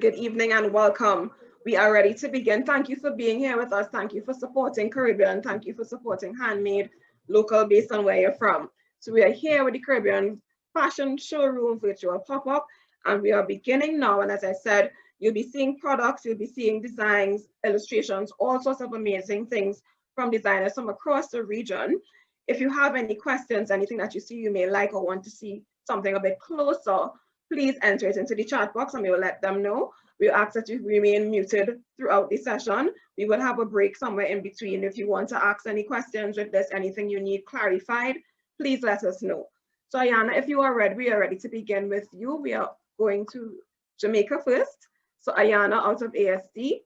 Good evening and welcome. We are ready to begin. Thank you for being here with us. Thank you for supporting Caribbean. Thank you for supporting handmade, local based on where you're from. So we are here with the Caribbean Fashion Showroom virtual pop-up, and we are beginning now. And as I said, you'll be seeing products, you'll be seeing designs, illustrations, all sorts of amazing things from designers from across the region. If you have any questions, anything that you see you may like or want to see something a bit closer, please enter it into the chat box and we will let them know. We'll ask that you remain muted throughout the session. We will have a break somewhere in between. If you want to ask any questions, if there's anything you need clarified, please let us know. So Ayana, if you are ready, we are ready to begin with you. We are going to Jamaica first. So Ayana out of ASD,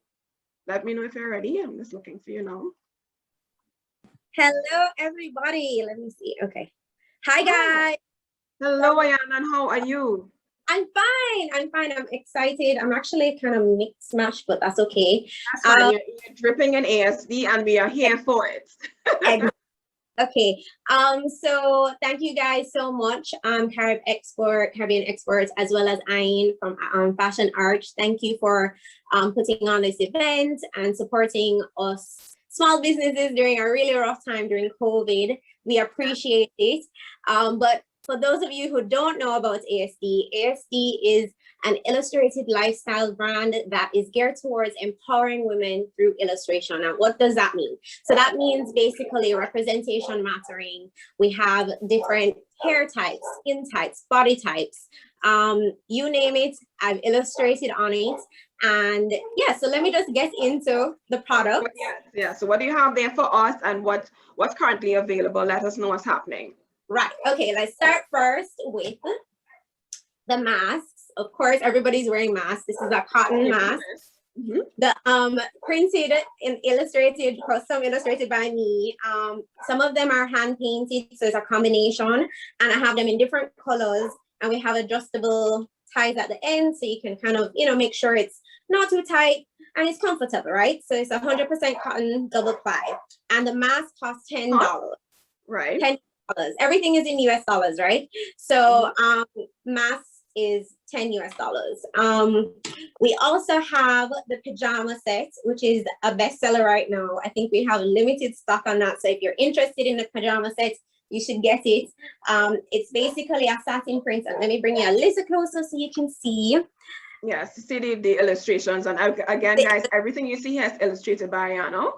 let me know if you're ready. I'm just looking for you now. Hello, everybody. Let me see. Okay. Hi, guys. Hello, Ayana, and how are you? I'm fine. I'm excited. I'm actually kind of mixed mash, but that's okay. That's fine. You're dripping in ASD, and we are here for it. Okay. So thank you guys so much. Caribbean Exports, as well as Ayn from Fashion Arch. Thank you for putting on this event and supporting us small businesses during a really rough time during COVID. We appreciate it. But for those of you who don't know about ASD is an illustrated lifestyle brand that is geared towards empowering women through illustration. And what does that mean? So that means basically representation mattering. We have different hair types, skin types, body types, you name it, I've illustrated on it. And yeah, so let me just get into the product. Yeah, so what do you have there for us and what's currently available? Let us know what's happening. Right, okay, let's start first with the masks. Of course, everybody's wearing masks. This is a cotton mask. Mm-hmm. The printed and illustrated, custom illustrated by me. Some of them are hand painted, so it's a combination, and I have them in different colors, and we have adjustable ties at the end, so you can kind of, make sure it's not too tight and it's comfortable, right? So it's 100% cotton, double ply, and the mask costs $10. Right. $10. Everything is in US dollars, right? So mask is $10 US. We also have the pajama set, which is a bestseller right now. I think we have limited stock on that. So if you're interested in the pajama set, you should get it. It's basically a satin print. And let me bring you a little closer so you can see. Yes, see the illustrations. And again, guys, everything you see here is illustrated by Ayana.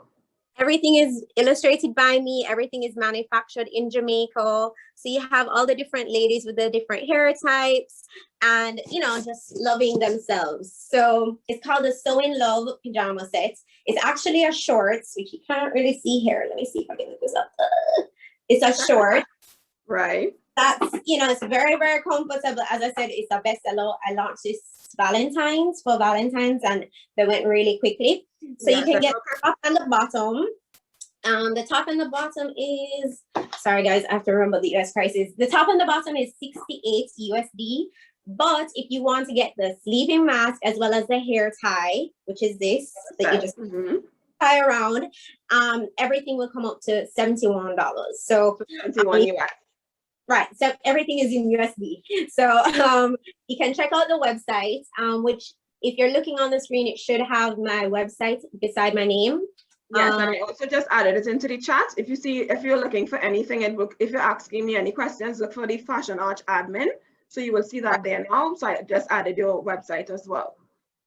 Everything is illustrated by me. Everything is manufactured in Jamaica. So you have all the different ladies with the different hair types and, just loving themselves. So it's called the So In Love pajama set. It's actually a short, which you can't really see here. Let me see if I can look this up. It's a short. Right. That's, it's very, very comfortable. As I said, it's a bestseller. I launched this for Valentine's, and they went really quickly. So you can get the top and the bottom. The top and the bottom is, sorry guys, I have to remember the US prices. The top and the bottom is 68 USD. But if you want to get the sleeping mask as well as the hair tie, which is this, that you just tie around, everything will come up to $71. So 71 US. Right, so everything is in USD. So you can check out the website, which if you're looking on the screen, it should have my website beside my name. Yes, and I also just added it into the chat. If you're looking for anything, if you're asking me any questions, look for the Fashion Arch admin. So you will see that there now. So I just added your website as well.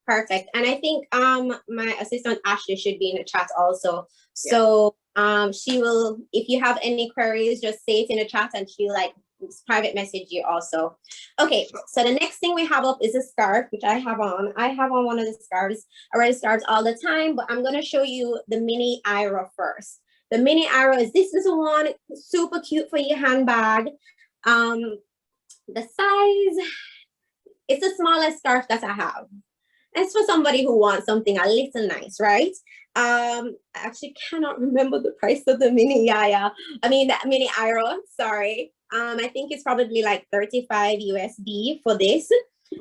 Perfect. And I think my assistant Ashley should be in the chat also. So she will, if you have any queries, just say it in the chat and she'll private message you also. Okay, so the next thing we have up is a scarf, which I have on. I have on one of the scarves. I wear scarves all the time, but I'm going to show you the mini Ira first. The mini Ira is this little one, super cute for your handbag. The size, it's the smallest scarf that I have. It's for somebody who wants something a little nice, right? I actually cannot remember the price of the mini that mini Ira, sorry. I think it's probably like 35 USD for this.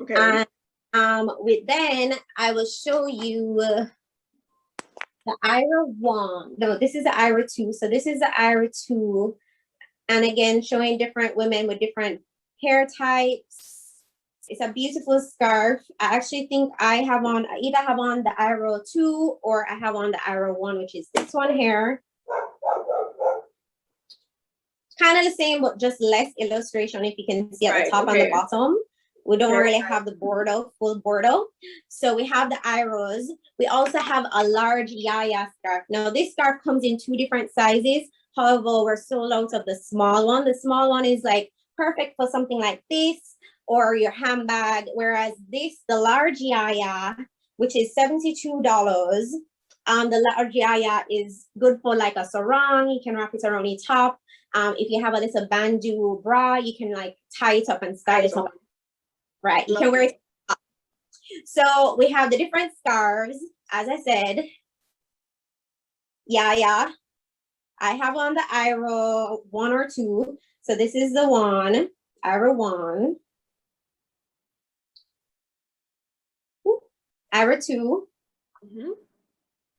Okay. Then I will show you the Ira 1. No, this is the Ira 2. So this is the Ira 2. And again, showing different women with different hair types. It's a beautiful scarf. I actually think I either have on the Iro 2 or I have on the Iro 1, which is this one here. Kind of the same, but just less illustration, if you can see at the top and the bottom. We don't really have the bordeaux, full bordeaux. So we have the Iros. We also have a large Yaya scarf. Now this scarf comes in 2 different sizes. However, we're sold out of the small one. The small one is like perfect for something like this or your handbag. Whereas this, the large Yaya, which is $72. The large Yaya is good for like a sarong. You can wrap it around your top. If you have a little bandeau bra, you can like tie it up and style it up. Right, you can wear it. So we have the different scarves, as I said. Yeah. I have on the Iro 1 or 2. So this is the one, Iro 1. Iro 2.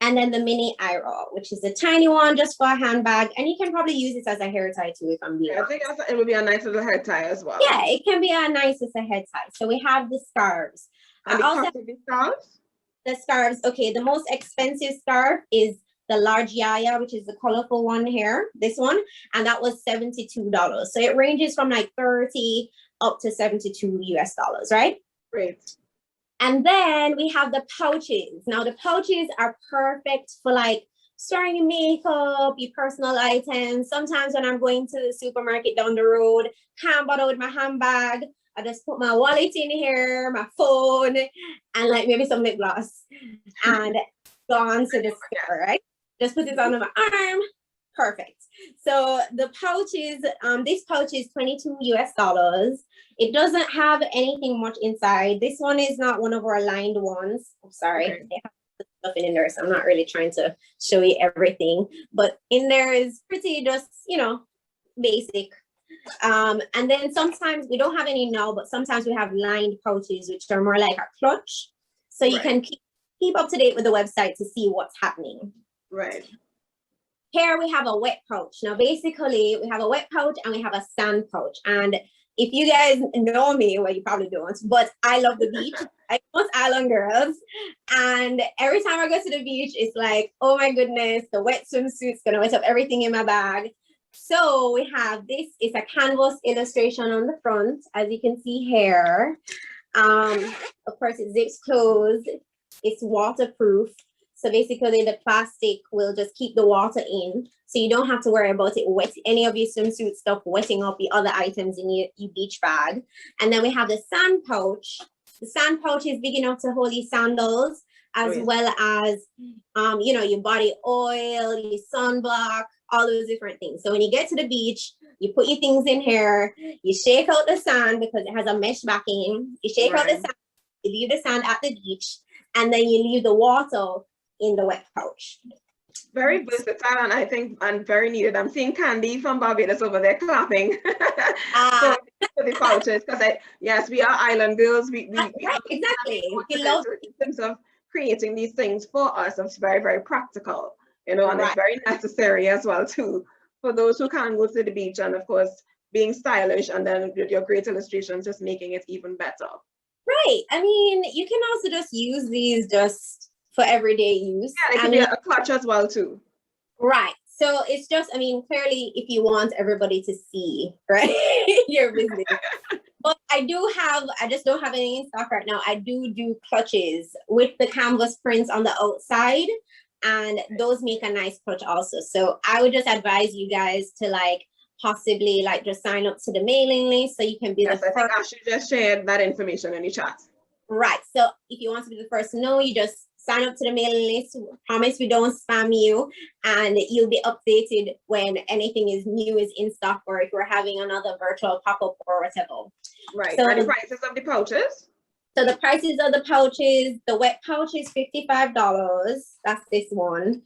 And then the mini Iro, which is the tiny one just for a handbag. And you can probably use this as a hair tie too, if I'm being honest. I think it would be a nice little hair tie as well. Yeah, it can be a nice as a head tie. So we have the scarves. And the cost of the scarves? The scarves, okay, the most expensive scarf is the large Yaya, which is the colorful one here, this one. And that was $72. So it ranges from like 30 up to 72 US dollars, right? Great. And then we have the pouches. Now the pouches are perfect for like storing your makeup, your personal items. Sometimes when I'm going to the supermarket down the road, can't bother with my handbag, I just put my wallet in here, my phone, and like maybe some lip gloss, and go on to the store, right? Just put it under my arm. Perfect. So the pouches, this pouch is 22 US dollars. It doesn't have anything much inside. This one is not one of our lined ones. I'm sorry. Okay. They have stuff in there, so I'm not really trying to show you everything. But in there is pretty just, you know, basic. And then sometimes we don't have any now, but sometimes we have lined pouches, which are more like a clutch. So you can keep up to date with the website to see what's happening. Right. Here we have a wet pouch. Now, basically, we have a wet pouch and we have a sand pouch. And if you guys know me, well, you probably don't, but I love the beach. I'm most island girls. And every time I go to the beach, it's like, oh my goodness, the wet swimsuit's gonna wet up everything in my bag. So we have this, it's a canvas illustration on the front, as you can see here. Of course, it zips closed. It's waterproof. So basically the plastic will just keep the water in. So you don't have to worry about it any of your swimsuit stuff wetting up the other items in your beach bag. And then we have the sand pouch. The sand pouch is big enough to hold your sandals, as well as, you know, your body oil, your sunblock, all those different things. So when you get to the beach, you put your things in here, you shake out the sand because it has a mesh backing. You shake out the sand, you leave the sand at the beach, and then you leave the water in the wet pouch. Very versatile, and I think and very needed. I'm seeing Candy from Barbados over there clapping for the pouches, because yes, we are island girls. We exactly. We love in terms of creating these things for us. It's very, very practical, you know, and it's very necessary as well too for those who can't go to the beach, and of course being stylish, and then with your great illustrations just making it even better. Right. I mean, you can also just use these just for everyday use. Yeah, it can be a clutch as well too. Right. So it's just, I mean, clearly if you want everybody to see, right, your business. But I just don't have any in stock right now. I do clutches with the canvas prints on the outside, and those make a nice clutch also. So I would just advise you guys to like possibly like just sign up to the mailing list so you can be the first. I think I should just share that information in the chat. Right. So if you want to be the first to know, you just sign up to the mailing list. Promise we don't spam you, and you'll be updated when anything is new is in stock, or if we're having another virtual pop-up or whatever. Right. So, and the prices of the pouches? So the prices of the pouches, the wet pouch is $55. That's this one.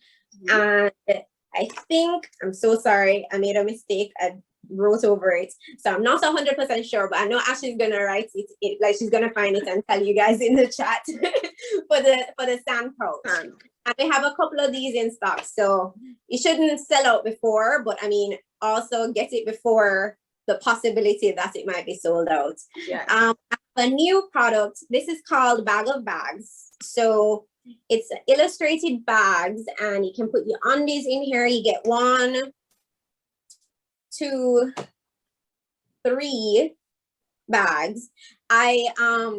And I think, I'm so sorry, I made a mistake. I wrote over it. So I'm not 100% sure, but I know Ashley's gonna write it, like she's gonna find it and tell you guys in the chat for the sand pouch. And we have a couple of these in stock. So you shouldn't sell out before, but I mean, also get it before the possibility that it might be sold out. Yeah. a new product. This is called Bag of Bags. So it's illustrated bags, and you can put your undies in here. You get 1, 2, 3 bags.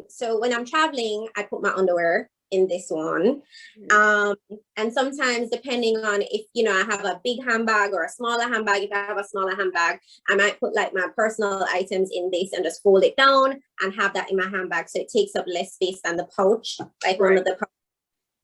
So when I'm traveling, I put my underwear in this one. And sometimes, depending on if, you know, I have a big handbag or a smaller handbag, if I have a smaller handbag, I might put like my personal items in this and just fold it down and have that in my handbag. So it takes up less space than the pouch, like one of the pouch.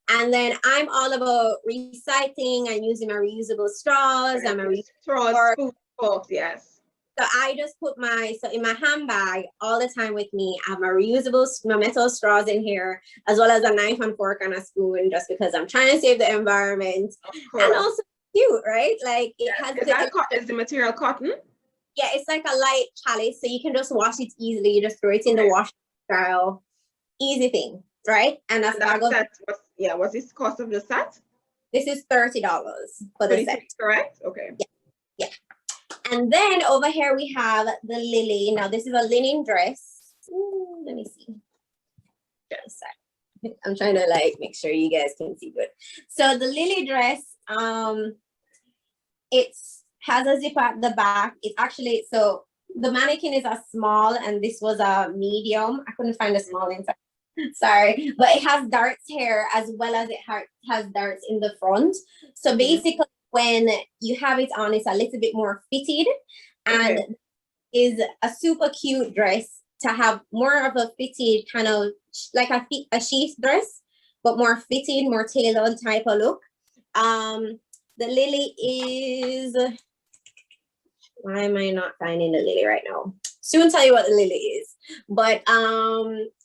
And then I'm all about recycling and using my reusable straws and my straws, food forks, yes. So I just put so in my handbag all the time with me, I have my reusable, my metal straws in here, as well as a knife and fork and a spoon, just because I'm trying to save the environment. And also cute, right? Like it has. Is the material cotton? Yeah, it's like a light chalice, so you can just wash it easily. You just throw it in the wash style. Easy thing, right? And that's what's this cost of the set? This is $30 for the set. Correct? Okay. Yeah. And then over here we have the Lily. Now this is a linen dress. Let me see. I'm trying to like make sure you guys can see good. So the Lily dress, it has a zip at the back. It's actually, so the mannequin is a small and this was a medium. I couldn't find a small inside. Sorry, but it has darts here as well as it has darts in the front. So basically, when you have it on, it's a little bit more fitted, and is a super cute dress to have more of a fitted kind of like a sheath dress, but more fitted, more tailored type of look. The Lily is, why am I not finding the Lily right now? Soon tell you what the Lily is. But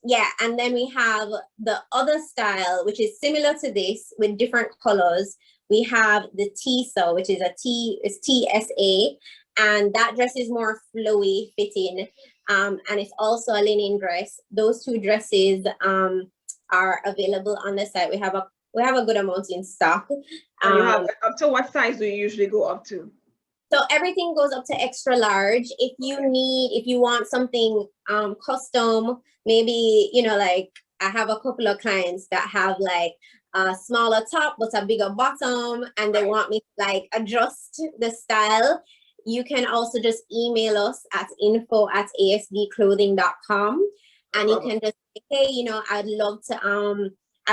yeah, and then we have the other style, which is similar to this with different colors. We have the TSA, which is TSA, and that dress is more flowy fitting, and it's also a linen dress. Those two dresses are available on the site. We have a good amount in stock. And you have up to what size do you usually go up to? So everything goes up to extra large. If you want something custom, maybe, you know, like I have a couple of clients that have like a smaller top but a bigger bottom, and they want me to like adjust the style. You can also just email us at info@asdclothing.com, and you can just say, hey, you know, I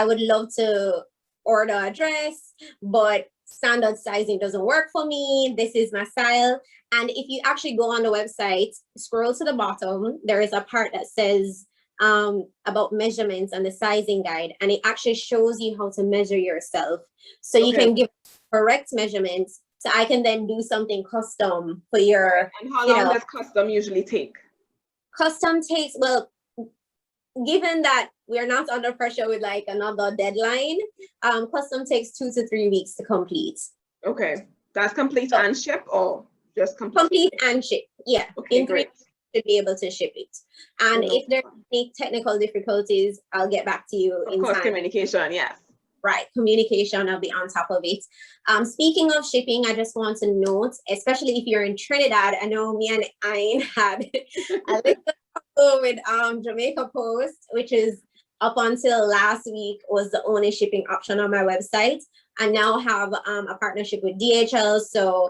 would love to order a dress, but standard sizing doesn't work for me. This is my style. And if you actually go on the website, scroll to the bottom, there is a part that says about measurements and the sizing guide, and it actually shows you how to measure yourself, so you can give correct measurements, so I can then do something custom for your. And how long does custom usually take? Custom takes, well, given that we're not under pressure with like another deadline, custom takes 2 to 3 weeks to complete. Okay, that's complete and ship, or just complete and ship? Yeah, in 3 weeks to be able to ship it. And if there are any technical difficulties, I'll get back to you in time. Communication, yes. Right, communication, I'll be on top of it. Speaking of shipping, I just want to note, especially if you're in Trinidad, I know me and Ayn had a little trouble with Jamaica Post, which is up until last week was the only shipping option on my website. I now have a partnership with DHL, so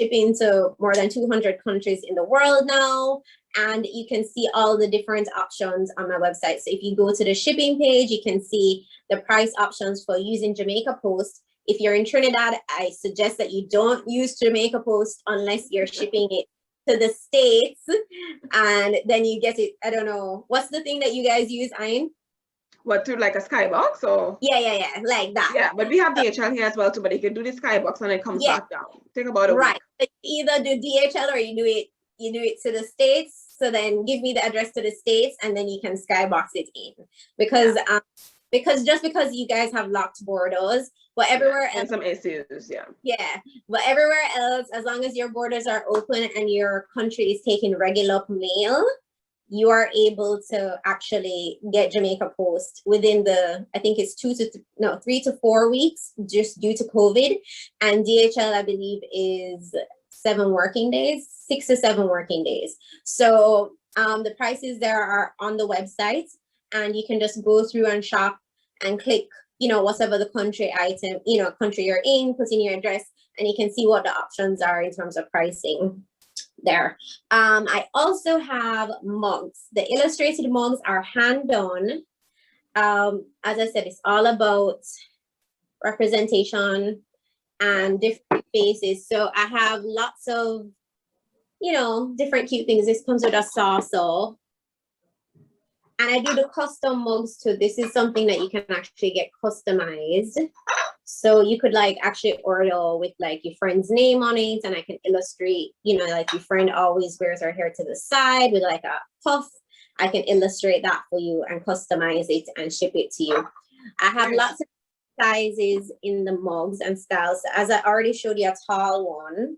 shipping to more than 200 countries in the world now, and you can see all the different options on my website. So if you go to the shipping page, you can see the price options for using Jamaica Post. If you're in Trinidad, I suggest that you don't use Jamaica Post unless you're shipping it to the States, and then you get it. I don't know, what's the thing that you guys use, Ayn? What, through like a skybox or? Yeah, like that. Yeah, but we have DHL here as well too, but you can do the skybox and it comes back down. Take about a week. So either do DHL or you do it to the States. So then give me the address to the States, and then you can skybox it in. Because just because you guys have locked borders, but everywhere else, and some issues, but everywhere else, as long as your borders are open and your country is taking regular mail, you are able to actually get Jamaica Post within I think it's 3 to 4 weeks, just due to COVID. And DHL, I believe, is 7 working days, 6 to 7 working days. So The prices there are on the website, and you can just go through and shop and click, you know, whatever the country item, you know, country you're in, put in your address, and you can see what the options are in terms of pricing there. I also have mugs. The illustrated mugs are hand done. As I said, it's all about representation and different faces. So I have lots of, you know, different cute things. This comes with a saucer. And I do the custom mugs too. This is something that you can actually get customized. So you could like actually order with like your friend's name on it, and I can illustrate, you know, like your friend always wears her hair to the side with like a puff. I can illustrate that for you and customize it and ship it to you. I have lots of sizes in the mugs and styles. As I already showed you, a tall one.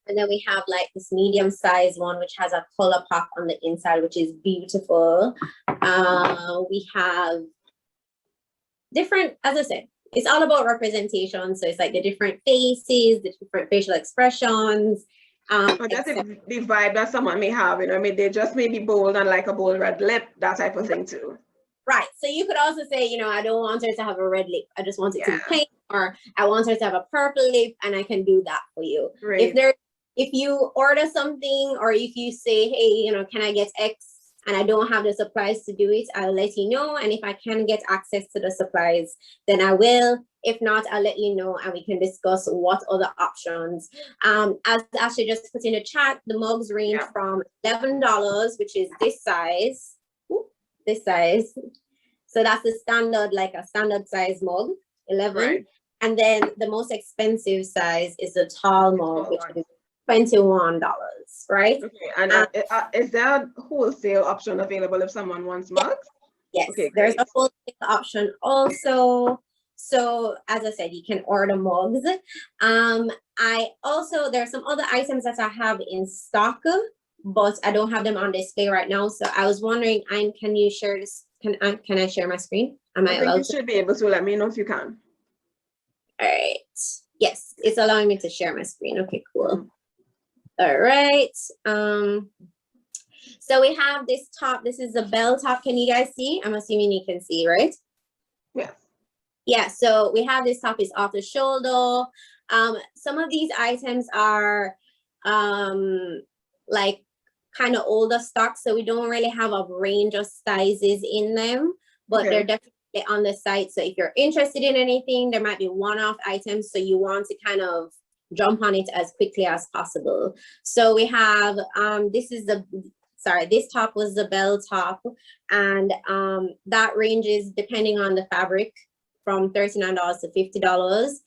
And then we have like this medium size one, which has a color pop on the inside, which is beautiful. We have different, as I said, it's all about representation. So it's like the different faces, the different facial expressions. Or just the vibe that someone may have, you know, I mean, they just may be bold and like a bold red lip, that type of thing too. Right. So you could also say, you know, I don't want her to have a red lip. I just want it to be pink, or I want her to have a purple lip, and I can do that for you. Right. If you order something, or if you say, hey, you know, can I get X, and I don't have the supplies to do it, I'll let you know. And if I can get access to the supplies, then I will. If not, I'll let you know, and we can discuss what other options. As Ashley just put in the chat, the mugs range from $11, which is this size. This size. So that's the standard, like a standard size mug, 11. Right. And then the most expensive size is the tall mug, which is $21, right? Okay. And is there a wholesale option available if someone wants mugs? Yes, okay, there's a wholesale option also. So as I said, you can order mugs. I also, there are some other items that I have in stock, but I don't have them on display right now. So I was wondering, can you share this? Can I share my screen? I think you should be able to. Let me know if you can. All right. Yes, it's allowing me to share my screen. Okay, cool. All right. So we have this top. This is the bell top. Can you guys see? I'm assuming you can see, right? Yes. Yeah, so we have this top is off the shoulder. Some of these items are like kind of older stock, so we don't really have a range of sizes in them, but they're definitely on the site. So if you're interested in anything, there might be one-off items, so you want to kind of jump on it as quickly as possible. So we have this top was the bell top, and that ranges depending on the fabric from $39 to $50.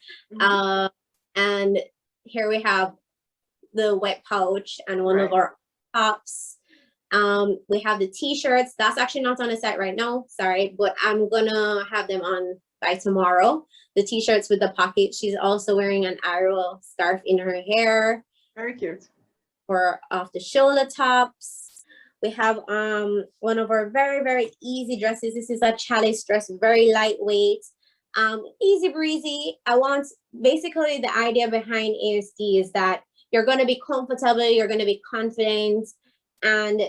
And here we have the wet pouch and one of our tops. We have the t-shirts. That's actually not on the site right now, sorry, but I'm gonna have them on by tomorrow. The t-shirts with the pocket. She's also wearing an arrow scarf in her hair. Very cute. For off the shoulder tops. We have one of our very, very easy dresses. This is a chalice dress, very lightweight. Easy breezy. Basically the idea behind ASD is that you're going to be comfortable, you're going to be confident, and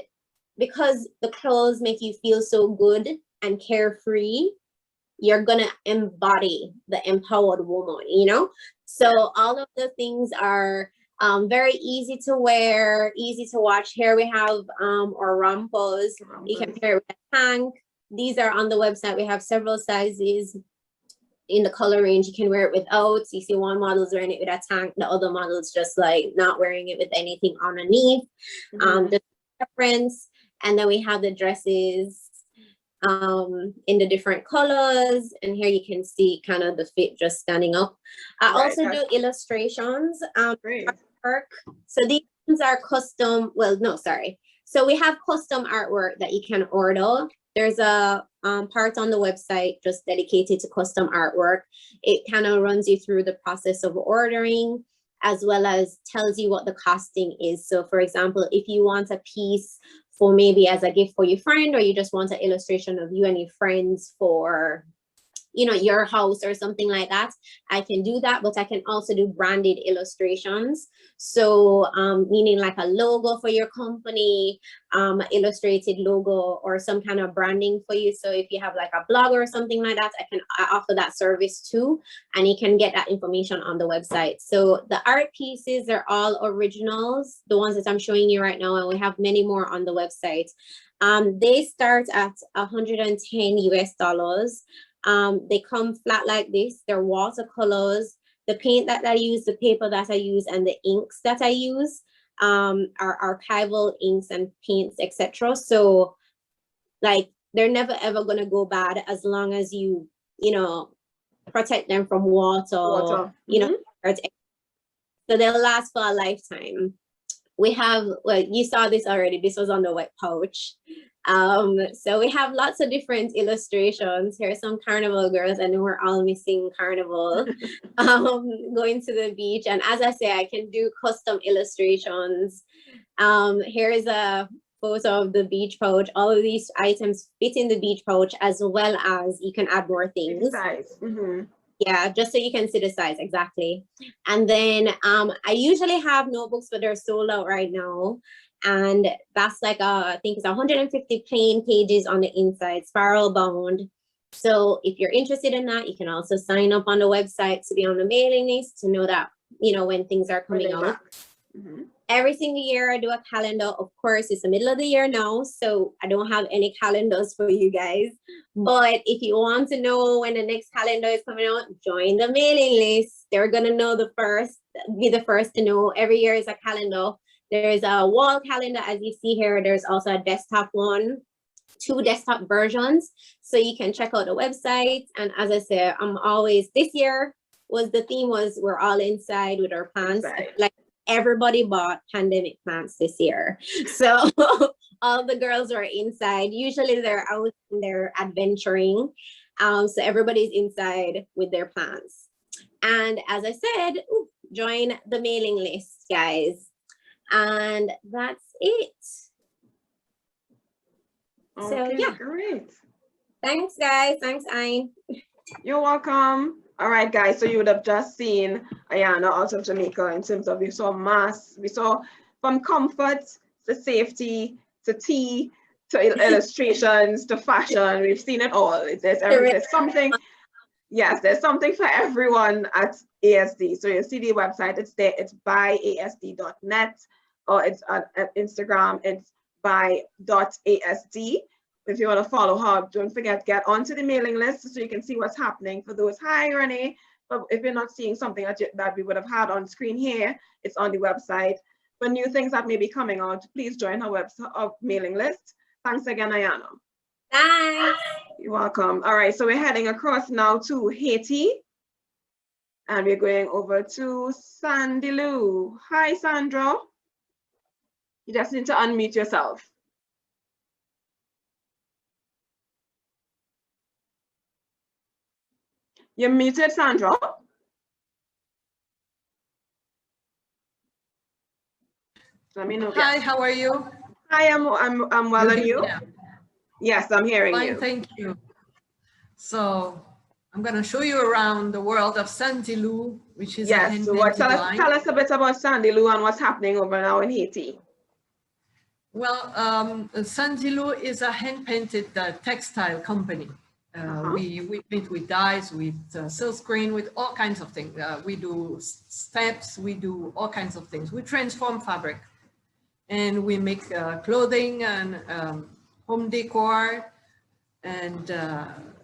because the clothes make you feel so good and carefree, you're going to embody the empowered woman, you know? So all of the things are very easy to wear, easy to watch. Here we have our rampos. You can pair it with a tank. These are on the website. We have several sizes in the color range. You can wear it without. You see one model's wearing it with a tank, the other model's just like not wearing it with anything underneath. The difference. And then we have the dresses in the different colors, and here you can see kind of the fit just standing up. I also do illustrations. Artwork. So these are custom. Well, no, sorry. So we have custom artwork that you can order. There's a part on the website just dedicated to custom artwork. It kind of runs you through the process of ordering, as well as tells you what the costing is. So for example, if you want a piece for maybe as a gift for your friend, or you just want an illustration of you and your friends for, your house or something like that, I can do that. But I can also do branded illustrations. So meaning like a logo for your company, illustrated logo or some kind of branding for you. So if you have like a blog or something like that, I offer that service too. And you can get that information on the website. So the art pieces are all originals, the ones that I'm showing you right now, and we have many more on the website. They start at $110 US. They come flat like this. They're watercolors. The paint that I use, the paper that I use, and the inks that I use are archival inks and paints, etc. So like they're never ever gonna go bad as long as you protect them from water. So they'll last for a lifetime. We have, well, you saw this already. This was on the wet pouch. So we have lots of different illustrations. Here are some carnival girls. I know we're all missing carnival. Going to the beach. And as I say, I can do custom illustrations. Here is a photo of the beach pouch. All of these items fit in the beach pouch, as well as you can add more things. Size. Yeah, just so you can see the size exactly. And then I usually have notebooks, but they're sold out right now. And that's like I think it's 150 plain pages on the inside, spiral bound. So if you're interested in that, you can also sign up on the website to be on the mailing list to know that when things are coming out. Every single year I do a calendar. Of course, it's the middle of the year now, so I don't have any calendars for you guys. But if you want to know when the next calendar is coming out, join the mailing list. They're gonna be the first to know. Every year is a calendar. There's a wall calendar, as you see here. There's also a desktop one, 2 desktop versions. So you can check out the website. And as I said, this year the theme was we're all inside with our plants. Like everybody bought pandemic plants this year. So all the girls are inside. Usually they're out and they're adventuring. So everybody's inside with their plants. And as I said, join the mailing list, guys. And that's it. So yeah, great. Thanks, guys. Thanks, Ayn. You're welcome. All right, guys. So you would have just seen Ayana out of Jamaica in terms of we saw from comfort to safety to tea to illustrations to fashion. We've seen it all. There's something. Yes, there's something for everyone at ASD. So you see the website, it's there, it's byasd.net, or it's on Instagram, it's by.asd. If you want to follow her, don't forget, get onto the mailing list so you can see what's happening for those. Hi, Renee. But if you're not seeing something that we would have had on screen here, it's on the website. For new things that may be coming out, please join her website mailing list. Thanks again, Ayana. Thanks. You're welcome. All right, so we're heading across now to Haiti. And we're going over to Sandy Lou. Hi, Sandra. You just need to unmute yourself. You're muted, Sandra. Let me know. Hi, how are you? Hi, I'm well, and you? Yeah. Yes, I'm hearing you. Fine, thank you. So I'm going to show you around the world of Sandy Lou, which is yes. So tell us a bit about Sandy Lou and what's happening over now in Haiti. Well, Sandy Lou is a hand-painted textile company. We paint with dyes, with silkscreen, with all kinds of things. We do steps, we do all kinds of things. We transform fabric, and we make clothing and home decor, and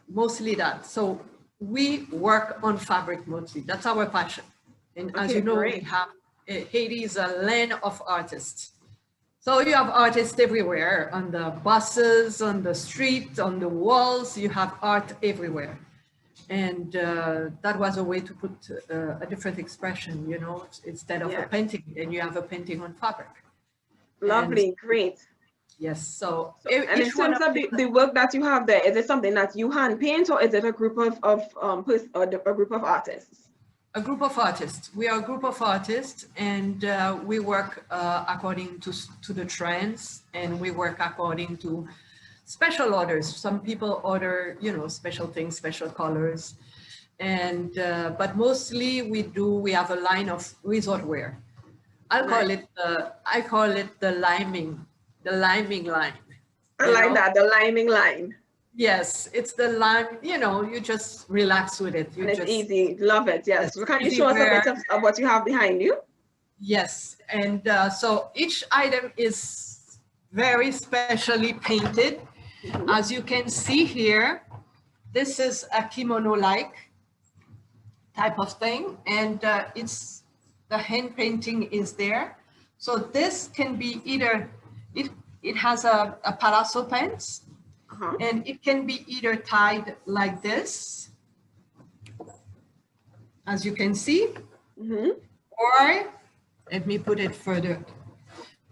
mostly that. So we work on fabric mostly. That's our passion. And as you know, we have Haiti is a land of artists. So you have artists everywhere, on the buses, on the street, on the walls, you have art everywhere. And that was a way to put a different expression, you know, instead of a painting, and you have a painting on fabric. Lovely, and, great. Yes, so and in terms of the work that you have there, is it something that you hand paint, or is it a group of artists? A group of artists. We are a group of artists, and we work according to the trends, and we work according to special orders. Some people order, you know, special things, special colors. And, but mostly we have a line of resort wear. I call it the liming line. I like that, the liming line. Yes, it's the lime, you know, you just relax with it. And it's easy, love it, yes. So can you show us a bit of what you have behind you? Yes, and so each item is very specially painted. As you can see here, this is a kimono-like type of thing, and the hand painting is there. So this can be either, it has a palazzo pants, and it can be either tied like this, as you can see, or let me put it further,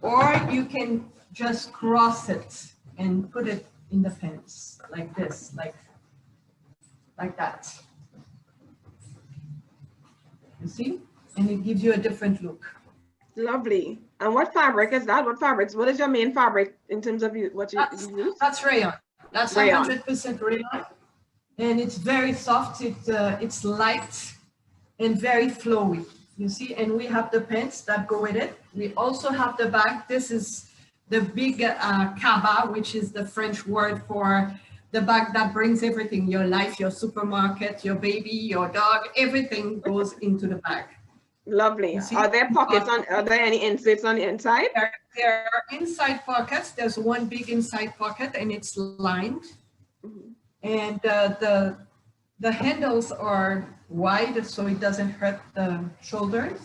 or you can just cross it and put it in the pants like this, like that. You see? And it gives you a different look. Lovely. And what fabric is that? What is your main fabric in terms of what you use? That's rayon. That's rayon. 100% rayon. And it's very soft. It's light and very flowy. You see? And we have the pants that go with it. We also have the bag. This is the big cabas, which is the French word for the bag that brings everything, your life, your supermarket, your baby, your dog, everything goes into the bag. Lovely. Are there pockets are there any inserts on the inside? There are inside pockets. There's one big inside pocket and it's lined. And the handles are wide so it doesn't hurt the shoulders.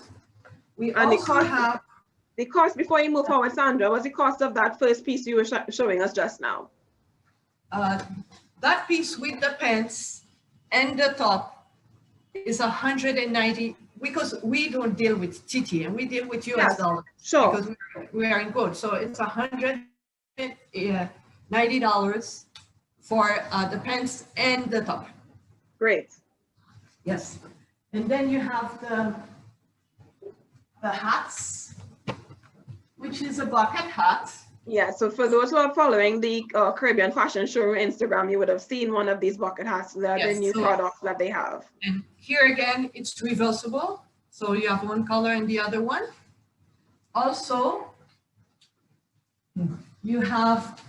We also have... The cost, before you move forward, Sandra, what's the cost of that first piece you were showing us just now? That piece with the pants and the top is 190, because we don't deal with TT and we deal with US dollars. Sure. Because we are in gold. So it's $190 for the pants and the top. Great. Yes. And then you have the hats, which is a bucket hat. Yeah, so for those who are following the Caribbean Fashion Showroom Instagram, you would have seen one of these bucket hats. They're the new products that they have. And here again, it's reversible. So you have one color and the other one. Also, you have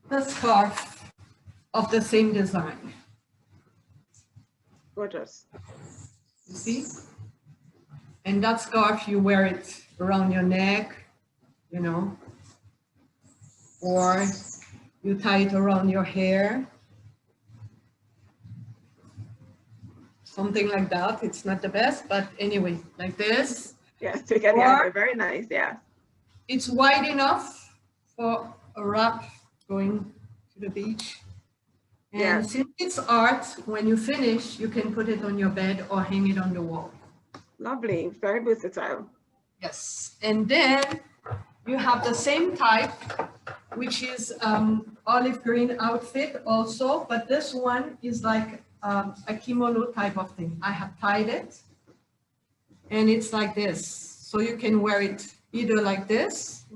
the scarf of the same design. Gorgeous. You see? And that scarf, you wear it around your neck, you know, or you tie it around your hair. Something like that. It's not the best, but anyway, like this. Yes, to get the idea. Very nice, yeah. It's wide enough for a wrap going to the beach. And since it's art, when you finish, you can put it on your bed or hang it on the wall. Lovely, very versatile. Yes, and then you have the same type, which is olive green outfit also, but this one is like a kimono type of thing. I have tied it, and it's like this. So you can wear it either like this,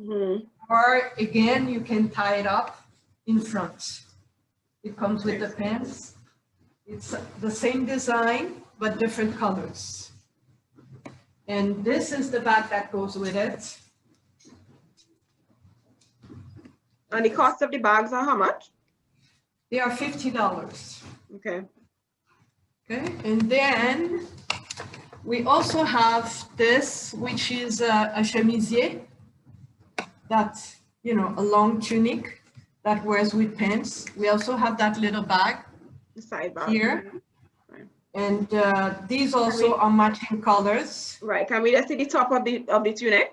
or again, you can tie it up in front. It comes with the pants. It's the same design, but different colors. And this is the bag that goes with it. And the cost of the bags are how much? They are $50. Okay. Okay, and then we also have this, which is a chemisier, that, you know, a long tunic that wears with pants. We also have that little bag side bag here. And these also are matching colors. Right, can we just see the top of the tunic?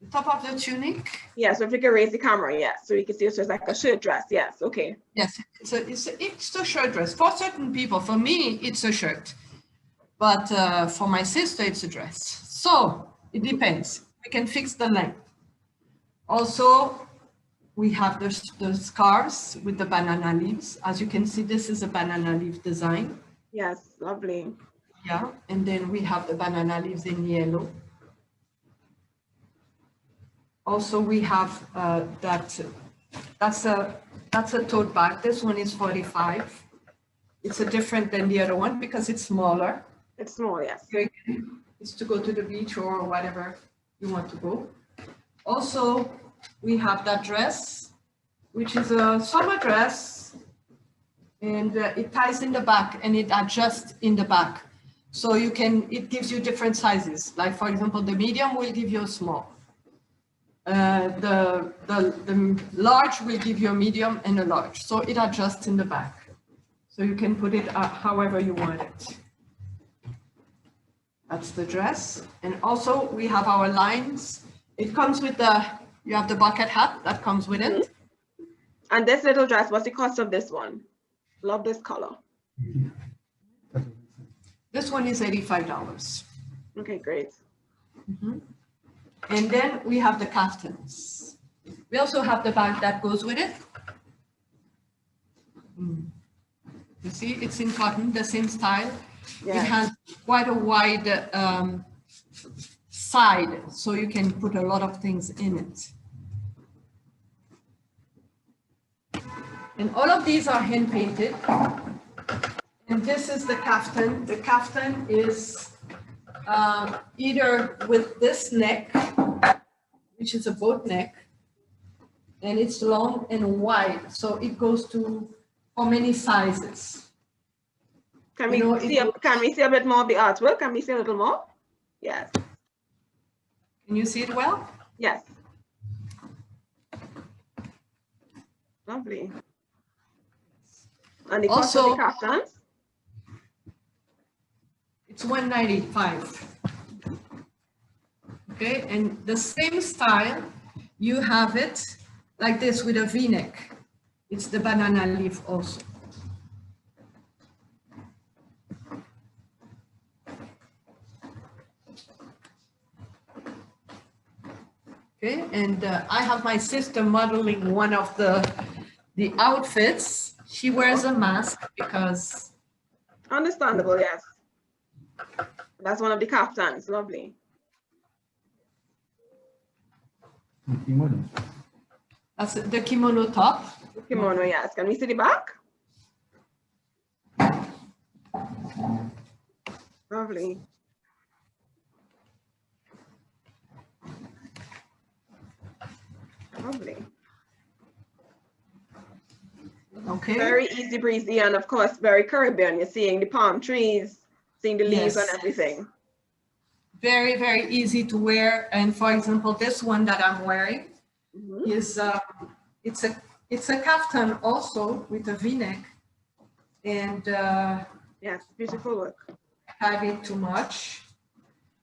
The top of the tunic? Yeah, so if you can raise the camera, yeah. So you can see it's just like a shirt dress, yes, okay. Yes, it's a shirt dress. For certain people, for me, it's a shirt. But for my sister, it's a dress. So it depends. We can fix the length. Also, we have the scarves with the banana leaves. As you can see, this is a banana leaf design. Yes, lovely. Yeah, and then we have the banana leaves in yellow. Also, we have that's a tote bag. This one is 45. It's a different than the other one because it's smaller. It's small, yes. It's to go to the beach or whatever you want to go. Also, we have that dress, which is a summer dress, and it ties in the back and it adjusts in the back. So it gives you different sizes. Like for example, the medium will give you a small. The large will give you a medium and a large. So it adjusts in the back. So you can put it however you want it. That's the dress. And also we have our lines. It comes with you have the bucket hat that comes with it. And this little dress, what's the cost of this one? Love this color. This one is $85. Okay, great. And then we have the kaftans. We also have the bag that goes with it. You see, it's in cotton, the same style. Yes. It has quite a wide side, so you can put a lot of things in it. And all of these are hand painted. And this is the kaftan. The kaftan is either with this neck, which is a boat neck, and it's long and wide, so it goes to how many sizes? Can we see a bit more of the artwork? Can we see a little more? Yes. Can you see it well? Yes. Lovely. And the cost of the kaftans? It's $195. Okay, and the same style, you have it like this with a V-neck. It's the banana leaf also. Okay, and I have my sister modeling one of the outfits. She wears a mask because... Understandable, yes. That's one of the kaftans, lovely. That's the kimono top. The kimono, yes. Can we see the back? Lovely. Lovely. Okay. Very easy breezy, and of course, very Caribbean. You're seeing the palm trees, seeing the leaves and everything. Very, very easy to wear. And for example, this one that I'm wearing is it's a kaftan also with a V-neck, and yes, beautiful work. Tied it too much,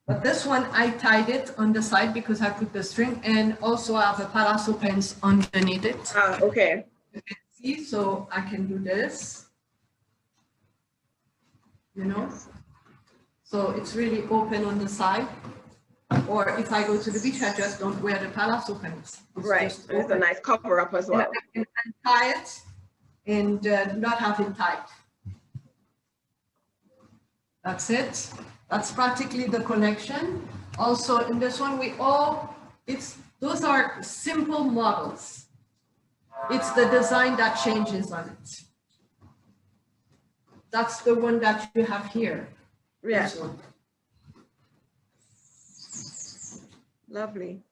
but this one I tied it on the side because I put the string, and also I have a palazzo pants underneath it. Okay. You can see, so I can do this, you know. So it's really open on the side. Or if I go to the beach, I just don't wear the palazzo pants. Right, it's a nice cover up as well. And tie it and not have it tight. That's it. That's practically the collection. Also in this one, those are simple models. It's the design that changes on it. That's the one that you have here. Yeah. Lovely.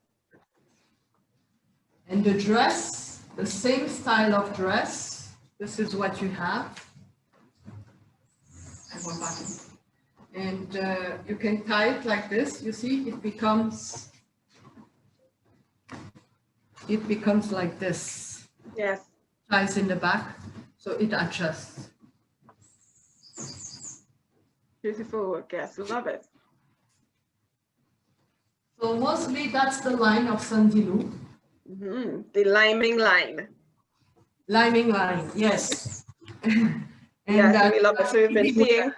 And the dress, the same style of dress. This is what you have. And you can tie it like this. You see, it becomes like this. Yes. Ties in the back, so it adjusts. Beautiful work, yes, love it. So mostly that's the line of Sandilou. The liming line. Liming line, yes. And yes, we love it. So we've been seeing,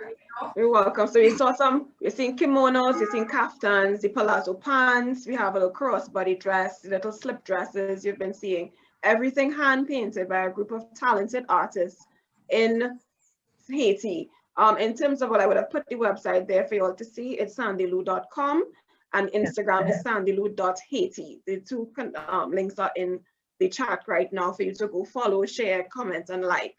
you're welcome. So we saw you're seeing kimonos, you're seeing kaftans, the palazzo pants, we have a little crossbody dress, little slip dresses. You've been seeing everything hand painted by a group of talented artists in Haiti. In terms of what I would have put the website there for you all to see, it's sandilou.com. and Instagram is sandyloo.haiti. The two links are in the chat right now for you to go follow, share, comment, and like.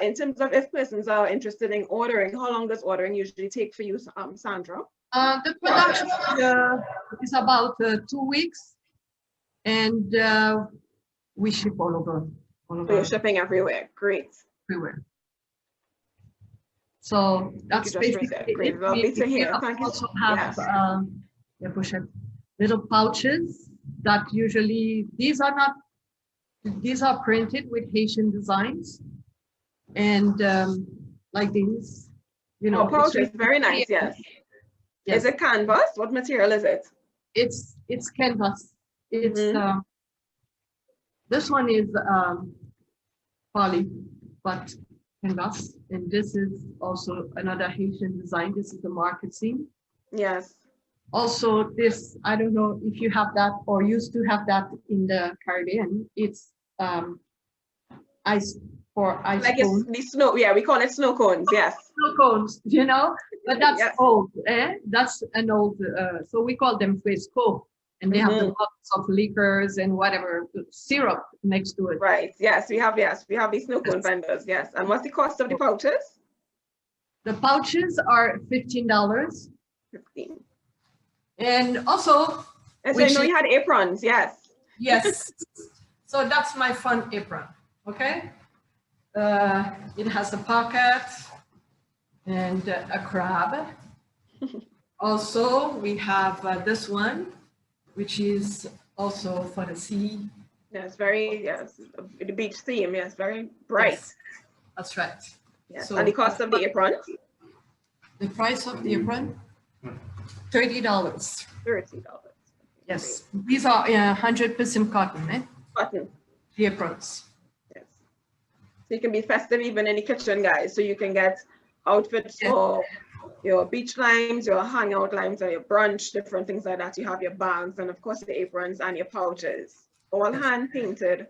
In terms of if persons are interested in ordering, how long does ordering usually take for you, Sandra? The production is about 2 weeks, and we ship all over. So you're shipping everywhere. Great. Everywhere. So that's basically great. it. Lovely to hear. We Thank you. also have little pouches that usually these are printed with Haitian designs, and like these, you know. Oh, pouches, very nice. Yes. Is it canvas? What material is it? It's canvas. It's this one is poly, but canvas, and this is also another Haitian design. This is the marketing. Yes. Also, this, I don't know if you have that or used to have that in the Caribbean. It's ice for ice like cones. It's the snow, yeah, we call it snow cones, yes. Snow cones, you know, but that's yes. old, that's an old, so we call them fresco, and they have the bottles of liquors and whatever, syrup next to it. Right, yes, we have these snow cone vendors, yes. And what's the cost of the pouches? The pouches are $15. 15. And also, and so I know you had aprons, yes. Yes. So that's my fun apron, okay? It has a pocket and a crab. Also, we have this one, which is also for the sea. Yes, the beach theme, yes, very bright. Yes, that's right. Yes. So, and the cost of the apron? The price of the apron? $30. $30. Yes, these are 100% cotton, eh? Cotton. The aprons. Yes. So you can be festive even in the kitchen, guys. So you can get outfits for your beach limes, your hangout limes, or your brunch, different things like that. You have your bags, and of course the aprons and your pouches, all hand painted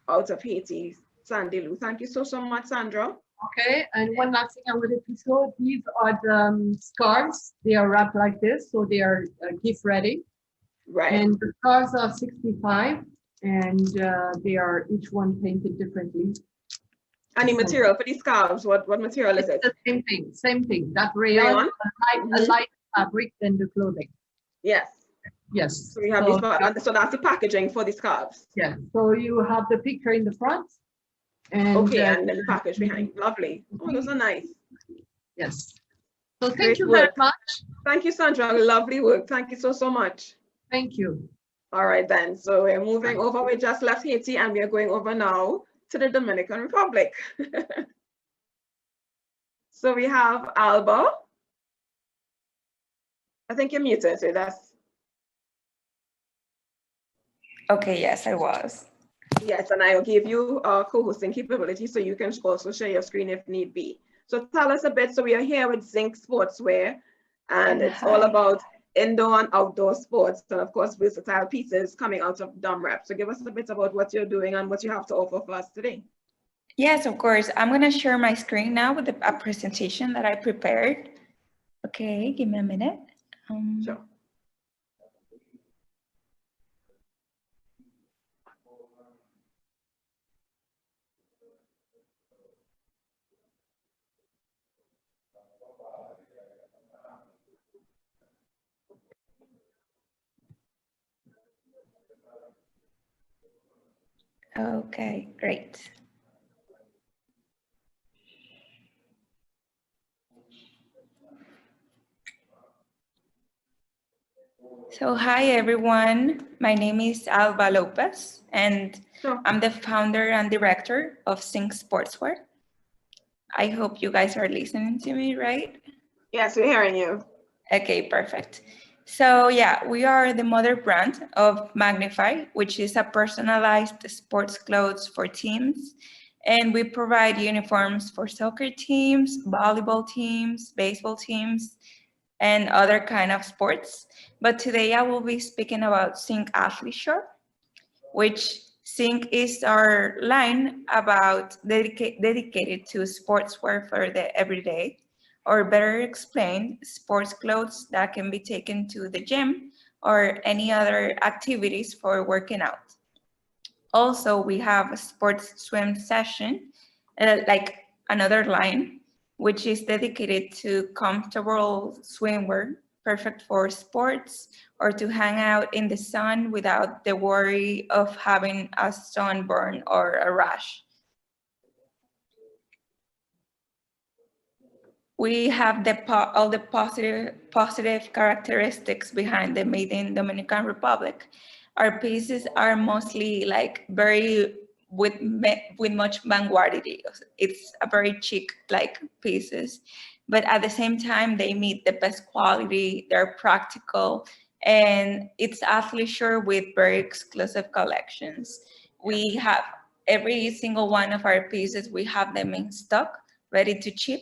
out of Haiti, Sandyloo. Thank you so much, Sandra. Okay, and one last thing I wanted to show, these are the scarves. They are wrapped like this, so they are gift ready. Right. And the scarves are 65, and they are each one painted differently. And the material for these scarves, what material is it? The same thing. That rayon, a light fabric than the clothing. Yes. Yes. So we have these, so that's the packaging for the scarves. Yeah. So you have the picture in the front. And, and then the package behind. Lovely. Oh, those are nice. Yes. So thank you very much. Thank you, Sandra. Lovely work. Thank you so much. Thank you. All right, then. So we're moving over. We just left Haiti and we are going over now to the Dominican Republic. So we have Alba. I think you're muted, so that's. Okay, yes, I was. Yes, and I will give you co-hosting capability so you can also share your screen if need be. So tell us a bit. So we are here with Zinc Sportswear, and it's all about indoor and outdoor sports, and of course, versatile pieces coming out of DomRep. So give us a bit about what you're doing and what you have to offer for us today. Yes, of course. I'm going to share my screen now with a presentation that I prepared. Okay, give me a minute. Sure. Okay, great. So hi everyone, my name is Alba Lopez and I'm the founder and director of Zinc Sportswear. I hope you guys are listening to me, right? Yes, we're hearing you. Okay, perfect. So yeah, we are the mother brand of Magnify, which is a personalized sports clothes for teams. And we provide uniforms for soccer teams, volleyball teams, baseball teams, and other kind of sports. But today I will be speaking about Zinc Athleisure, which Zinc is our line about dedicated to sportswear for the everyday, or better explained, sports clothes that can be taken to the gym or any other activities for working out. Also, we have a sports swim session, like another line, which is dedicated to comfortable swimwear, perfect for sports or to hang out in the sun without the worry of having a sunburn or a rash. We have all the positive characteristics behind the Made in Dominican Republic. Our pieces are mostly like very with much vanguardity. It's a very chic like pieces, but at the same time they meet the best quality. They're practical, and it's athleisure with very exclusive collections. We have every single one of our pieces. We have them in stock, ready to ship,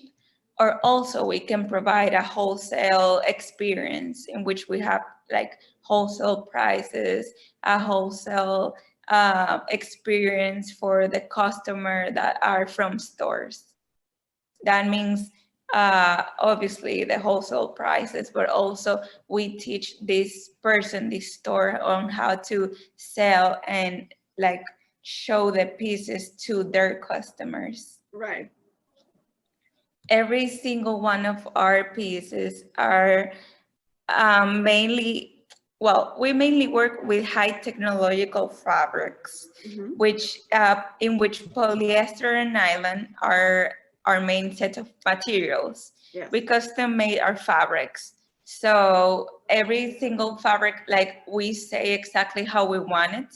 or also we can provide a wholesale experience in which we have like wholesale prices, a wholesale experience for the customer that are from stores. That means obviously the wholesale prices, but also we teach this person, this store, on how to sell and like show the pieces to their customers. Right. Every single one of our pieces are mainly, well, we mainly work with high technological fabrics, which in which polyester and nylon are our main set of materials. Yes. We custom made our fabrics. So every single fabric, like we say exactly how we want it,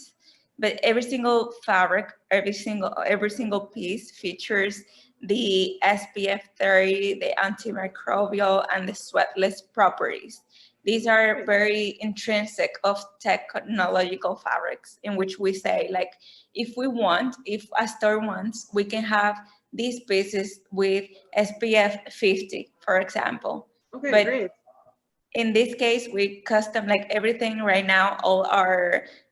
but every single fabric, every single piece features the SPF 30, the antimicrobial, and the sweatless properties. These are very intrinsic of technological fabrics, in which we say, like, if a store wants, we can have these pieces with SPF 50, for example. Okay, but great. In this case, we custom, like everything right now,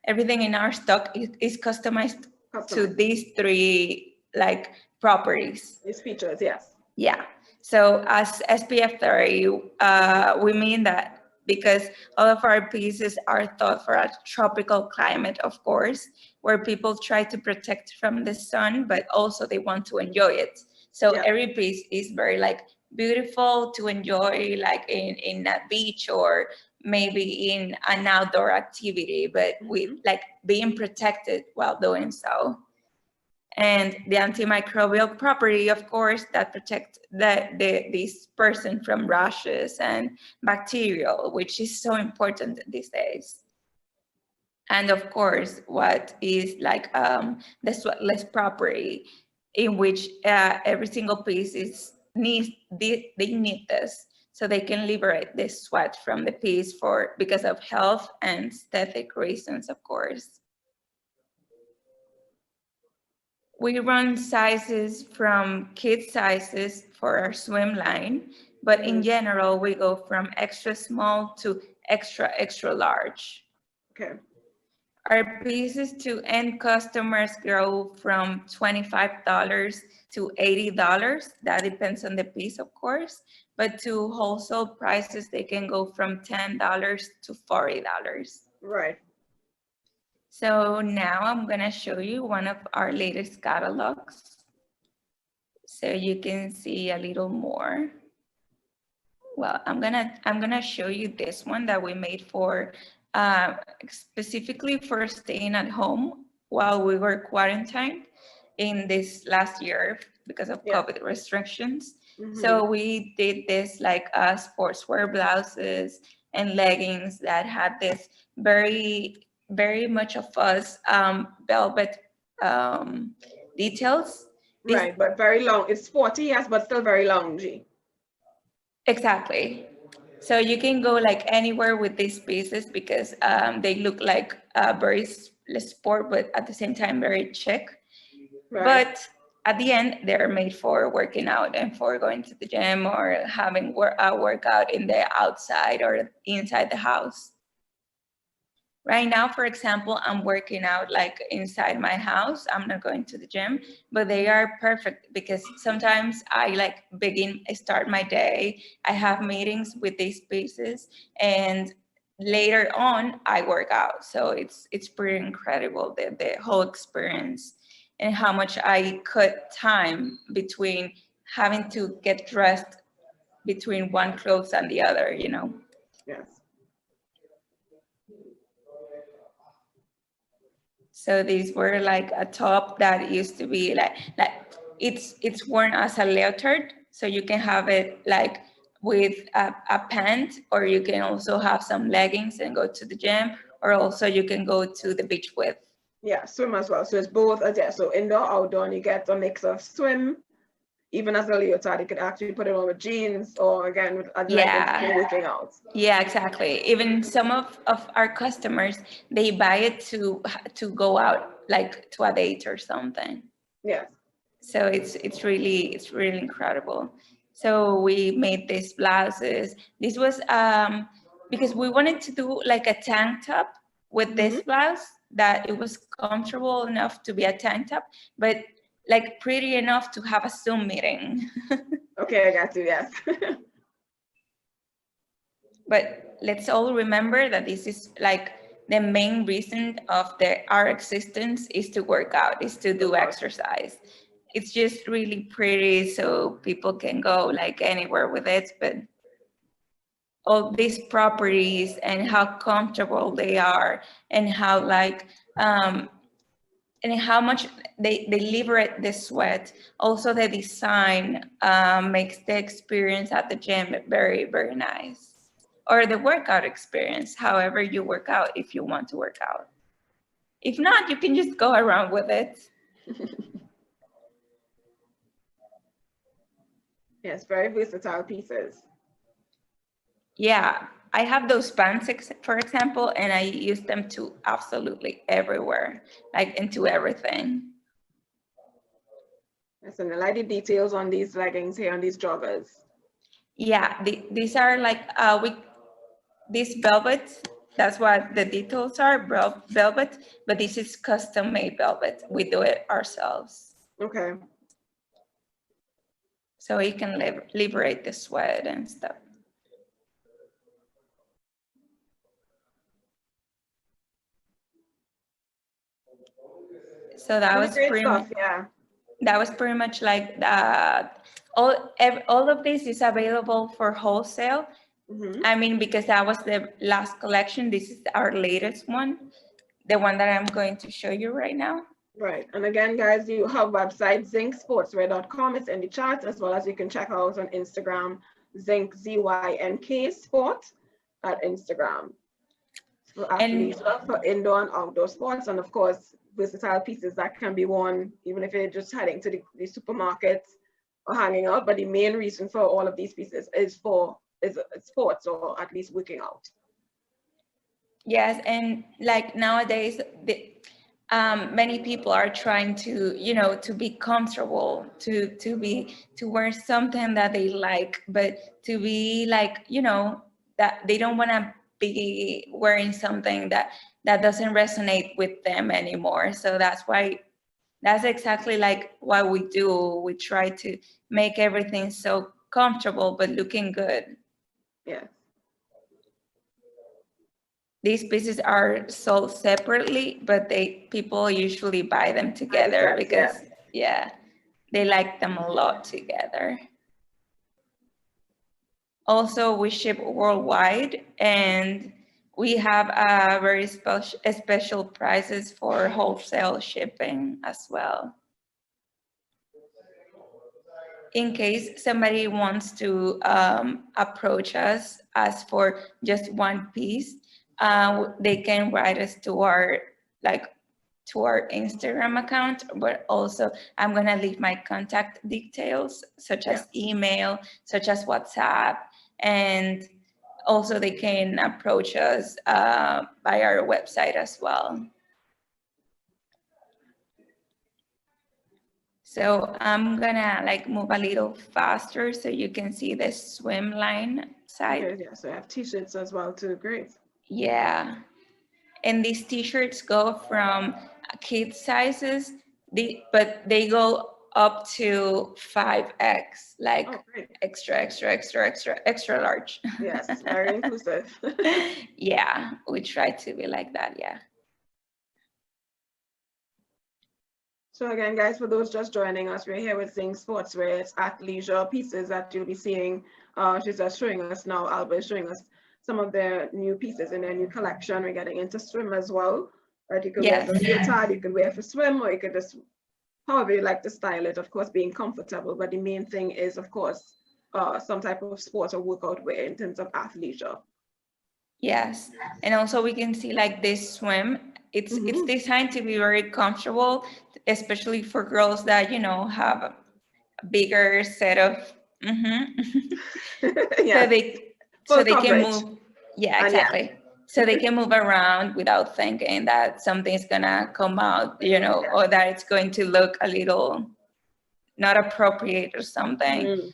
everything in our stock is customized to these three like properties. These features, yes. Yeah. So as SPF 30, we mean that because all of our pieces are thought for a tropical climate, of course, where people try to protect from the sun, but also they want to enjoy it. So every piece is very like beautiful to enjoy, like in a beach or maybe in an outdoor activity, but with like being protected while doing so. And the antimicrobial property, of course, that protects this person from rashes and bacterial, which is so important these days. And of course, what is like the sweatless property, in which every single piece they need this, so they can liberate the sweat from the piece because of health and aesthetic reasons, of course. We run sizes from kid sizes for our swim line, but in general, we go from extra small to extra large. Okay. Our pieces to end customers go from $25 to $80. That depends on the piece, of course, but to wholesale prices, they can go from $10 to $40. Right. So now I'm gonna show you one of our latest catalogs, so you can see a little more. Well, I'm gonna show you this one that we made for specifically for staying at home while we were quarantined in this last year because of COVID restrictions. So we did this like sportswear blouses and leggings that had this very much of us velvet details. Right, but very long. It's 40, yes, but still very loungy. Exactly. So you can go like anywhere with these pieces because they look like very sport, but at the same time very chic. Right. But at the end, they're made for working out and for going to the gym or having a workout in the outside or inside the house. Right now, for example, I'm working out like inside my house. I'm not going to the gym, but they are perfect because sometimes I like start my day. I have meetings with these pieces and later on I work out. So it's pretty incredible, the whole experience, and how much I cut time between having to get dressed between one clothes and the other, you know. Yes. So these were like a top that used to be like it's worn as a leotard, so you can have it like with a pant, or you can also have some leggings and go to the gym, or also you can go to the beach with. Yeah, swim as well. So it's both, yeah, so indoor, outdoor, and you get a mix of swim, even as a leotard. You could actually put it on with jeans, or again with leggings if you're working out. Yeah, exactly. Even some of our customers, they buy it to go out, like to a date or something. Yes. So it's really incredible. So we made these blouses. This was because we wanted to do like a tank top with this blouse, that it was comfortable enough to be a tank top, but like pretty enough to have a Zoom meeting. Okay, I got you, yes. But let's all remember that this is like the main reason of our existence is to work out, is to do exercise. It's just really pretty, so people can go like anywhere with it, but all these properties and how comfortable they are, and how like and how much they liberate the sweat. Also the design makes the experience at the gym very, very nice. Or the workout experience, however you work out, if you want to work out. If not, you can just go around with it. Yes, very versatile pieces. Yeah, I have those pants, for example, and I use them to absolutely everywhere, like into everything. Yes, and I like the details on these leggings here, on these joggers. Yeah, these are like, this velvet, that's what the details are, velvet, but this is custom made velvet. We do it ourselves. Okay. So you can liberate the sweat and stuff. So that was Great pretty stuff, yeah. That was pretty much like that. All of this is available for wholesale. I mean, because that was the last collection. This is our latest one, the one that I'm going to show you right now. Right. And again, guys, you have website zincsportswear.com. It's in the chat, as well as you can check out on Instagram, Zinc, ZYNK Sport at Instagram. For athletes, for indoor and outdoor sports, and of course, versatile pieces that can be worn even if you're just heading to the supermarket or hanging out. But the main reason for all of these pieces is sports, or at least working out. Yes, and like nowadays, many people are trying to, to be comfortable, to wear something that they like, but to be like, that they don't want to be wearing something that doesn't resonate with them anymore. So that's exactly like what we do. We try to make everything so comfortable but looking good. Yeah. These pieces are sold separately, but people usually buy them together because they like them a lot together. Also, we ship worldwide, and we have very special prices for wholesale shipping as well. In case somebody wants to approach us, ask for just one piece, they can write us to our Instagram account, but also I'm gonna leave my contact details, such as email, such as WhatsApp, and also they can approach us by our website as well. So I'm gonna move a little faster so you can see the swim line side. Okay, yeah, so I have t-shirts as well too, great. Yeah, and these t-shirts go from kid sizes, but they go up to 5X, like Oh, great. extra large. Yes, very inclusive. Yeah, we try to be like that, yeah. So again, guys, for those just joining us, we're here with Zinc Sportswear. It's athleisure pieces that you'll be seeing. She's just showing us now, Alba is showing us some of their new pieces in their new collection. We're getting into swim as well. Right? You could wear Yes. as a leotard, you could wear for swim, or you could just, however you like to style it, of course, being comfortable. But the main thing is, of course, some type of sport or workout wear in terms of athleisure. Yes, and also we can see like this swim. It's designed to be very comfortable, especially for girls that have a bigger set of. Yes. So Full they can coverage. move. Yeah, And exactly. So they can move around without thinking that something's gonna come out, or that it's going to look a little not appropriate or something.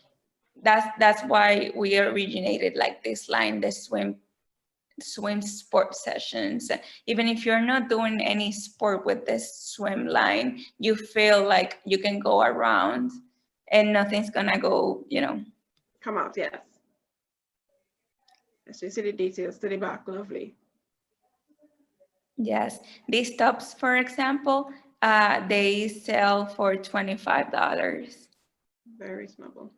That's why we originated like this line, the swim sport sessions. Even if you're not doing any sport with this swim line, you feel like you can go around and nothing's gonna go, come out, yes. So you see the details to the back, lovely. Yes, these tops, for example, they sell for $25. Very reasonable.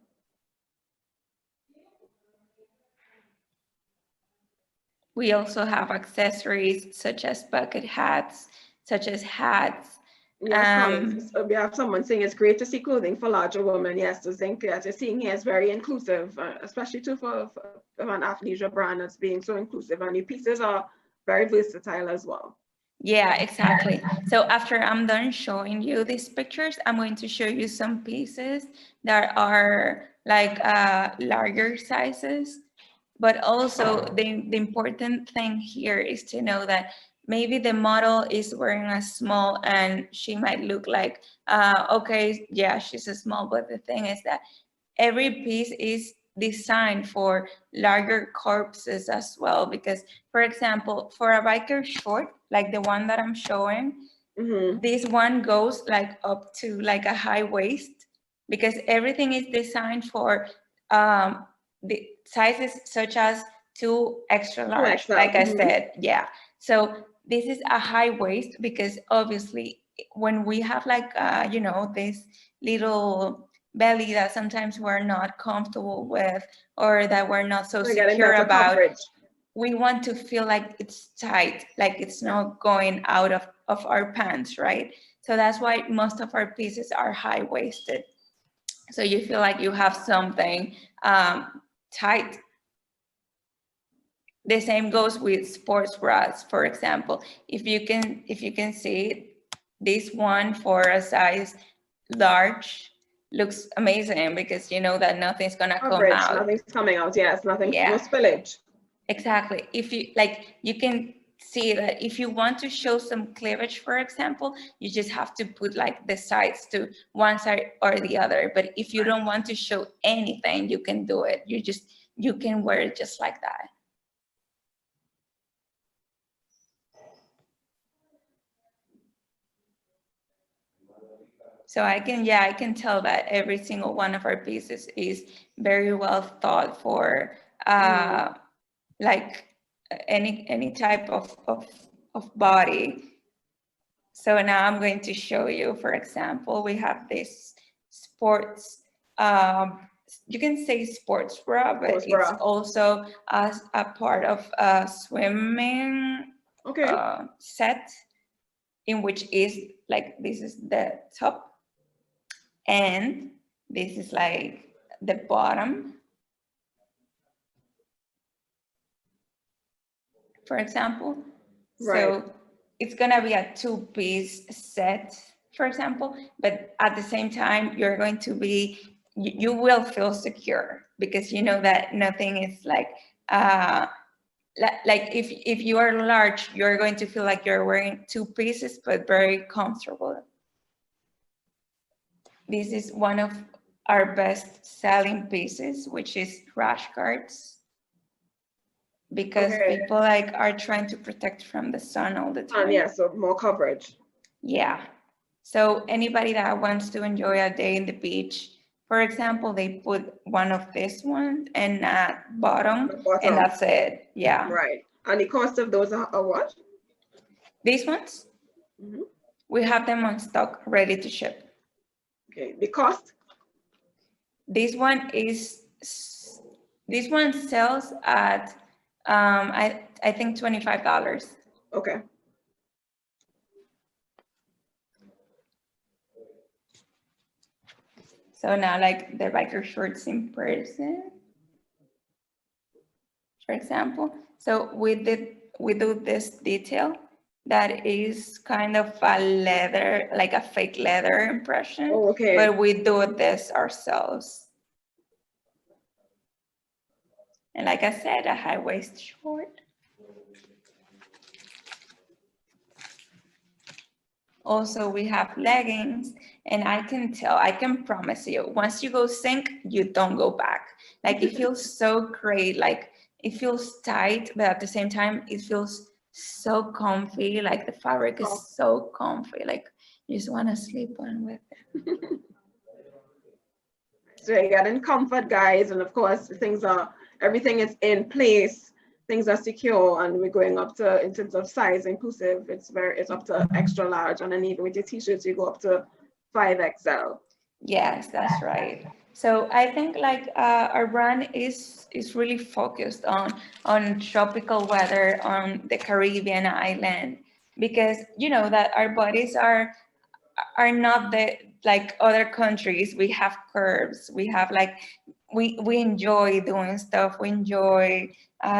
We also have accessories such as bucket hats, such as hats. Yes, we have someone saying it's great to see clothing for larger women. Yes, the Zinc that you're seeing here is very inclusive, especially too for an athleisure brand that's being so inclusive. And the pieces are very versatile as well. Yeah, exactly. So after I'm done showing you these pictures, I'm going to show you some pieces that are like larger sizes. But also the important thing here is to know that maybe the model is wearing a small and she might look like, okay, yeah, she's a small, but the thing is that every piece is designed for larger corpses as well. Because, for example, for a biker short, like the one that I'm showing, this one goes like up to like a high waist, because everything is designed for the sizes such as 2 extra large, like I said. Yeah, so this is a high waist because obviously when we have like this little belly that sometimes we're not comfortable with, or that we're not so secure about, we want to feel like it's tight, like it's not going out of our pants, right? So that's why most of our pieces are high-waisted, so you feel like you have something tight. The same goes with sports bras, for example. If you can see, this one for a size large looks amazing because you know that nothing's gonna come out. Nothing's coming out, yes, nothing, no spillage. Exactly. If you like, you can see that if you want to show some cleavage, for example, you just have to put like the sides to one side or the other. But if you don't want to show anything, you can do it. You can wear it just like that. So I can tell that every single one of our pieces is very well thought for, like any type of body. So now I'm going to show you, for example, we have this sports, you can say sports bra, but it's also as a part of a swimming set, in which is like, this is the top, and this is like the bottom, for example. So it's gonna be a 2-piece set, for example, but at the same time, you're going to be, you will feel secure because you know that nothing is like if you are large, you're going to feel like you're wearing 2 pieces, but very comfortable. This is one of our best selling pieces, which is rash guards, because people like are trying to protect from the sun all the time. Yeah, so more coverage. Yeah. So anybody that wants to enjoy a day in the beach, for example, they put one of these ones and at bottom, The bottom. and that's it. Yeah. Right. And the cost of those are what? These ones, Mhm. we have them on stock, ready to ship. Okay. The cost? This one sells at I think $25. Okay. So now like the biker shorts in person, for example. So we do this detail that is kind of a leather, like a fake leather impression, Oh, okay. but we do this ourselves. And like I said, a high waist short. Also, we have leggings, and I can promise you, once you go Zinc, you don't go back. Like it feels so great, like it feels tight, but at the same time, it feels so comfy. Like the fabric is so comfy, like you just want to sleep on with it. So you're getting comfort, guys, and of course, everything is in place. Things are secure, and we're going up to, in terms of size, inclusive. It's up to extra large, and then even with your t-shirts, you go up to 5XL. Yes, that's right. So I think like our brand is really focused on tropical weather on the Caribbean island, because you know that our bodies are not the like other countries. We have curves. We have like we enjoy doing stuff. We enjoy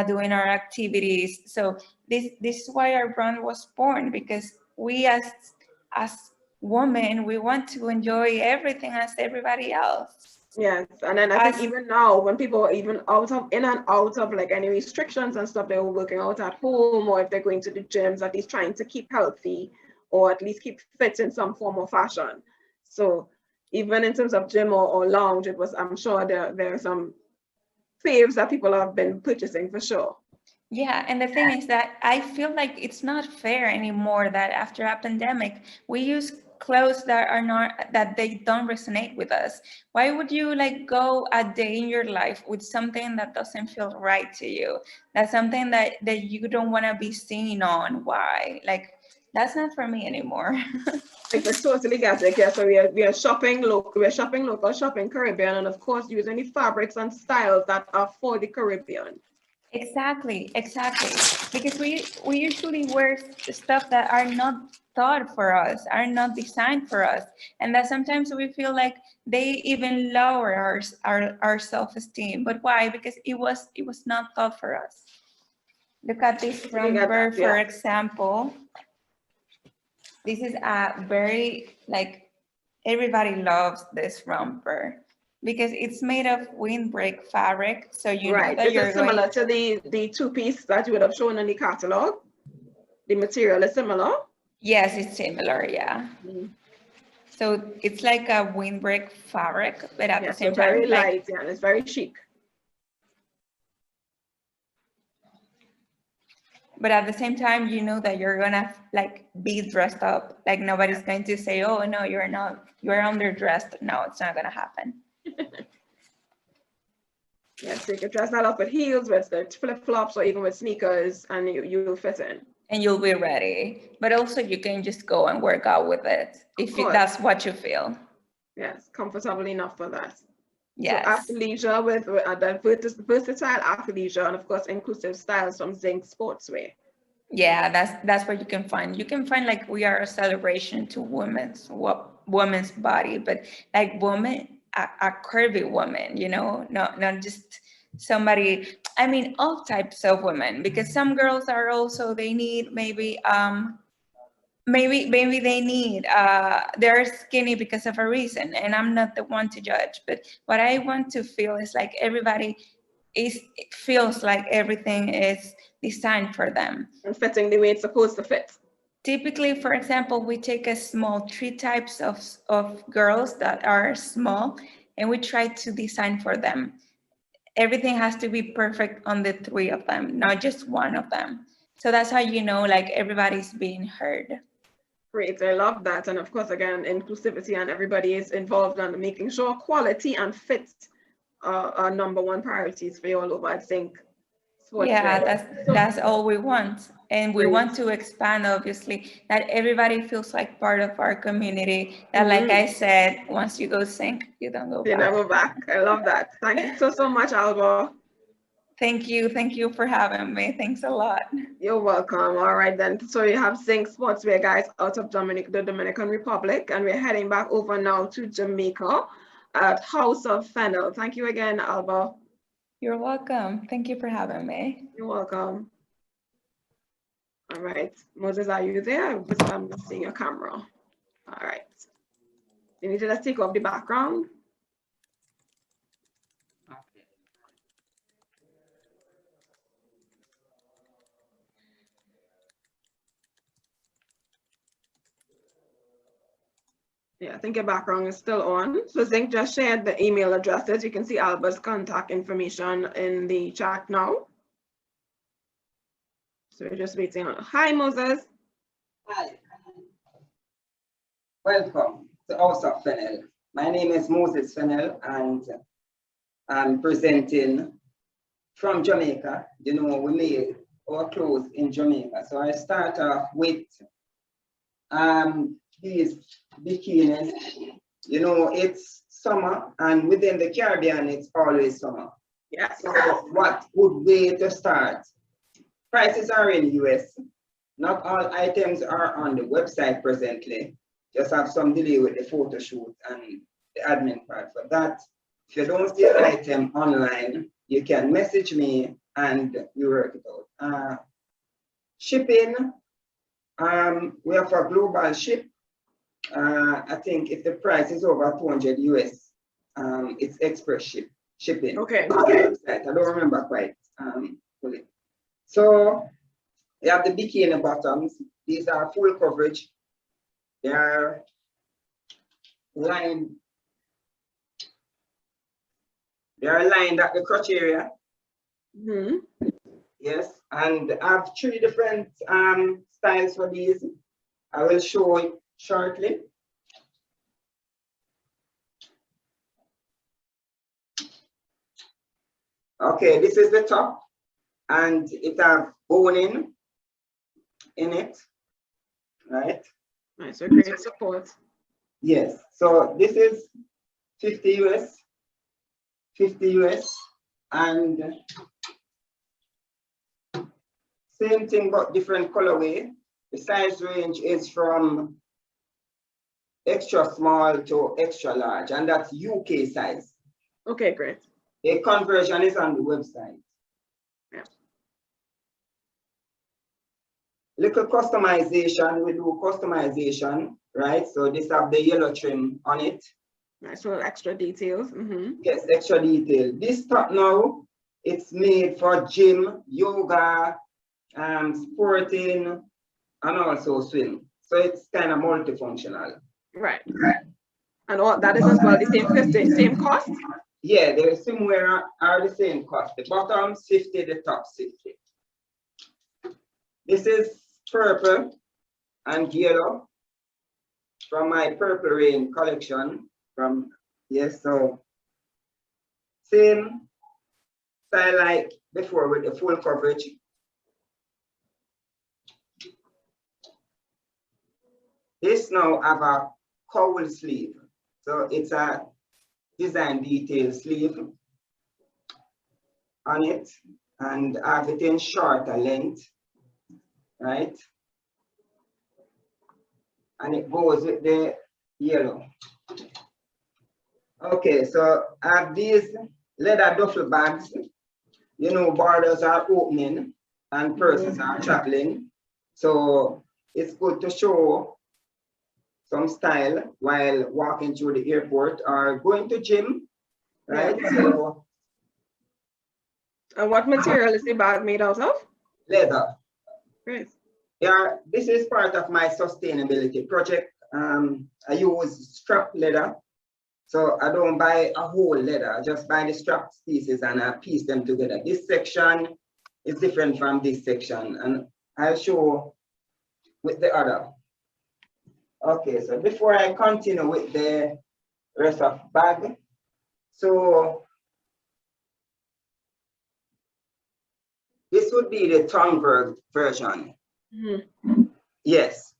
doing our activities. So this is why our brand was born, because we as women, we want to enjoy everything as everybody else. Yes, and then I think even now, when people are even in and out of like any restrictions and stuff, they're working out at home, or if they're going to the gyms, at least trying to keep healthy, or at least keep fit in some form of fashion. So even in terms of gym or lounge, I'm sure there are some faves that people have been purchasing for sure. Yeah, and the thing is that I feel like it's not fair anymore that after a pandemic, we use clothes that they don't resonate with us. Why would you like go a day in your life with something that doesn't feel right to you? That's something that you don't want to be seen on. Why? Like that's not for me anymore. I totally get it. Yeah, so we are shopping local, shopping Caribbean, and of course using the fabrics and styles that are for the Caribbean. Exactly. Because we usually wear stuff that are not thought for us, are not designed for us, and that sometimes we feel like they even lower our self-esteem. But why? Because it was not thought for us. Look at this romper, for example. This is a very like everybody loves this romper, because it's made of windbreak fabric, so you know that you're similar to the two-piece that you would have shown in the catalog. The material is similar. Yes, it's similar. Yeah. So it's like a windbreak fabric, but at the same time, very light, and it's very chic. But at the same time, you know that you're gonna like be dressed up. Like nobody's going to say, "Oh no, you're not. You're underdressed." No, it's not gonna happen. Yes, so you can dress that up with heels, with the flip-flops, or even with sneakers, and you'll fit in. And you'll be ready. But also you can just go and work out with it if that's what you feel. Yes, comfortable enough for that. Yes. So athleisure with versatile athleisure, and of course inclusive styles from Zinc Sportswear. Yeah, that's what you can find. You can find like we are a celebration to women's body, but like woman, a curvy woman, you know, not just somebody. I mean, all types of women, because some girls are also they need maybe they need they're skinny because of a reason, and I'm not the one to judge. But what I want to feel is like everybody it feels like everything is designed for them and fitting the way it's supposed to fit. Typically, for example, we take a small 3 types of girls that are small, and we try to design for them. Everything has to be perfect on the 3 of them, not just one of them. So that's how you know like everybody's being heard. Great, I love that. And of course, again, inclusivity and everybody is involved in making sure quality and fit are #1 priorities for you all over at Zinc Sportswear. Yeah, that's all we want. And we Great. want to expand, obviously, that everybody feels like part of our community. That, like I said, once you go Zinc, you don't go You back. never back. I love that. Thank you so much, Alba. Thank you for having me. Thanks a lot. You're welcome. All right then. So you have Zinc Sportswear guys out of the Dominican Republic, and we're heading back over now to Jamaica at House of Fennel. Thank you again, Alba. You're welcome. Thank you for having me. You're welcome. All right, Moses, are you there? I'm just seeing your camera. All right. You need to just take off the background. Yeah, I think your background is still on. So Zinc just shared the email addresses. You can see Alba's contact information in the chat now. So we're just waiting on. Hi, Moses. Hi. Welcome to House of Fennel. My name is Moses Fennel, and I'm presenting from Jamaica. You know, we made our clothes in Jamaica. So I start off with these bikinis. You know, it's summer, and within the Caribbean, it's always summer. Yeah. So what good way to start? Prices are in US. Not all items are on the website presently. Just have some delay with the photo shoot and the admin part for that. If you don't see an item online, you can message me and we work it out. Shipping, we have a global ship. I think if the price is over 200 US, it's express shipping. Okay. I don't remember quite fully. So we have the bikini bottoms. These are full coverage. They are lined. They are lined at the crotch area. Yes, and I have 3 different styles for these. I will show it shortly. Okay, this is the top, and it has boning in it, right? Nice, so great support. Yes, so this is 50 US, 50 US, and same thing but different colorway. The size range is from extra small to extra large, and that's UK size. Okay, great. The conversion is on the website. Yeah. Little customization, we do customization, right? So this have the yellow trim on it. Nice, little extra details. Yes, extra detail. This top now, it's made for gym, yoga, sporting, and also swim. So it's kind of multifunctional. Right. And all that is as well the same cost? Yeah, the swimwear are the same cost. The bottoms 50, the tops 50. This is purple and yellow from my Purple Rain collection. So same style like before with the full coverage. This now have a cowl sleeve. So it's a design detail sleeve on it, and have it in shorter length, right? And it goes with the yellow. Okay, so I have these leather duffel bags. You know, borders are opening and persons are traveling. So it's good to show some style while walking through the airport or going to gym, right? So, and what material is the bag made out of? Leather. Great. Yeah, this is part of my sustainability project. I use strap leather. So I don't buy a whole leather, I just buy the strap pieces and I piece them together. This section is different from this section, and I'll show with the other. Okay, so before I continue with the rest of bag, so this would be the tongue version. Mm-hmm. Yes.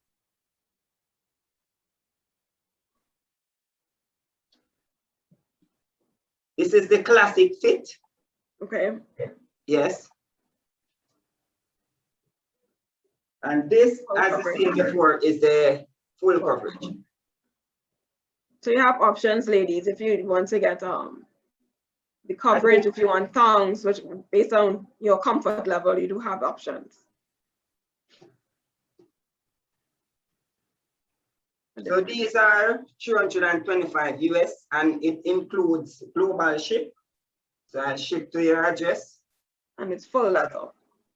This is the classic fit. Okay. Yes. And this, Full as I coverage. said before, is the full coverage. So you have options, ladies, if you want to get the coverage, if you want thongs, which based on your comfort level, you do have options. So these are 225 US and it includes global ship. So I ship to your address. And it's full leather.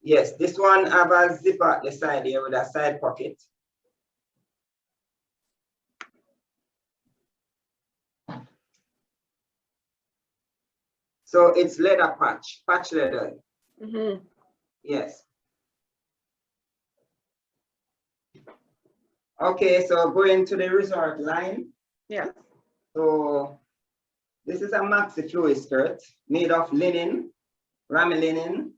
Yes, this one have a zipper at the side here with a side pocket. So it's leather patch leather. Mm-hmm. Yes. Okay, so going to the resort line. Yeah. So this is a maxi fluid skirt made of linen, rami linen,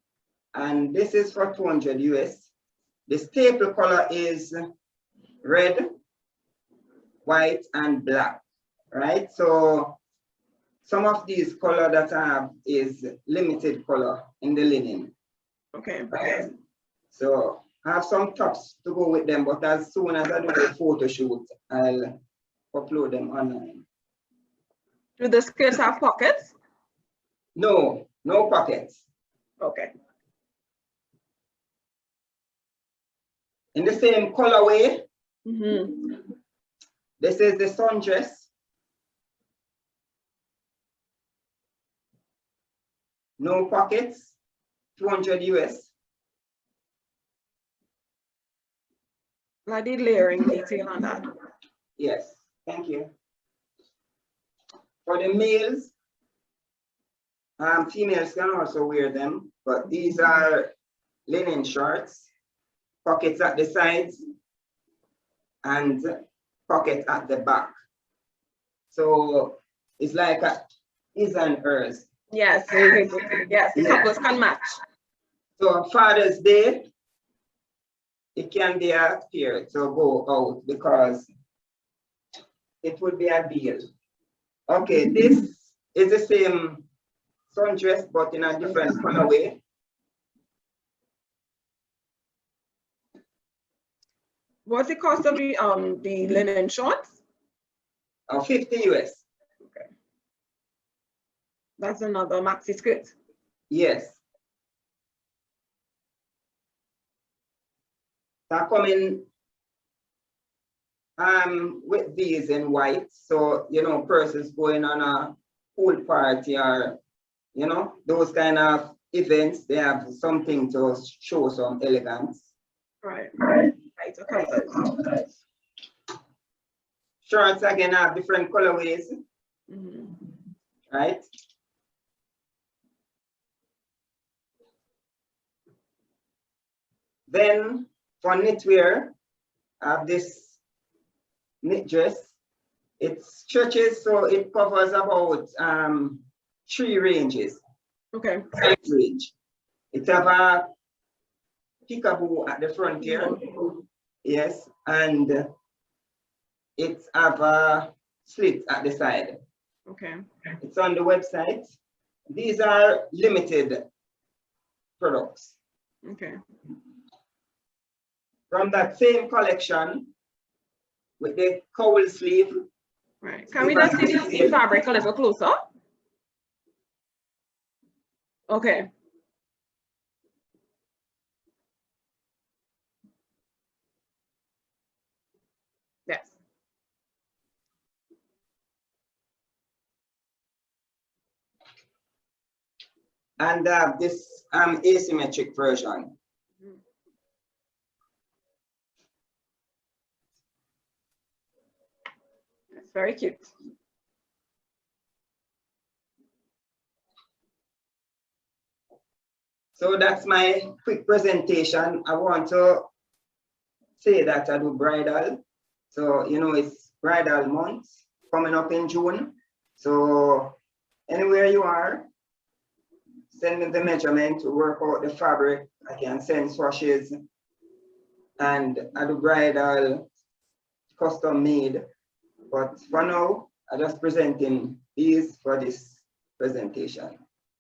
and this is for 200 US. The staple color is red, white, and black, right? So some of these color that I have is limited color in the linen. Okay. Right? So I have some tops to go with them, but as soon as I do the photo shoot, I'll upload them online. Do the skirts have pockets? No, no pockets. Okay. In the same colorway, Mm-hmm. this is the sundress. No pockets, 200 US. I did layering detail on that. Yes, thank you. For the males, females can also wear them, but these are linen shorts, pockets at the sides, and pocket at the back. So it's like a his and hers. Yes, yes, the couples can match. So Father's Day, it can be a pair to go out because it would be a deal. Okay, this is the same sundress but in a different colorway. What's the cost of the linen shorts? 50 US. Okay. That's another maxi skirt. Yes. So coming with these in white. So, you know, persons going on a pool party or, you know, those kind of events, they have something to show some elegance. Right, right. Lighter colors. Shorts again have different colorways, right? Then for knitwear, I have this knit dress. It stretches, so it covers about 3 ranges. Okay. Range. It have a peekaboo at the front here. Yes, and it have a slit at the side. Okay. It's on the website. These are limited products. Okay. From that same collection with the cowl sleeve. Right. Can we just see the fabric a little closer? Okay. Yes. And this asymmetric version. It's very cute. So that's my quick presentation. I want to say that I do bridal, So, you know, it's bridal month coming up in June. So anywhere you are, send me the measurement to work out the fabric. I can send swatches, and I do bridal custom made. But for now, I'm just presenting these for this presentation.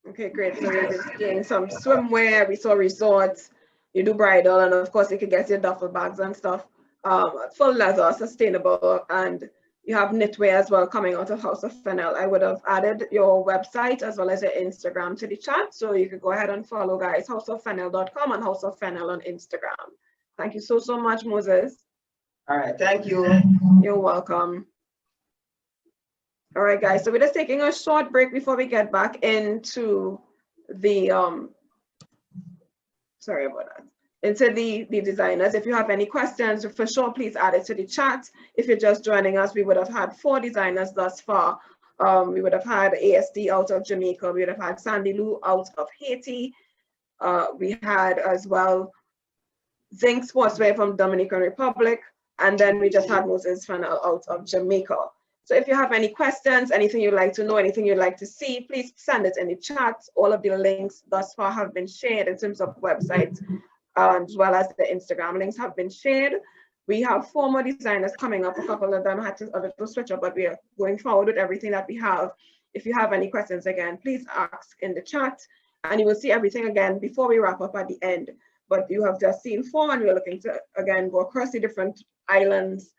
Okay, great. So we've been seeing some swimwear, we saw resorts, you do bridal, and of course you can get your duffel bags and stuff. Full leather, sustainable, and you have knitwear as well coming out of House of Fennel. I would have added your website as well as your Instagram to the chat, so you could go ahead and follow, guys, houseoffennel.com and House of Fennel on Instagram. Thank you so, so much, Moses. All right, thank you. You're welcome. All right, guys, so we're just taking a short break before we get back into the, sorry about that, into the designers. If you have any questions, for sure, please add it to the chat. If you're just joining us, we would have had 4 designers thus far. We would have had ASD out of Jamaica. We would have had Sandy Lou out of Haiti. We had as well Zinc Sportswear from Dominican Republic. And then we just had Moses Fennel out of Jamaica. So if you have any questions, anything you'd like to know, anything you'd like to see, please send it in the chat. All of the links thus far have been shared in terms of websites, as well as the Instagram links have been shared. We have 4 more designers coming up. A couple of them had to a little switch up, but we are going forward with everything that we have. If you have any questions, again, please ask in the chat, and you will see everything again before we wrap up at the end. But you have just seen 4, and we're looking to, again, go across the different islands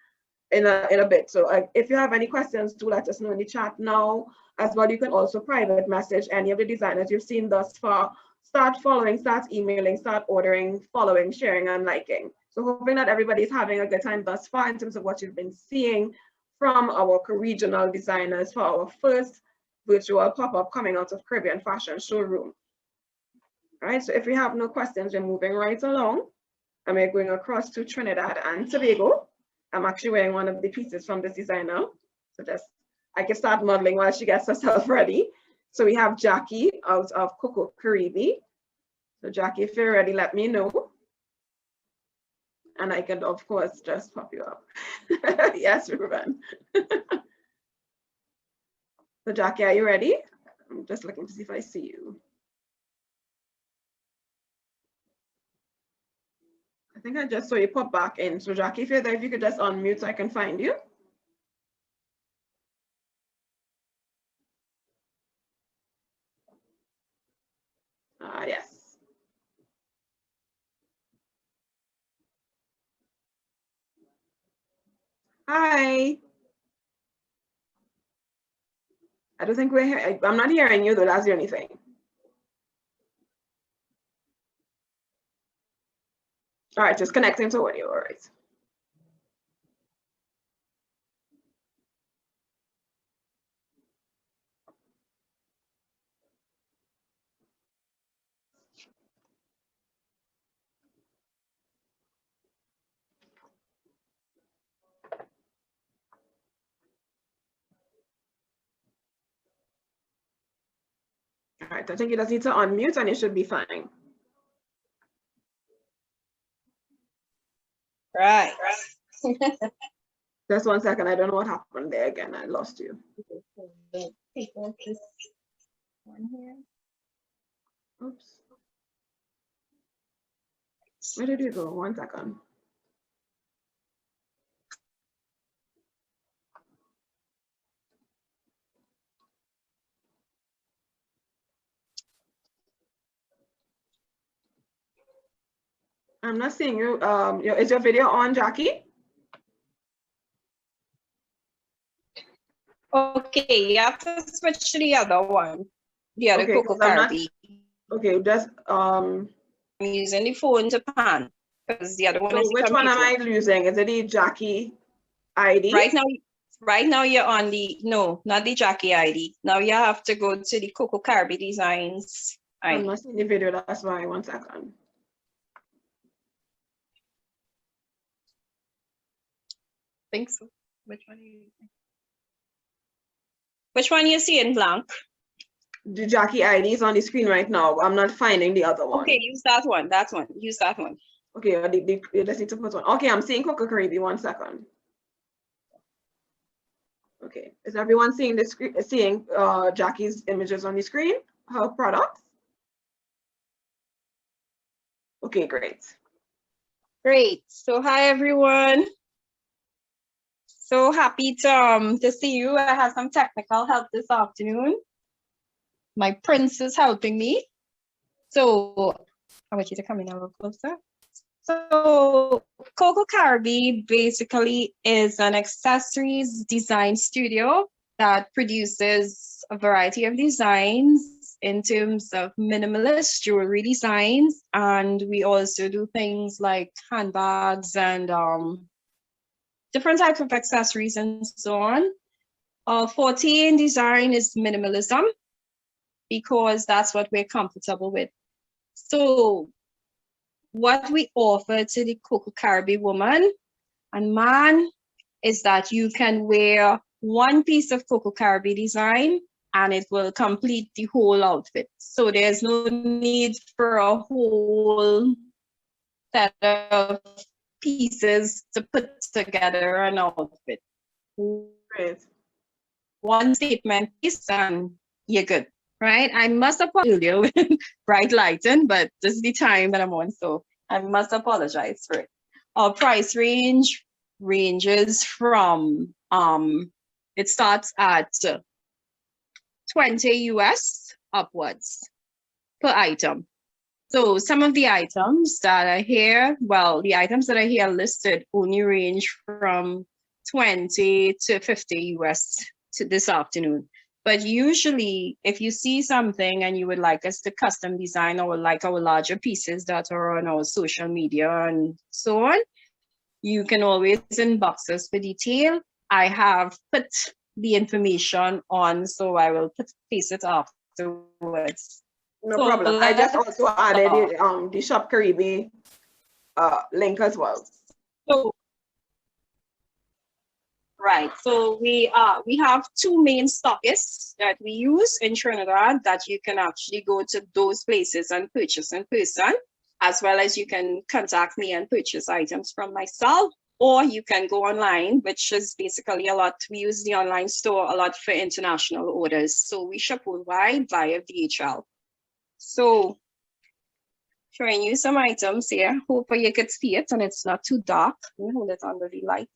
in a bit. So if you have any questions, do let us know in the chat now. As well, you can also private message any of the designers you've seen thus far. Start following, start emailing, start ordering, following, sharing, and liking. So hoping that everybody's having a good time thus far in terms of what you've been seeing from our regional designers for our first virtual pop-up coming out of Caribbean Fashion Showroom. All right, so if we have no questions, we're moving right along, and we're going across to Trinidad and Tobago. I'm actually wearing one of the pieces from this designer. So just, I can start modeling while she gets herself ready. So we have Jackie out of Coco Karibe. So Jackie, if you're ready, let me know. And I can, of course, just pop you up. Yes, Ruben. So Jackie, are you ready? I'm just looking to see if I see you. I think I just saw you pop back in. So Jackie, if you're there, if you could just unmute so I can find you. Yes. Hi. I don't think we're here. I'm not hearing you though, that's the only thing. All right, just connecting to audio, all right. All right, I think you just need to unmute and you should be fine. Right. Just 1 second, I don't know what happened there again. I lost you. Oops. Where did you go? 1 second. I'm not seeing you. Is your video on, Jackie? Okay, you have to switch to the other one. The other Coco Karibe. Okay, just I'm using the phone to pan because the other one is which one am I using? Is it the Jackie ID? Right now you're on the not the Jackie ID. Now you have to go to the Coco Karibe Designs ID. I'm not seeing the video, that's why. 1 second. I think so. Which one are you using? Which one you see in blank? The Jackie ID is on the screen right now. I'm not finding the other one. Okay, use that one. Use that one. Okay, you just need to put one. Okay, I'm seeing Coco Karibe. 1 second. Okay, is everyone seeing the screen, seeing Jackie's images on the screen, her products? Okay, great. Great. So hi everyone. So happy to see you. I have some technical help this afternoon. My prince is helping me. So I want you to come in a little closer. So Coco Karibe basically is an accessories design studio that produces a variety of designs in terms of minimalist jewelry designs. And we also do things like handbags and different types of accessories and so on. Our forte in design is minimalism because that's what we're comfortable with. So what we offer to the Coco Karibe woman and man is that you can wear one piece of Coco Karibe design and it will complete the whole outfit. So there's no need for a whole set of pieces to put together an outfit. Great. One statement piece and you're good, right? I must apologize with bright lighting, but this is the time that I'm on, so I must apologize for it. Our price range ranges from, it starts at 20 US upwards per item. So some of the items that are here, well, the items that are here listed only range from 20 to 50 US to this afternoon. But usually if you see something and you would like us to custom design or like our larger pieces that are on our social media and so on, you can always inbox us for detail. I have put the information on, so I will paste it afterwards. No So problem. I just let's also added the Shop Karibe link as well. So, right. So we have two main stockists that we use in Trinidad that you can actually go to those places and purchase in person, as well as you can contact me and purchase items from myself, or you can go online, which is basically a lot. We use the online store a lot for international orders. So we ship worldwide via DHL. So showing you some items here. Hopefully you could see it and it's not too dark. Let me hold it under the light.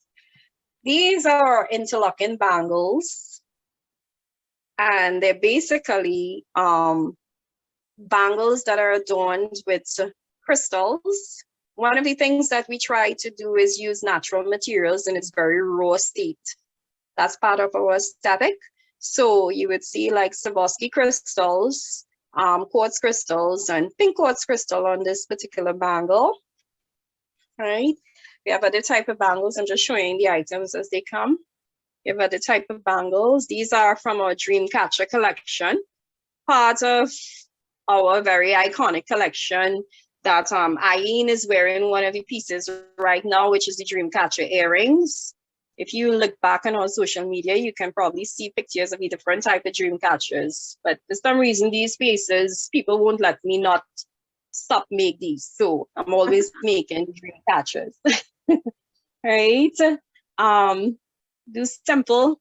These are interlocking bangles. And they're basically bangles that are adorned with crystals. One of the things that we try to do is use natural materials in its very raw state. That's part of our aesthetic. So you would see like Swarovski crystals, quartz crystals, and pink quartz crystal on this particular bangle. Right? We have other type of bangles. I'm just showing the items as they come. We have other type of bangles. These are from our Dreamcatcher collection, part of our very iconic collection that Eileen is wearing one of the pieces right now, which is the Dreamcatcher earrings. If you look back on our social media, you can probably see pictures of the different type of dream catchers. But for some reason, these pieces, people won't let me not stop make these. So I'm always making dream catchers, right? Do simple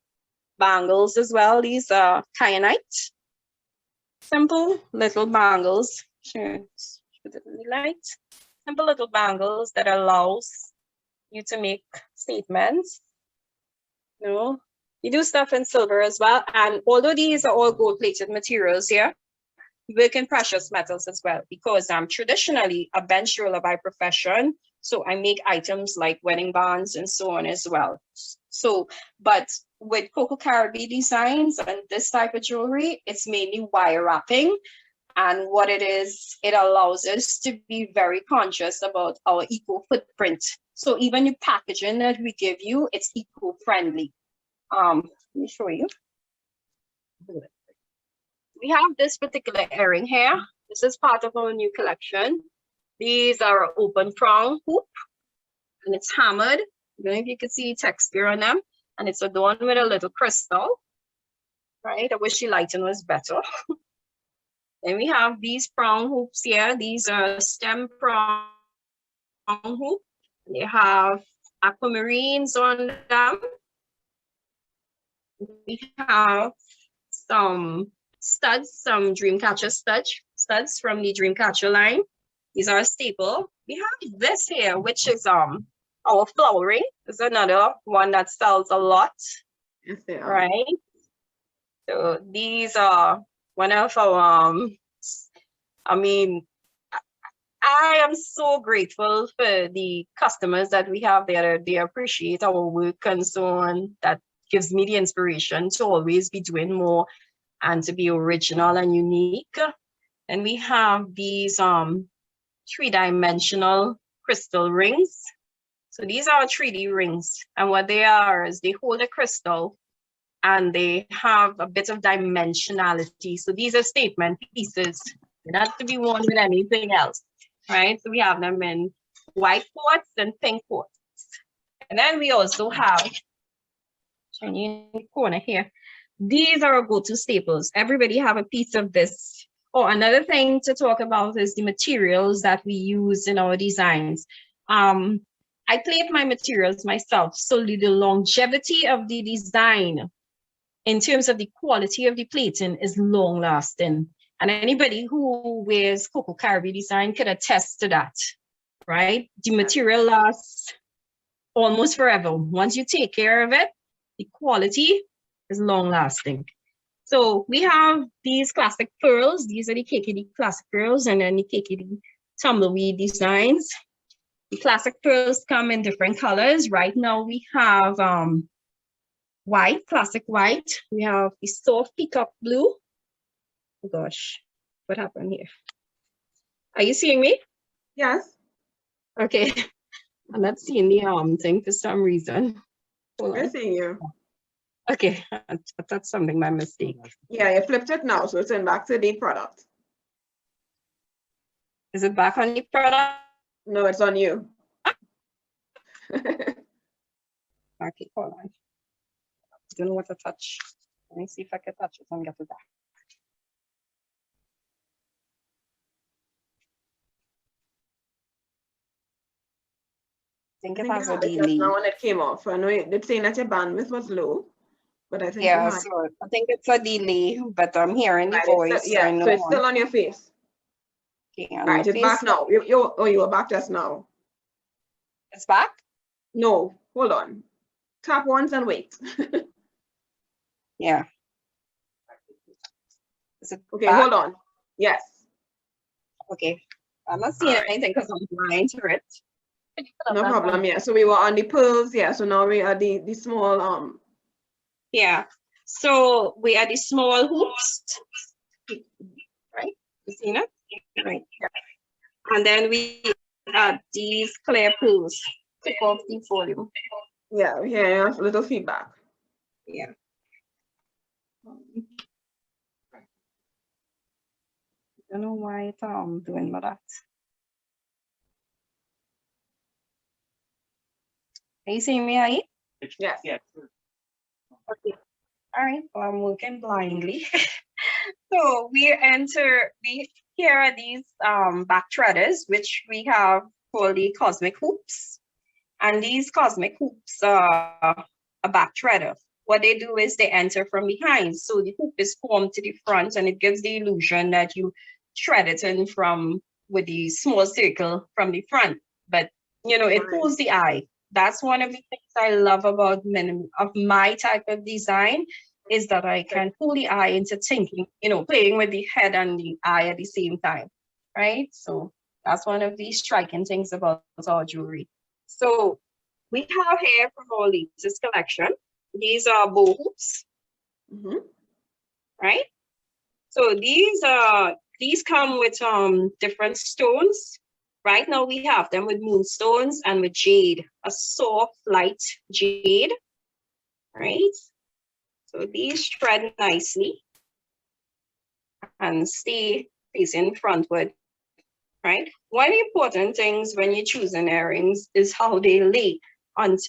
bangles as well. These are kyanite, simple little bangles. Sure, put it in the light. Simple little bangles that allows you to make statements. You know, you do stuff in silver as well. And although these are all gold-plated materials here, we work in precious metals as well, because I'm traditionally a bench roller by profession. So I make items like wedding bands and so on as well. So, but with Coco Karibe designs and this type of jewelry, it's mainly wire wrapping. And what it is, it allows us to be very conscious about our eco footprint. So even the packaging that we give you, it's eco-friendly. Let me show you. We have this particular earring here. This is part of our new collection. These are open prong hoop, and it's hammered. I don't know if you can see texture on them, and it's adorned with a little crystal. Right? I wish the lighting was better. Then we have these prong hoops here. These are stem prong hoop. They have aquamarines on them. We have some studs, some Dreamcatcher studs from the Dreamcatcher line. These are a staple. We have this here, which is our flowering. This is another one that sells a lot. Yes, they are. Right. So these are one of our I mean, I am so grateful for the customers that we have there. They appreciate our work and so on. That gives me the inspiration to always be doing more and to be original and unique. And we have these three-dimensional crystal rings. So these are 3D rings. And what they are is they hold a crystal and they have a bit of dimensionality. So these are statement pieces. They don't have to be worn with anything else, right? So we have them in white quartz and pink quartz. And then we also have, in the corner here, these are our go-to staples. Everybody have a piece of this. Oh, another thing to talk about is the materials that we use in our designs. I plate my materials myself, so the longevity of the design in terms of the quality of the plating is long lasting. And anybody who wears Coco Karibe design can attest to that, right? The material lasts almost forever. Once you take care of it, the quality is long lasting. So we have these classic pearls. These are the KKD classic pearls and then the KKD tumbleweed designs. The classic pearls come in different colors. Right now we have white, classic white. We have the soft peacock blue. Oh gosh, what happened here? Are you seeing me? Yes. Okay. I'm not seeing the thing for some reason. Hold We're on. seeing you. Okay, that's something by mistake. Yeah, you flipped it now, so it's in back to the product. Is it back on the product? No, it's on you. Okay, hold on. I don't know what to touch. Let me see if I can touch it and get it back. I think it has a delay. Now when it came off, I know it's saying that your bandwidth was low, but I think Yeah, so I think it's a delay, but I'm hearing the voice. yeah, so it's still on your face. Okay, All right, it's back now. You were back just now. It's back? No, hold on. Tap once and wait. Yeah. Is it Okay, back? hold on. Yes. Okay. I'm not seeing anything because I'm blind to it. No problem. Yeah. So we were on the pearls. Yeah. So now we are the small Yeah. So we are the small hoops. Right? You see that? Right here. And then we add these clear pearls. Click off the volume. Yeah, we hear a little feedback. Yeah. I don't know why it's doing that. Are you seeing me, Hai? Yes. Yes. Okay. All right. Well, I'm working blindly. So here are these back threaders, which we have called the cosmic hoops. And these cosmic hoops are a back threader. What they do is they enter from behind. So the hoop is formed to the front and it gives the illusion that you thread it in with the small circle from the front. But, you know, it pulls the eye. That's one of the things I love about my type of design is that I can pull the eye into thinking, you know, playing with the head and the eye at the same time, right? So that's one of the striking things about our jewelry. So we have here from our latest collection. These are bow hoops, right? So these come with different stones. Right now we have them with moonstones and with jade, a soft, light jade, right? So these thread nicely and stay facing frontward, right? One of the important things when you're choosing earrings is how they lay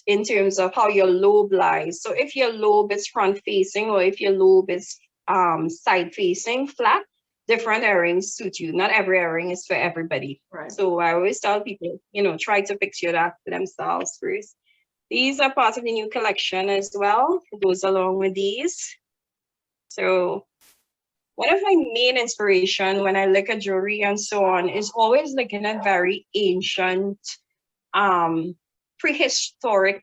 in terms of how your lobe lies. So if your lobe is front facing or if your lobe is side facing flat, different earrings suit you. Not every earring is for everybody. Right. So I always tell people, you know, try to picture that for themselves first. These are part of the new collection as well. It goes along with these. So one of my main inspiration when I look at jewelry and so on is always looking at very ancient, prehistoric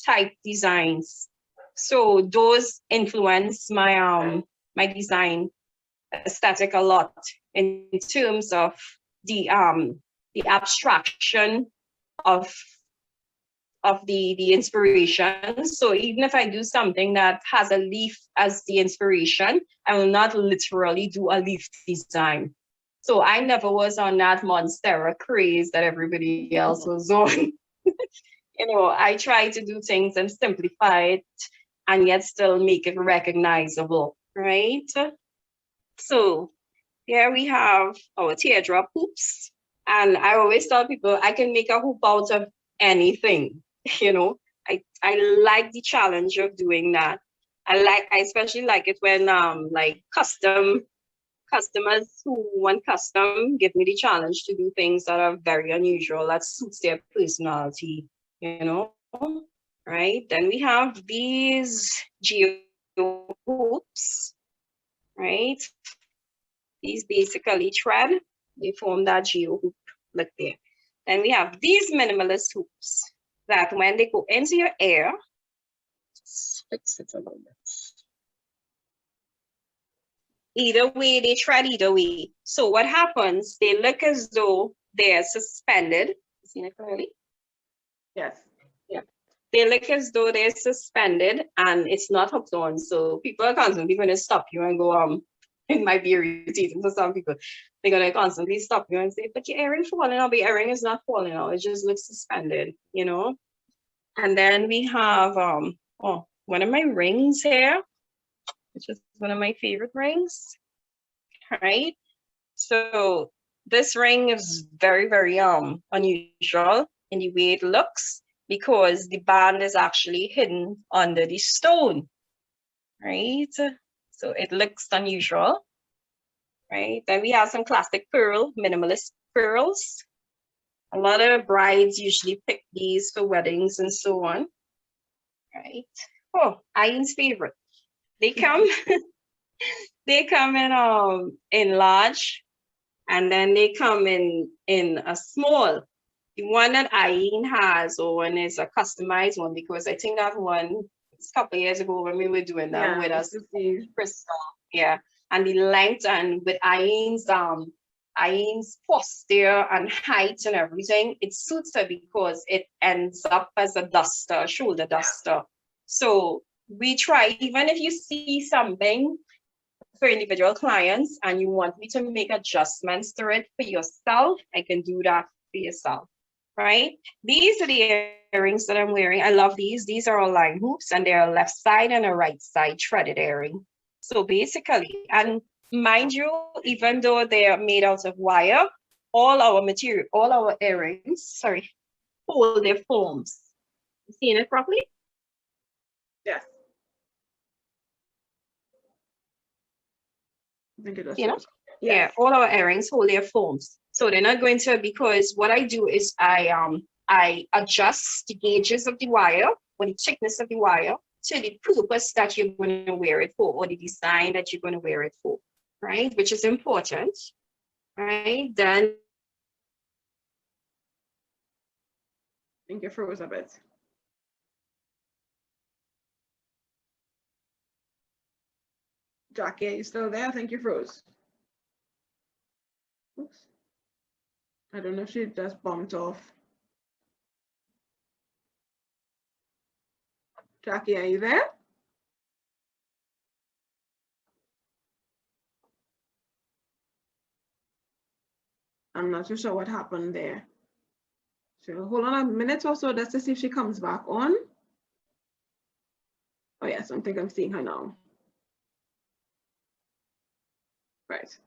type designs. So those influence my my design aesthetic a lot in terms of the abstraction of the inspiration. So even if I do something that has a leaf as the inspiration, I will not literally do a leaf design. So I never was on that Monstera craze that everybody else was on. You know, I try to do things and simplify it and yet still make it recognizable, right? So here we have our teardrop hoops. And I always tell people I can make a hoop out of anything. You know, I like the challenge of doing that. I especially like it when like customers who want custom give me the challenge to do things that are very unusual, that suits their personality, you know, right? Then we have these geo hoops, right? These basically thread, they form that geo hoop, look there. Then we have these minimalist hoops that when they go into your ear, just fix it a little bit. Either way, they thread either way. So what happens, they look as though they're suspended. See it clearly? Yes. Yeah. They look as though they're suspended and it's not hooked on. So people are constantly going to stop you and go, it might be irritating for some people. They're going to constantly stop you and say, but your earring falling out. But your earring is not falling out. It just looks suspended, you know? And then we have one of my rings here, which is one of my favorite rings, right? So this ring is very, very unusual in the way it looks because the band is actually hidden under the stone, right? So it looks unusual, right? Then we have some classic pearl, minimalist pearls. A lot of brides usually pick these for weddings and so on, right? Oh, Ian's favorite. They come, they come in large, and then they come in a small. The one that Ian has, or one is a customized one, because I think that one was a couple of years ago when we were doing that with us, Crystal. Yeah, and the length and with Ian's posture and height and everything, it suits her because it ends up as a duster, shoulder duster. So we try, even if you see something for individual clients and you want me to make adjustments to it for yourself, I can do that for yourself, right? These are the earrings that I'm wearing. I love these. These are all line hoops and they're a left side and a right side threaded earring. So basically, and mind you, even though they are made out of wire, all our material, all our earrings, hold their forms. You seeing it properly? Yes. I think it does. You know? Yes. Yeah, all our earrings hold their forms. So they're not going to, because what I do is I adjust the gauges of the wire or the thickness of the wire to the purpose that you're going to wear it for, or the design that you're going to wear it for, right? Which is important, right? Then I think you froze a bit. Jackie, are you still there? I think you froze. Oops. I don't know if she just bumped off. Jackie, are you there? I'm not too sure what happened there. So hold on a minute or so just to see if she comes back on. Oh yes, I think I'm seeing her now. Right.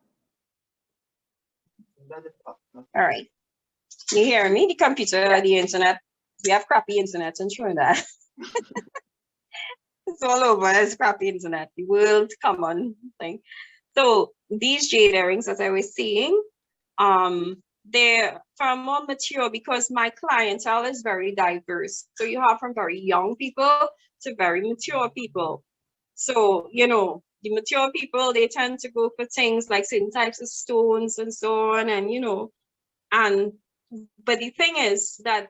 all right. You hear me? The computer, the internet. We have crappy internet in Trinidad. It's all over. It's crappy internet. The world common thing. So these jade earrings, as I was saying, they're from more mature because my clientele is very diverse. So you have from very young people to very mature people. So, you know, the mature people, they tend to go for things like certain types of stones and so on, and, you know, and, but the thing is that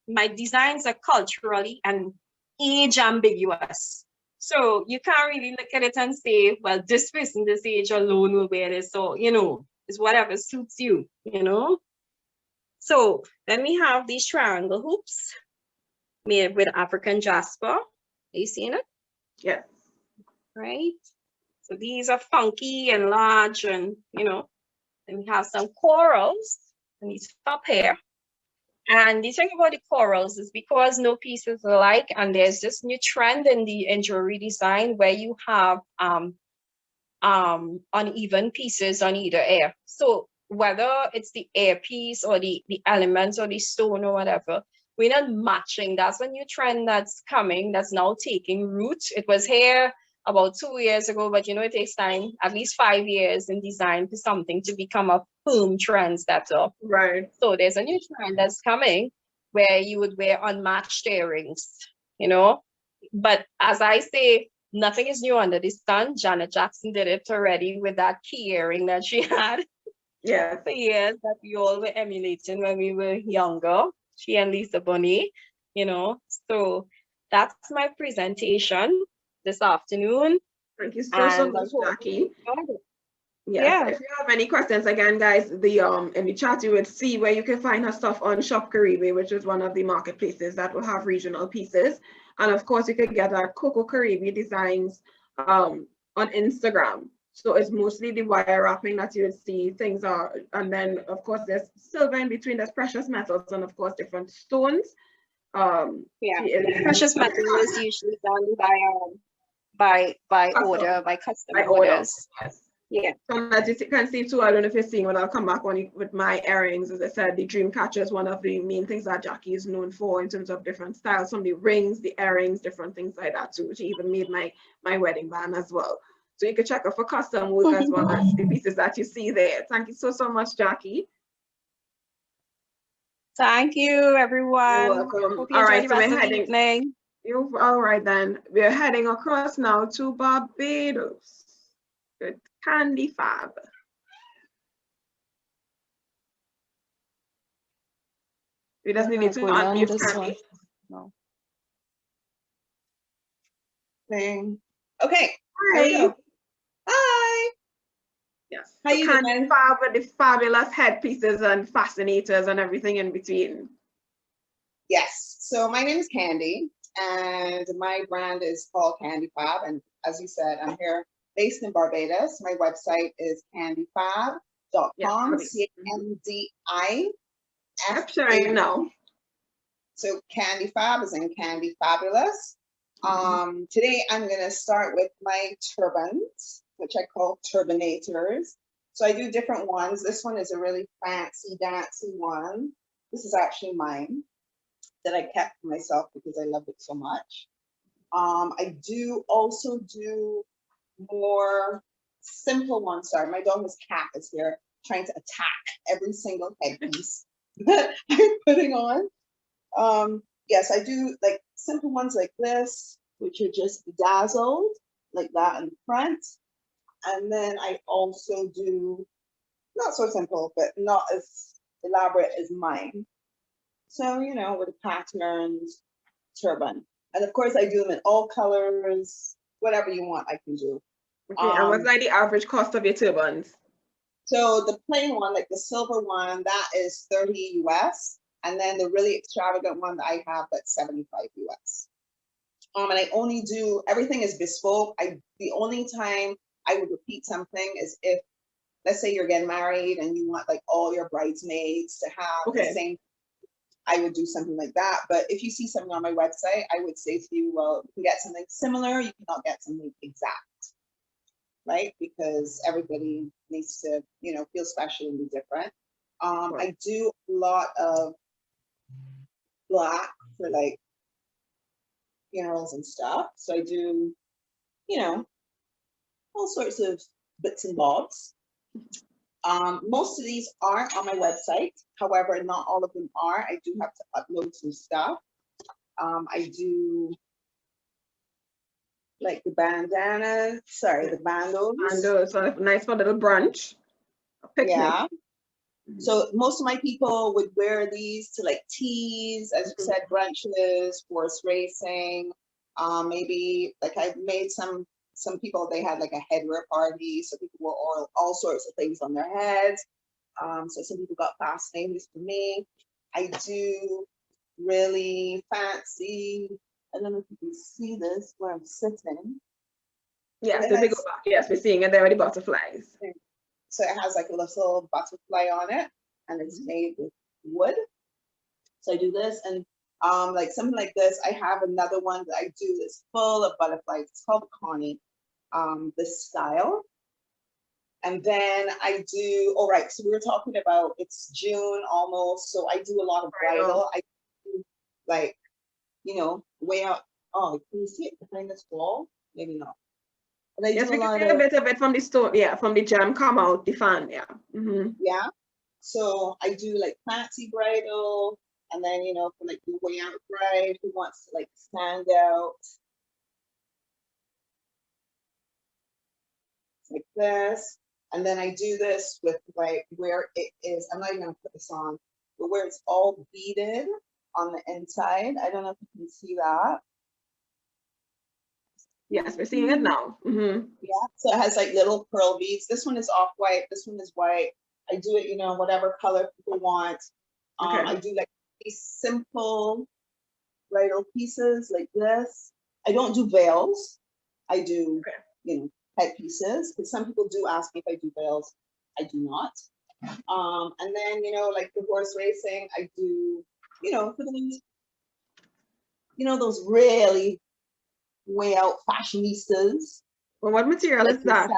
my designs are culturally and age ambiguous. So you can't really look at it and say, well, this person, this age alone will wear this. So, you know, it's whatever suits you, you know? So then we have these triangle hoops made with African jasper. Are you seeing it? Yes. Right? So these are funky and large and, you know, and we have some corals on these top here. And the thing about the corals is because no piece is alike, and there's this new trend in the jewelry design where you have uneven pieces on either ear. So whether it's the ear piece or the elements or the stone or whatever, we're not matching. That's a new trend that's coming, that's now taking root. It was here about 2 years ago, but you know, it takes time, at least 5 years in design for something to become a firm trendsetter. Right. So there's a new trend that's coming where you would wear unmatched earrings, you know? But as I say, nothing is new under the sun. Janet Jackson did it already with that key earring that she had Yes. for years that we all were emulating when we were younger. She and Lisa Bonet, you know? So that's my presentation this afternoon. Thank you so much, Jackie. Yes. Yeah. If you have any questions, again, guys, the in the chat you would see where you can find her stuff on Shop Karibe, which is one of the marketplaces that will have regional pieces. And of course, you can get our Coco Karibe designs on Instagram. So it's mostly the wire wrapping that you would see. Things are, and then of course there's silver in between. There's precious metals and of course different stones. Yeah, precious metal is usually done by order, by custom orders. Yes. Yeah. So as you can see too, I don't know if you're seeing, but I'll come back on with my earrings. As I said, the dream catcher is one of the main things that Jackie is known for in terms of different styles, from the rings, the earrings, different things like that too. She even made my wedding band as well. So you can check her for custom work as well as the pieces that you see there. Thank you so much, Jackie. Thank you, everyone. You're welcome. Hope you All enjoy right, the so rest we're of the heading. evening. All right then. We're heading across now to Barbados with Candy Fab. We just need to unmute Candy. No. Okay. Hi. Hi. Yes. How you Candy doing? Fab with the fabulous headpieces and fascinators and everything in between. Yes. So my name is Candy, and my brand is called Candy Fab. And as you said, I'm here based in Barbados. My website is candyfab.com. Yes, CANDI. I'm showing now. So Candy Fab is in Candy Fabulous. Today I'm going to start with my turbans, which I call turbinators. So I do different ones. This one is a really fancy, dancy one. This is actually mine that I kept for myself because I love it so much. I do also do more simple ones. Sorry, my dog cat is here trying to attack every single headpiece that I'm putting on. Yes, I do like simple ones like this, which are just bedazzled like that in the front. And then I also do, not so simple, but not as elaborate as mine. So, you know, with a patterned turban. And of course I do them in all colors, whatever you want, I can do. Okay, and what's like the average cost of your turbans? So the plain one, like the silver one, that is 30 US. And then the really extravagant one that I have, that's 75 US. And I only do, everything is bespoke. The only time I would repeat something is if, let's say you're getting married and you want like all your bridesmaids to have the same, I would do something like that. But if you see something on my website, I would say to you, well, you can get something similar, you cannot get something exact, right? Because everybody needs to, you know, feel special and be different. I do a lot of black for like funerals and stuff. So I do, you know, all sorts of bits and bobs. Most of these are on my website. However, not all of them are. I do have to upload some stuff. I do like the bandanas, sorry, the bandos. And so nice for a little brunch. A picnic. Yeah. So most of my people would wear these to like teas, as you said, brunches, horse racing. Maybe like I've made some people, they had like a headwear party, so people wore all sorts of things on their heads. So some people got fascinated with me. I do really fancy, I don't know if you can see this where I'm sitting. Yes, the big back. Yes, we're seeing it there with the butterflies. So it has like a little butterfly on it, and it's made with wood. So I do this, and like something like this. I have another one that I do that's full of butterflies. It's called Connie, this style. And then I do, all right, so we were talking about, it's June almost, so I do a lot of bridal. I do like, you know, way out, oh, can you see it behind this wall? Maybe not. But I Yes, do we a can lot see a bit of it from the store, yeah, from the gem come out, the fan, yeah. Yeah, so I do like fancy bridal, and then, you know, for like the way out bride who wants to like stand out. Like this. And then I do this with like where it is, I'm not even gonna put this on, but where it's all beaded on the inside. I don't know if you can see that. Yes, we're seeing it now. Yeah, so it has like little pearl beads. This one is off-white, this one is white. I do it, you know, whatever color people want. I do like these simple bridal pieces like this. I don't do veils. I do, you know, headpieces, because some people do ask me if I do veils. I do not. And then, you know, like the horse racing, I do, you know, for the, you know, those really way out fashionistas. Well, what material is that?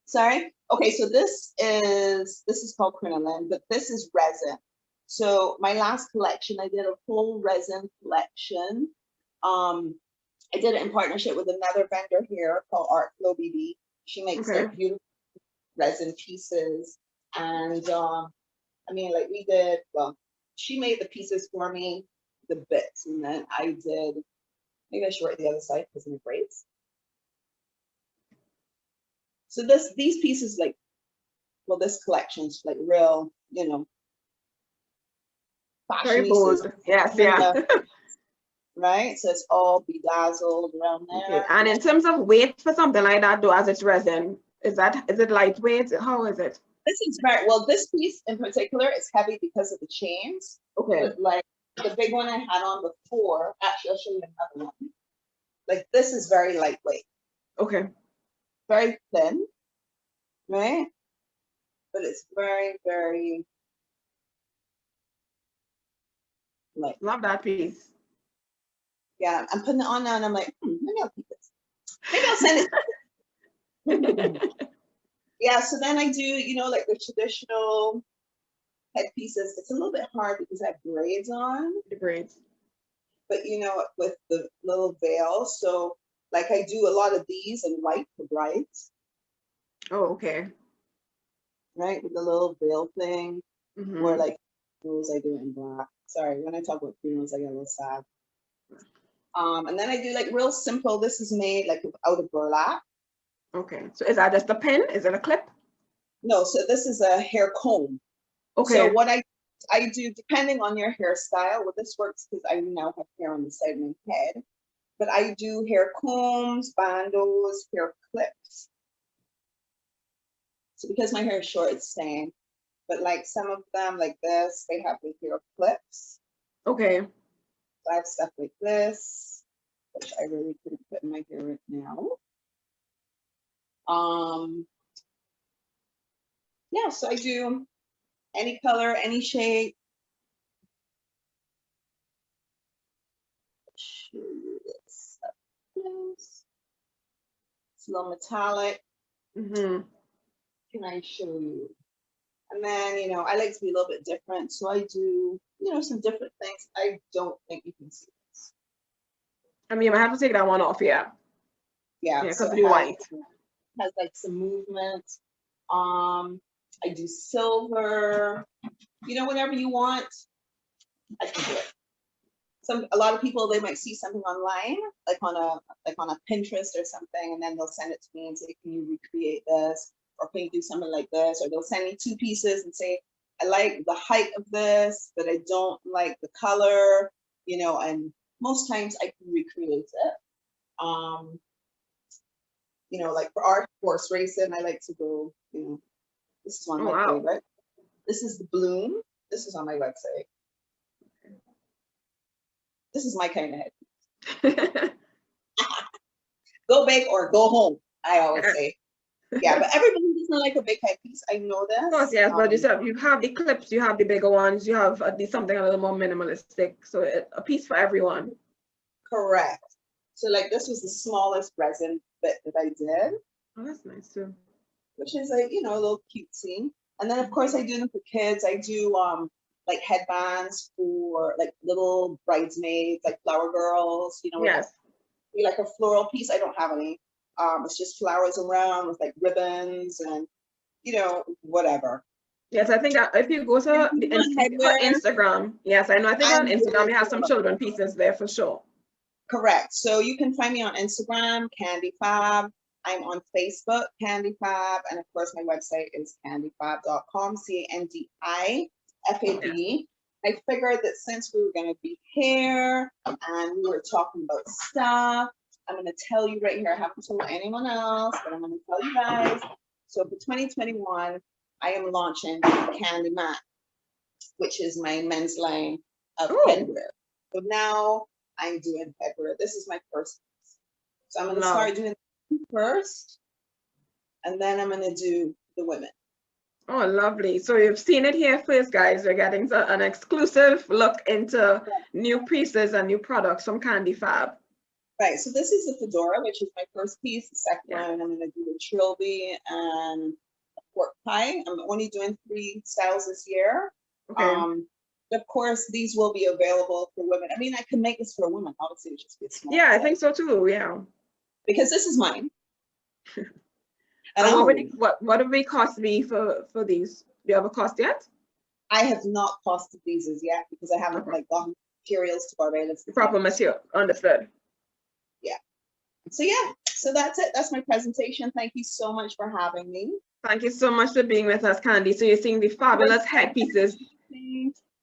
Sorry. Okay, so this is called crinoline, but this is resin. So my last collection, I did a full resin collection. I did it in partnership with another vendor here called Art Flow BB. She makes like beautiful resin pieces. And I mean, like we did, well, she made the pieces for me, the bits, and then I did, maybe I should write the other side because of braids. So these pieces, like, well, this collection's like real, you know, very bold. Yes, yeah. Right, so it's all bedazzled around there. Okay. And in terms of weight for something like that, though, as it's resin, is it lightweight? How is it? This is very well. This piece in particular is heavy because of the chains. Okay. But like the big one I had on before, actually, I'll show you another one. Like this is very lightweight. Okay. Very thin, right? But it's very, very light. Love that piece. Yeah, I'm putting it on now, and I'm like, maybe I'll keep this. Maybe I'll send it. Yeah, so then I do, you know, like the traditional headpieces. It's a little bit hard because I have braids on. The braids. But, you know, with the little veil. So, like, I do a lot of these in white for brides. Oh, okay. Right, with the little veil thing. Or, like, funerals, I do it in black. Sorry, when I talk about funerals, I get a little sad. And then I do, like, real simple. This is made, like, out of burlap. Okay, so is that just a pin? Is it a clip? No, so this is a hair comb. Okay. So what I do, depending on your hairstyle, well, this works because I now have hair on the side of my head, but I do hair combs, bandos, hair clips. So because my hair is short, it's staying, but like some of them like this, they have the hair clips. Okay. So I have stuff like this, which I really couldn't put in my hair right now. Yeah, so I do any color, any shape. It's a little metallic. Can I show you? And then, you know, I like to be a little bit different. So I do, you know, some different things. I don't think you can see this. I mean, I have to take that one off, yeah. Yeah, because so of the white. has like some movement. I do silver, whatever you want, I can do it. A lot of people, they might see something online, like on a Pinterest or something, and then they'll send it to me and say, can you recreate this? Or can you do something like this? Or they'll send me 2 pieces and say, I like the height of this, but I don't like the color, and most times I can recreate it. Like for our horse racing, I like to go, this is one of my favorite. This is the bloom. This is on my website. This is my kind of head. Go big or go home, I always say. Yeah, but everybody doesn't like a big headpiece. I know that. Of course, yes, but you have the clips, you have the bigger ones, you have something a little more minimalistic. So a piece for everyone. Correct. So like this was the smallest resin bit that I did. Oh, that's nice too. Which is like, a little cutesy. And then of course I do them for kids. I do like headbands for like little bridesmaids, like flower girls, Yes. Like a floral piece. I don't have any. It's just flowers around with like ribbons and whatever. Yes, I think if you go to the Instagram, yes, I know. I think on Instagram you have some children pieces there for sure. Correct. So you can find me on Instagram, Candy Fab. I'm on Facebook, Candy Fab, and of course my website is candyfab.com, CANDIFAB. I figured that since we were going to be here and we were talking about stuff, I'm going to tell you right here. I haven't told anyone else, but I'm going to tell you guys. So for 2021, I am launching Candy Mat, which is my men's line of headwear. So now I'm doing headwear. This is my first piece. So I'm going to start doing first, and then I'm going to do the women. Oh, lovely. So you've seen it here first, guys. We're getting an exclusive look into new pieces and new products from Candy Fab. Right. So this is the fedora, which is my first piece. The second one, I'm going to do a trilby and a pork pie. I'm only doing 3 styles this year. Okay. Of course, these will be available for women. I mean, I can make this for a woman. Obviously, it just be a small size. I think so too. Yeah. Because this is mine. And what would the cost be for these? Do you have a cost yet? I have not costed these as yet because I haven't gotten materials to Barbados. Proper material. Understood. Yeah. So so that's it. That's my presentation. Thank you so much for having me. Thank you so much for being with us, Candy. So you're seeing the fabulous headpieces.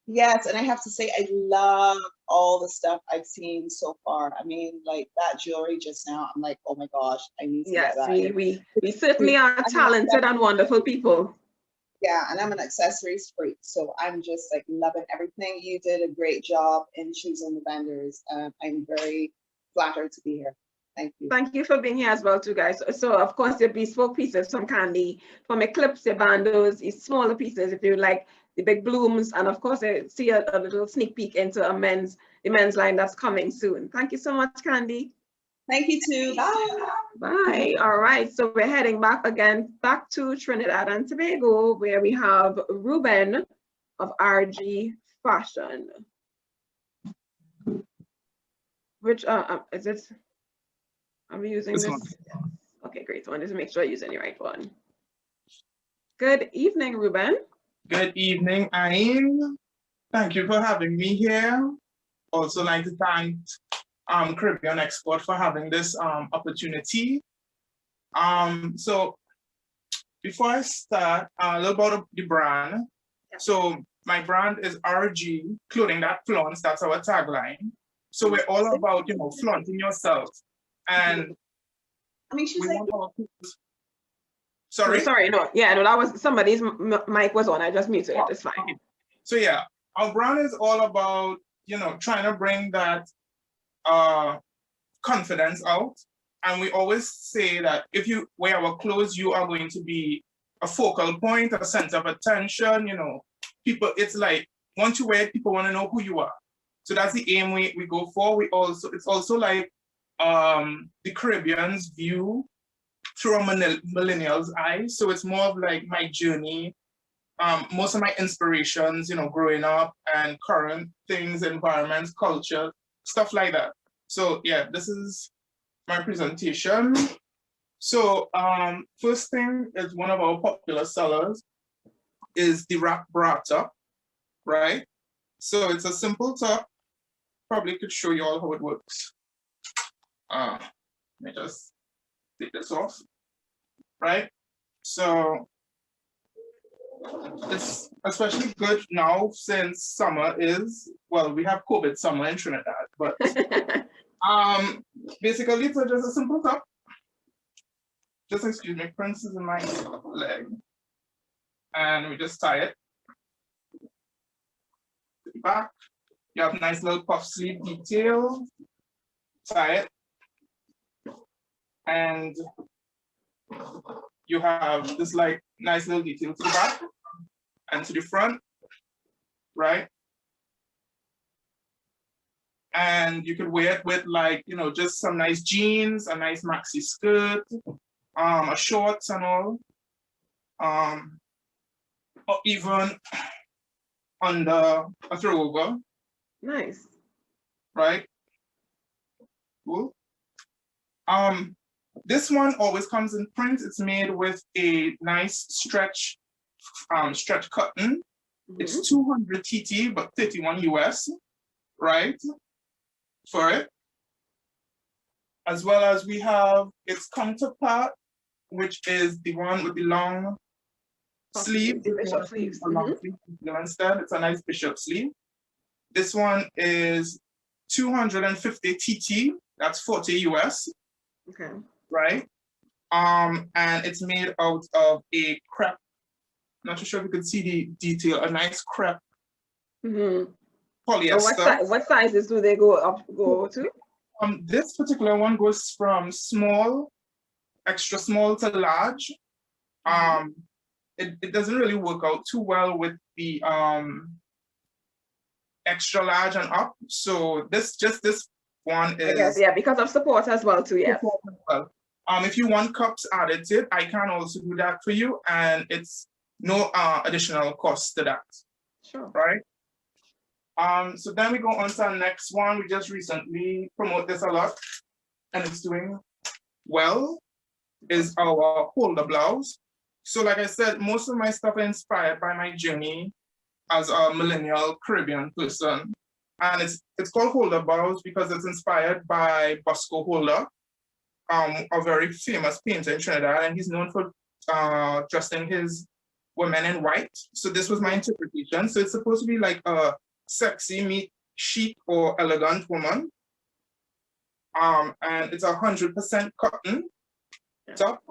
Yes, and I have to say I love all the stuff I've seen so far. I mean, like that jewelry just now, I'm like, oh my gosh, I need to get that. We certainly are talented and wonderful people. Yeah, and I'm an accessories freak, so I'm just like loving everything. You did a great job in choosing the vendors. I'm very flattered to be here. Thank you. Thank you for being here as well, too, guys. So, of course, your bespoke pieces from Candy, from Eclipse, your bandos, is smaller pieces if you like the big blooms, and of course, I see a little sneak peek into the men's line that's coming soon. Thank you so much, Candy. Thank you too. Bye. Bye. All right, so we're heading back to Trinidad and Tobago, where we have Ruben of RG Fashion. Which is it? I'm using this. Okay, great. So I wanted to make sure I'm using the right one. Good evening, Ruben. Good evening, Ayn. Thank you for having me here. Also like to thank Caribbean Export for having this opportunity. So before I start, a little about the brand. Yeah. So my brand is RG, Clothing That Flaunts. That's our tagline. So we're all about, flaunting yourself. And I mean, she's like, sorry, no, that was somebody's mic was on. I just muted it. It's fine. So yeah, our brand is all about, trying to bring that confidence out. And we always say that if you wear our clothes, you are going to be a focal point, a center of attention. People, it's like once you wear it, people want to know who you are. So that's the aim we go for. It's also like the Caribbean's view through a millennial's eyes. So it's more of like my journey, most of my inspirations, growing up and current things, environments, culture, stuff like that. So yeah, this is my presentation. So first thing is one of our popular sellers, is the wrap bra top, right? So it's a simple top. Probably could show you all how it works. Let me just take this off, right? So it's especially good now since summer is, well, we have COVID summer in Trinidad, but basically it's just a simple top. Just excuse me, Prince is in my leg. And we just tie it to the back. You have a nice little puff sleeve detail. Tie it. And you have this like nice little detail to the back and to the front, right? And you could wear it with like, you know, just some nice jeans, a nice maxi skirt, a shorts and all. Or even under a throwover. Nice. Right? Cool. This one always comes in print. It's made with a nice stretch cotton. It's 200 TT, but 31 US, right? For it. As well as we have its counterpart, which is the one with the long sleeve. Bishop sleeves. Instead, it's a nice bishop sleeve. This one is 250 TT, that's 40 US. Okay. Right? And it's made out of a crepe. Not too sure if you could see the detail, a nice crepe polyester. So what sizes do they go to? This particular one goes from small, extra small to large. It doesn't really work out too well with the extra large and up. So this one is, I guess, yeah, because of support as well too, yes. If you want cups added to it, I can also do that for you, and it's no additional cost to that. Sure. Right? So then we go on to our next one. We just recently promote this a lot, and it's doing well, is our holder blouse. So like I said, most of my stuff is inspired by my journey as a millennial Caribbean person. And it's called holder blouse because it's inspired by Bosco Holder, a very famous painter in Trinidad, and he's known for dressing his women in white. So this was my interpretation. So it's supposed to be like a sexy, meet chic or elegant woman. And it's 100% cotton top,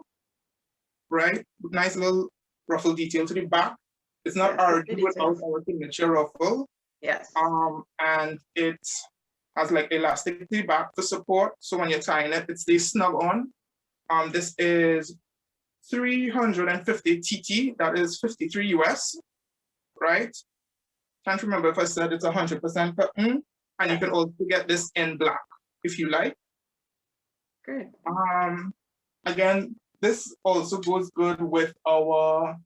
right? Nice little ruffle detail to the back. It's not arranged without our signature ruffle. Yes. And it has like elastic to the back for support. So when you're tying it, it stays snug on. This is 350 TT, that is 53 US, right? Can't remember if I said it's 100% cotton. And you can also get this in black if you like. Great. Again, this also goes good with our,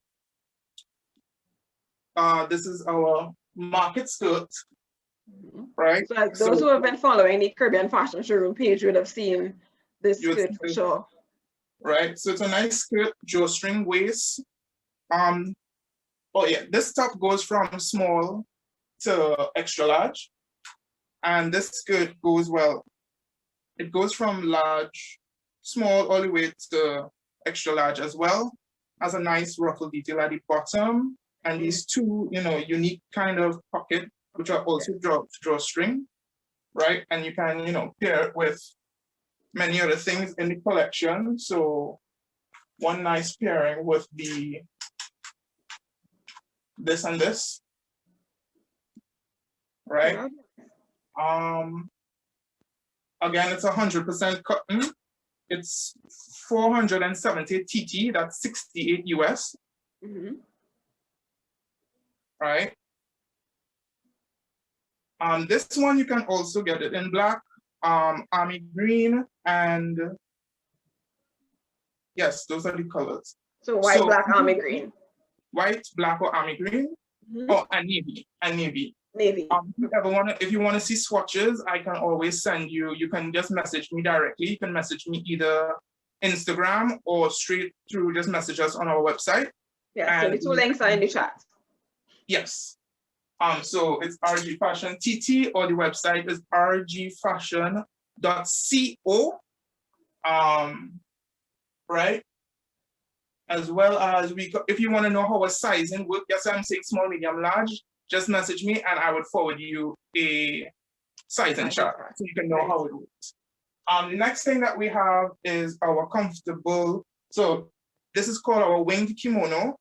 this is our market skirt, right? So those who have been following the Caribbean Fashion Showroom page would have seen this skirt for sure. Right, so it's a nice skirt, drawstring waist. Oh yeah, this top goes from small to extra large. And this skirt goes, well, it goes from large, small, all the way to extra large as well. Has a nice ruffle detail at the bottom. And these two, you know, unique kind of pocket, which are also drawstring, right? And you can, you know, pair it with many other things in the collection. So one nice pairing with the this and this, right? Again, it's 100% cotton. It's 470 TT, that's 68 US. Right? This one you can also get it in black, army green, and yes, those are the colors. So white, black, army green. White, black, or army green, or and navy, Navy. If you want to see swatches, I can always send you. You can just message me directly. You can message me either Instagram or straight through. Just message us on our website. Yeah, so the two links are in the chat. Yes. So it's RG Fashion TT, or the website is rgfashion.co. Right? As well as if you want to know how a sizing works, yes, I'm saying small, medium, large, just message me and I would forward you a sizing chart so you can know how it works. The next thing that we have is our comfortable, so this is called our winged kimono,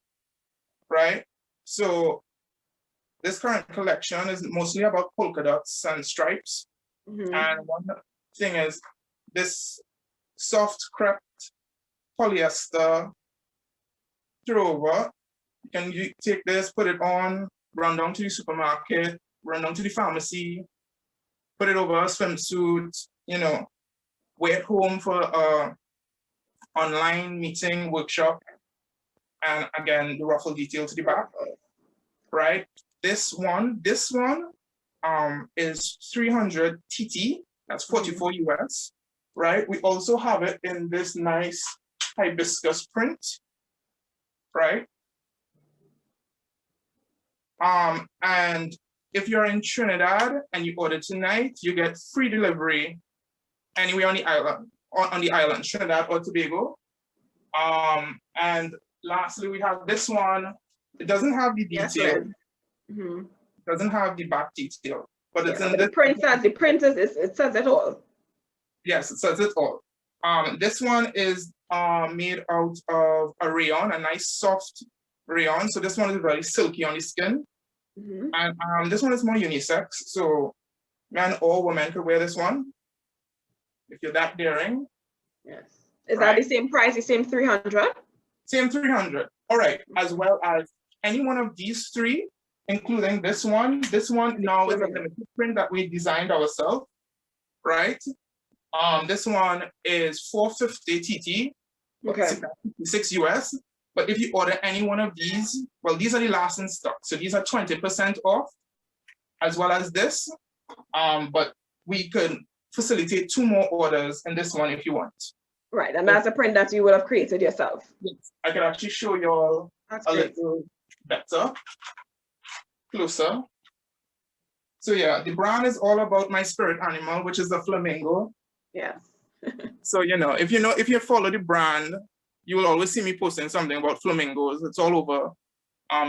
right? So this current collection is mostly about polka dots and stripes. And one thing is this soft crepe polyester throwover. You can take this, put it on, run down to the supermarket, run down to the pharmacy, put it over a swimsuit, you know, wear it home for a online meeting, workshop, and again, the ruffle detail to the back, right? This one is 300 TT, that's 44 US, right? We also have it in this nice hibiscus print, right? And if you're in Trinidad and you order tonight, you get free delivery anywhere on the island, Trinidad or Tobago. And lastly, we have this one. It doesn't have the detail. It doesn't have the back detail, but it's in the print it says it all. Yes, it says it all. This one is made out of a rayon, a nice soft rayon. So this one is very silky on the skin. And this one is more unisex. So men or women could wear this one if you're that daring. Yes. Is that the same price, the same 300? Same 300. All right. As well as any one of these three, including this one. This one now is a limited print that we designed ourselves, right? This one is 450 TT, okay, 6 US. But if you order any one of these, well, these are the last in stock. So these are 20% off, as well as this. But we could facilitate 2 more orders in this one if you want. Right, and that's a print that you would have created yourself. Yes, I could actually show you all a little better, closer. So yeah, the brand is all about my spirit animal, which is the flamingo. Yes. So if you follow the brand, you will always see me posting something about flamingos. It's all over.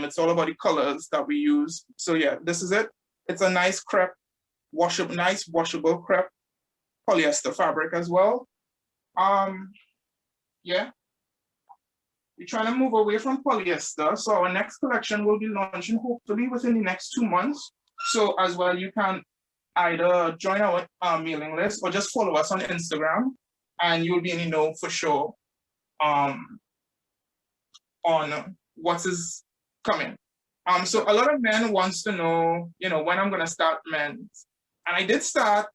It's all about the colors that we use. So yeah, this is it. It's a nice crepe, nice washable crepe, polyester fabric as well. Yeah. We're trying to move away from polyester. So our next collection will be launching hopefully within the next 2 months. So as well, you can either join our mailing list or just follow us on Instagram, and you'll be in the know for sure on what is coming. So a lot of men wants to know, when I'm gonna start men's. And I did start,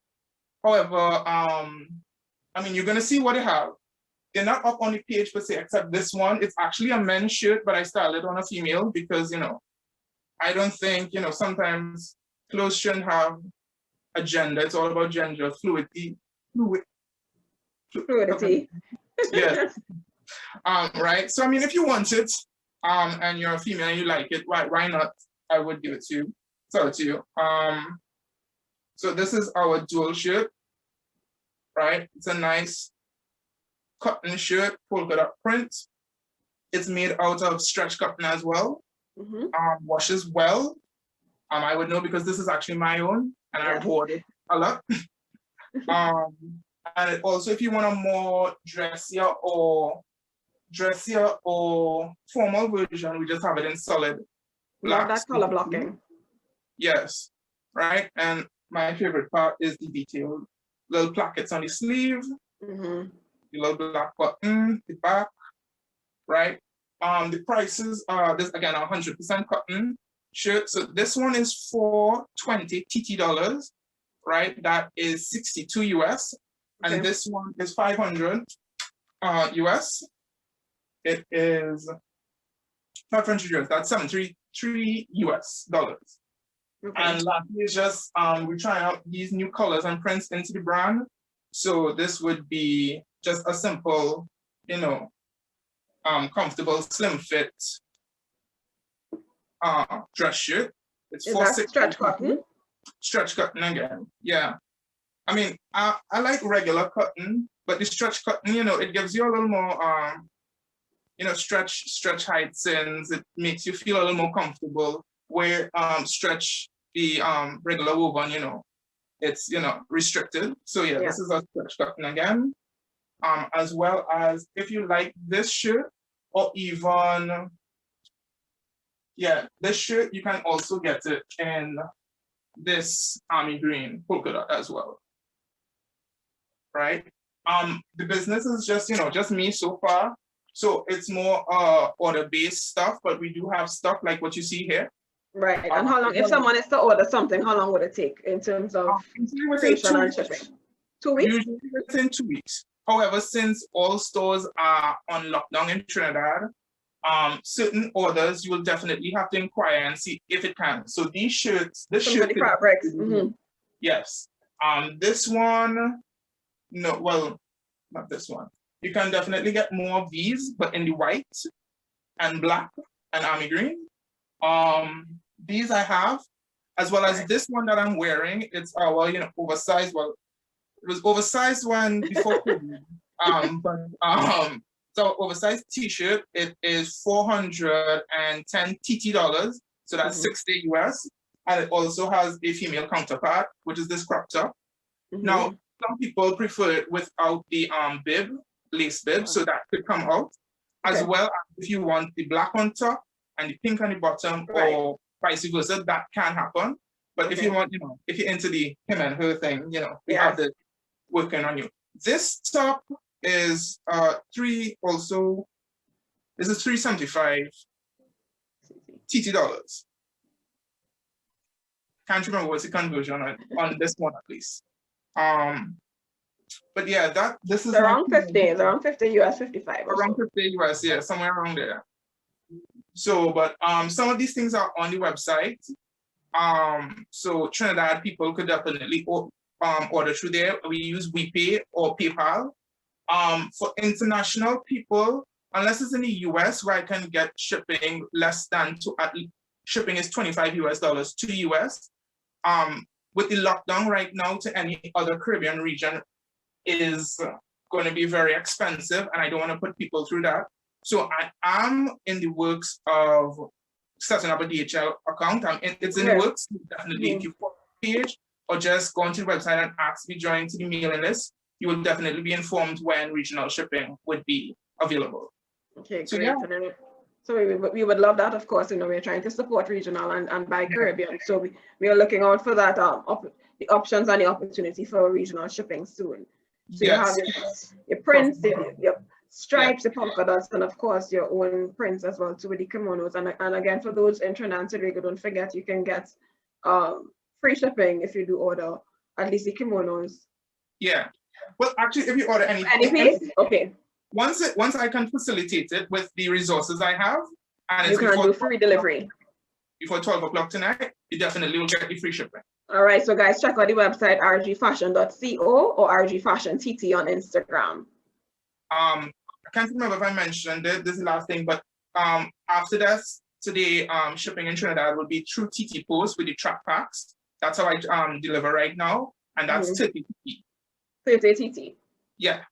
however, you're gonna see what I have. They're not up on the page per se, except this one. It's actually a men's shirt, but I styled it on a female because, I don't think, sometimes clothes shouldn't have a gender. It's all about gender fluidity. Fluidity. Yes. Right. So if you want it, and you're a female and you like it, why not? I would give it to you. Sell it to you. So this is our dual shirt, right? It's a nice cotton shirt, polka dot print. It's made out of stretch cotton as well. Washes well. I would know because this is actually my own, and I bought it a lot. And it also, if you want a more dressier or formal version, we just have it in solid black. Love that color blocking. Yes, right. And my favorite part is the detailed little plackets on the sleeve, the little black button, the back, right? The prices are this again 100% cotton shirt. So this one is $420 TT, right? That is 62 US. Okay. And this one is 500 US. It is 500 euros. That's $73 US. Okay. And lastly is just we're trying out these new colors and prints into the brand. So this would be just a simple, comfortable, slim fit dress shirt. It's Is that stretch cotton? Stretch cotton again, yeah. I mean, I like regular cotton, but the stretch cotton, you know, it gives you a little more, you know, stretch heights, and it makes you feel a little more comfortable. Where stretch the regular woven, you know, it's, you know, restricted. So yeah, this is a stretch cotton again. As well as if you like this shirt, or even, yeah, this shirt, you can also get it in this army green polka dot as well, right? The business is just, you know, just me so far. So it's more order-based stuff, but we do have stuff like what you see here. Right. And how long, if someone is to order something, how long would it take in terms of creation and shipping? 2 weeks? Usually within 2 weeks. However, since all stores are on lockdown in Trinidad, certain orders you will definitely have to inquire and see if it can. So these shirts, this shirt, the fabrics. Yes. This one, no, well, not this one. You can definitely get more of these, but in the white and black and army green. These I have, as well as this one that I'm wearing. It's our, you know, oversized. Well, it was oversized one before COVID. So oversized T-shirt. It is $410 TT dollars. So that's 60 US, and it also has a female counterpart, which is this crop top. Now, some people prefer it without the bib, lace bib, so that could come out, as well as if you want the black on top and the pink on the bottom, or vice versa, that can happen. But if you want, you know, if you're into the him and her thing, you know, we have the working on you. This top is this is $375 TT dollars. Can't remember what's the conversion on this one at least. But yeah, this is around 50, it's around 50 US, 55. Around 50 US, yeah, somewhere around there. So, but some of these things are on the website. So Trinidad people could definitely order through there. We use WePay or PayPal. For international people, unless it's in the US where I can get shipping less than shipping is $25 US to US. With the lockdown right now, to any other Caribbean region is going to be very expensive, and I don't want to put people through that. So I am in the works of setting up a DHL account. It's in the works. Definitely, if you follow the page or just go onto the website and ask to be joined to the mailing list, you will definitely be informed when regional shipping would be available. Okay, so, great. Yeah. So we would love that, of course. You know, we're trying to support regional and by Caribbean. So we are looking out for that, the options and the opportunity for regional shipping soon. So you have your prints, your stripes, the polka dots, and of course your own prints as well too with the kimonos. And again, for those in Trinidad and Tobago, don't forget you can get free shipping if you do order at least the kimonos. Yeah. Well, actually, if you order any piece, okay. Once I can facilitate it with the resources I have, and you can do free delivery before 12 o'clock tonight, you definitely will get the free shipping. All right, so guys, check out the website rgfashion.co or rgfashiontt on Instagram. I can't remember if I mentioned it. This is the last thing, but after that, today shipping in Trinidad will be through TT Post with the track packs. That's how I deliver right now, and that's 30 TT. 30 TT. Yeah.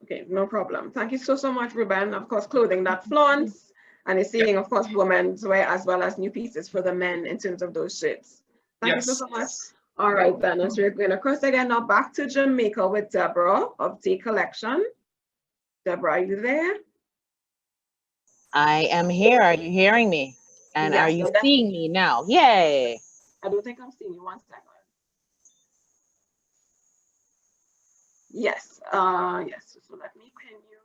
Okay, no problem. Thank you so much, Ruben. Of course, clothing that flaunts, and it's seeing, of course, women's wear as well as new pieces for the men in terms of those shirts. Thank you so much. All right, then, as we're going across again now back to Jamaica with Deborah of Dae Collection. Deborah, are you there? I am here. Are you hearing me? And are you seeing me now? Yay! I don't think I'm seeing you. 1 second. Yes, yes. So let me pin you.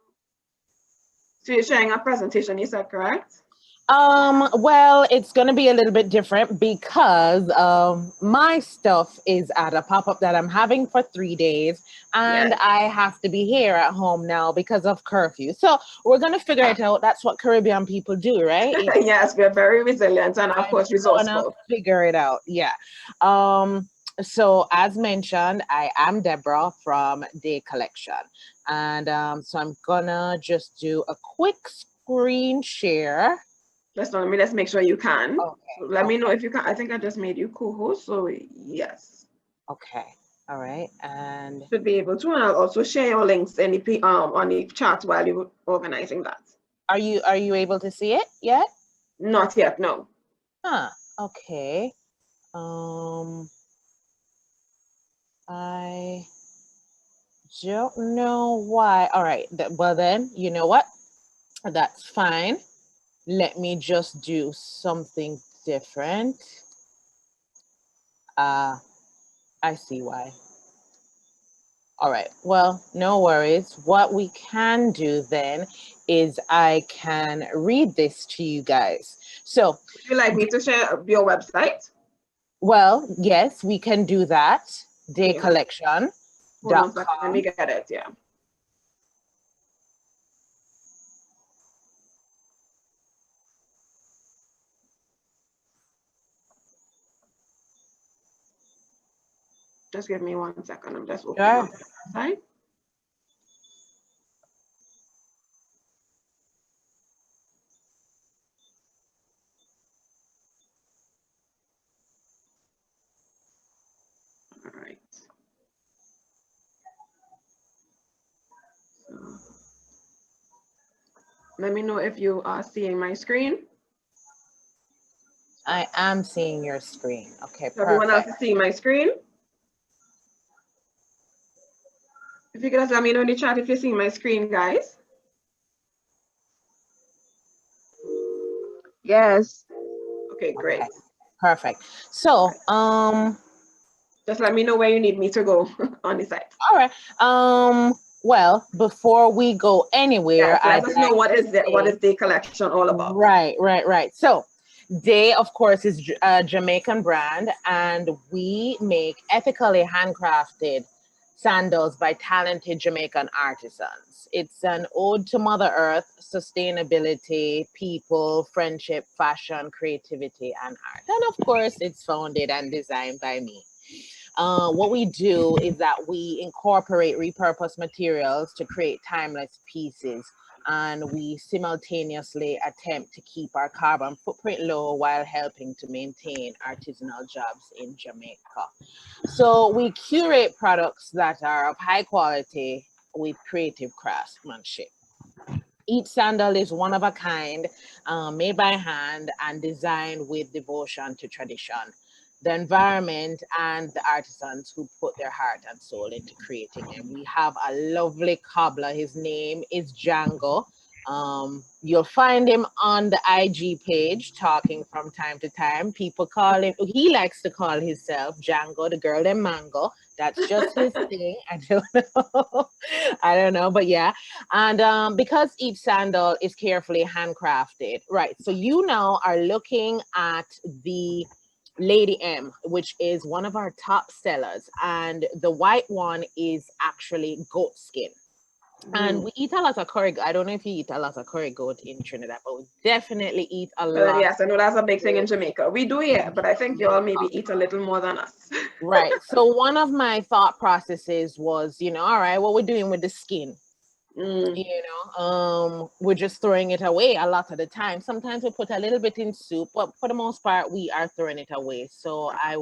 So you're sharing a presentation, you said, correct? Well, it's going to be a little bit different because my stuff is at a pop-up that I'm having for 3 days, and I have to be here at home now because of curfew. So we're going to figure it out. That's what Caribbean people do, right? Yes, we're very resilient and of course resourceful. Figure it out, yeah. So as mentioned, I am Deborah from Dae Collection, and so I'm gonna just do a quick screen share. Let's make sure you can. Okay. So let me know if you can. I think I just made you co-host, so yes. Okay. All right. And Should be able to, and I'll also share your links in the on the chat while you're organizing that. are you able to see it yet? Not yet, no. Huh. Okay. I don't know why. All right. Well then, you know what? That's fine. Let me just do something different. I see why. All right, well, no worries. What we can do then is I can read this to you guys. So, would you like me to share your website? Well, yes, we can do that. Dae Collection. Hold on a second, let me get it, yeah. Just give me 1 second. I'm just opening up the website. All right. So, let me know if you are seeing my screen. I am seeing your screen. Okay, so everyone else perfect. is seeing my screen. If you could just let me know in the chat if you're seeing my screen, guys. Yes. Okay, great. Okay, perfect. So, just let me know where you need me to go on the site. All right. Well, before we go anywhere, let us know what is Dae Collection all about. Right. So, Dae, of course, is a Jamaican brand, and we make ethically handcrafted sandals by talented Jamaican artisans. It's an ode to Mother Earth, sustainability, people, friendship, fashion, creativity, and art. And of course, it's founded and designed by me. What we do is that we incorporate repurposed materials to create timeless pieces, and we simultaneously attempt to keep our carbon footprint low while helping to maintain artisanal jobs in Jamaica. So we curate products that are of high quality with creative craftsmanship. Each sandal is one of a kind, made by hand and designed with devotion to tradition, the environment, and the artisans who put their heart and soul into creating them. We have a lovely cobbler. His name is Django. You'll find him on the IG page talking from time to time. People call him, he likes to call himself Django, the girl named Mango. That's just his thing. I don't know, but yeah. And because each sandal is carefully handcrafted, right? So you now are looking at the Lady M, which is one of our top sellers, and the white one is actually goat skin. And we eat a lot of curry. I don't know if you eat a lot of curry goat in Trinidad, but we definitely eat a lot. Yes, I know that's a big thing in Jamaica. We do, yeah, but I think y'all maybe eat a little more than us. Right. So one of my thought processes was, all right, what we're doing with the skin. We're just throwing it away a lot of the time. Sometimes we put a little bit in soup, but for the most part, we are throwing it away. So I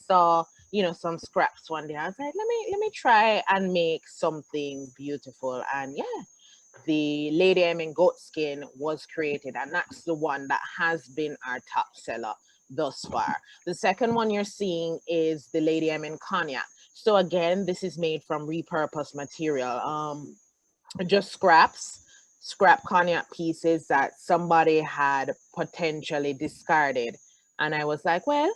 saw, some scraps one day. I was like, let me try and make something beautiful. And yeah, the Lady M in goat skin was created, and that's the one that has been our top seller thus far. The second one you're seeing is the Lady M in cognac. So again, this is made from repurposed material. Just scrap cognac pieces that somebody had potentially discarded. And I was like, well,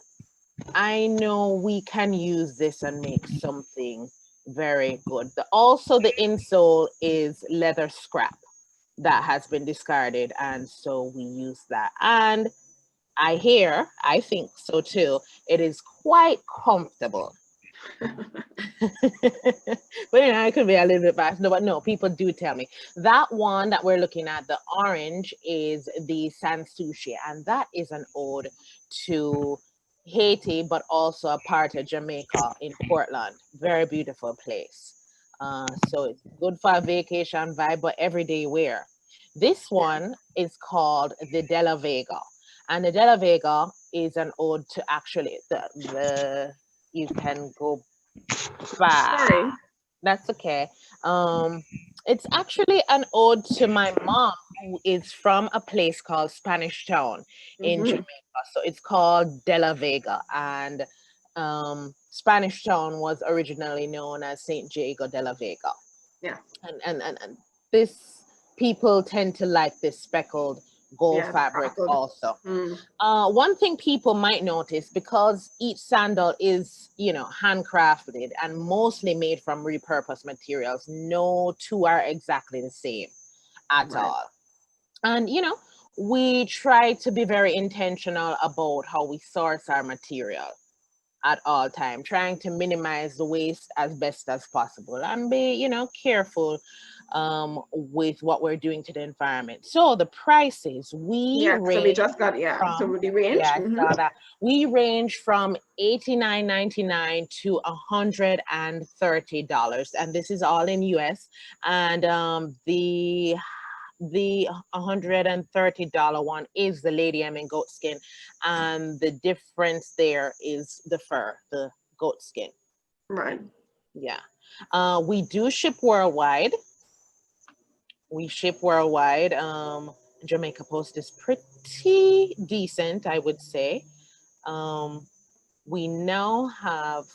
I know we can use this and make something very good. Also, the insole is leather scrap that has been discarded. And so we use that. And I think so too, it is quite comfortable. But I could be a little bit biased. No, but no, people do tell me. That one that we're looking at, the orange, is the Sanssouci, and that is an ode to Haiti, but also a part of Jamaica in Portland. Very beautiful place. So it's good for a vacation vibe, but everyday wear. This one is called the De La Vega. And the De La Vega is an ode to actually the you can go back. Sorry. That's okay. It's actually an ode to my mom, who is from a place called Spanish Town in Jamaica. So it's called De La Vega, and Spanish Town was originally known as Saint Diego de la Vega. Yeah. And this people tend to like this speckled gold fabric speckled. also. One thing people might notice, because each sandal is, you know, handcrafted and mostly made from repurposed materials, no two are exactly the same at all. And, you know, we try to be very intentional about how we source our material at all time, trying to minimize the waste as best as possible and be, you know, careful with what we're doing to the environment. So the prices we range, so we just got so the range. I saw that. We range from $89.99 to $130, and this is all in US. And the $130 one is the Lady M in goat skin, and the difference there is the fur, the goat skin. Right. Yeah. We do ship worldwide. We ship worldwide. Jamaica Post is pretty decent, I would say. We now have,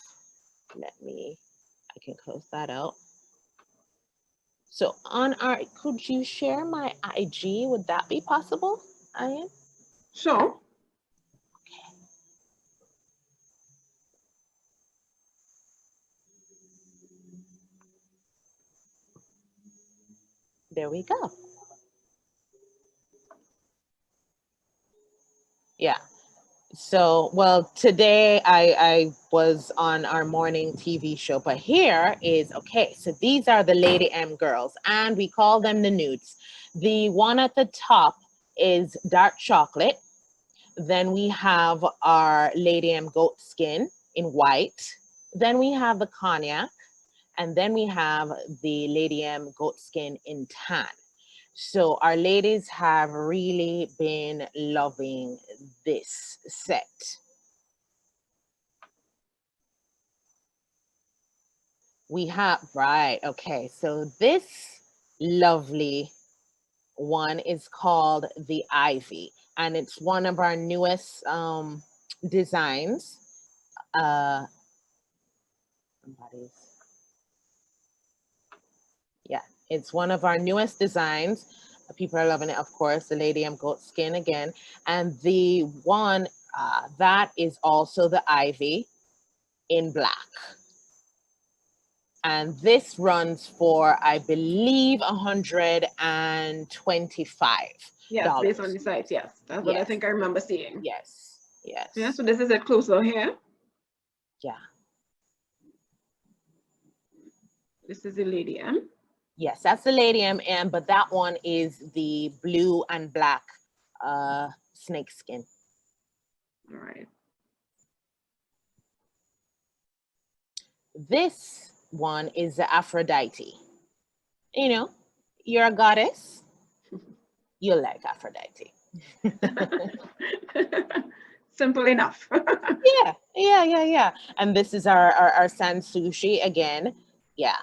I can close that out. So on our, could you share my IG? Would that be possible, Ian? Sure. Okay. There we go. Yeah. So, well, today I was on our morning TV show, but here is, okay, so these are the Lady M girls, and we call them the nudes. The one at the top is dark chocolate. Then we have our Lady M goat skin in white. Then we have the cognac, and then we have the Lady M goat skin in tan. So our ladies have really been loving this set. We have, right, okay, so this lovely one is called the Ivy, and it's one of our newest designs. Yeah, it's one of our newest designs. People are loving it, of course, the Lady M goat skin again. And the one that is also the Ivy in black. And this runs for, I believe, $125. Yes, based on the site, yes. That's what I think I remember seeing. Yes, yes. Yeah, so this is a closer here. Yeah. This is the Lady M. Yes, that's the Lady M, but that one is the blue and black snake skin. All right. This one is the Aphrodite. You know, you're a goddess. You like Aphrodite. Simple enough. Yeah. And this is our sand sushi again. Yeah.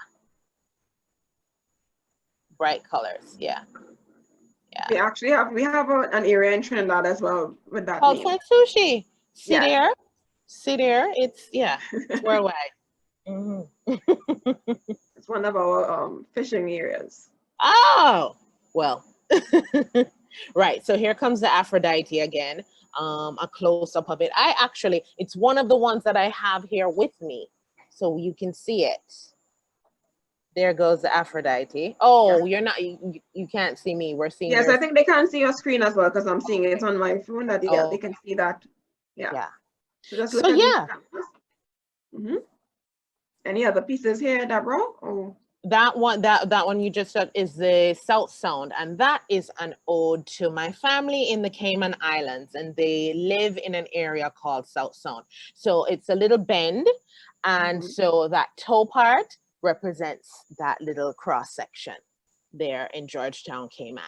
Bright colors. Yeah. We actually have an area in Trinidad as well with that called name. Sand sushi. See there? It's worldwide. It's one of our fishing areas. Oh, well. Right, so here comes the Aphrodite again. A close-up of it. It's one of the ones that I have here with me, so you can see it. There goes the Aphrodite. Oh, you're not, you can't see me. We're seeing. Yes, I think they can see your screen as well, because I'm seeing it on my phone that they can see that. Yeah. So just look at Any other pieces here, Deborah? Oh. That one you just said is the South Sound, and that is an ode to my family in the Cayman Islands, and they live in an area called South Sound. So it's a little bend, and so that toe part represents that little cross section there in Georgetown, Cayman.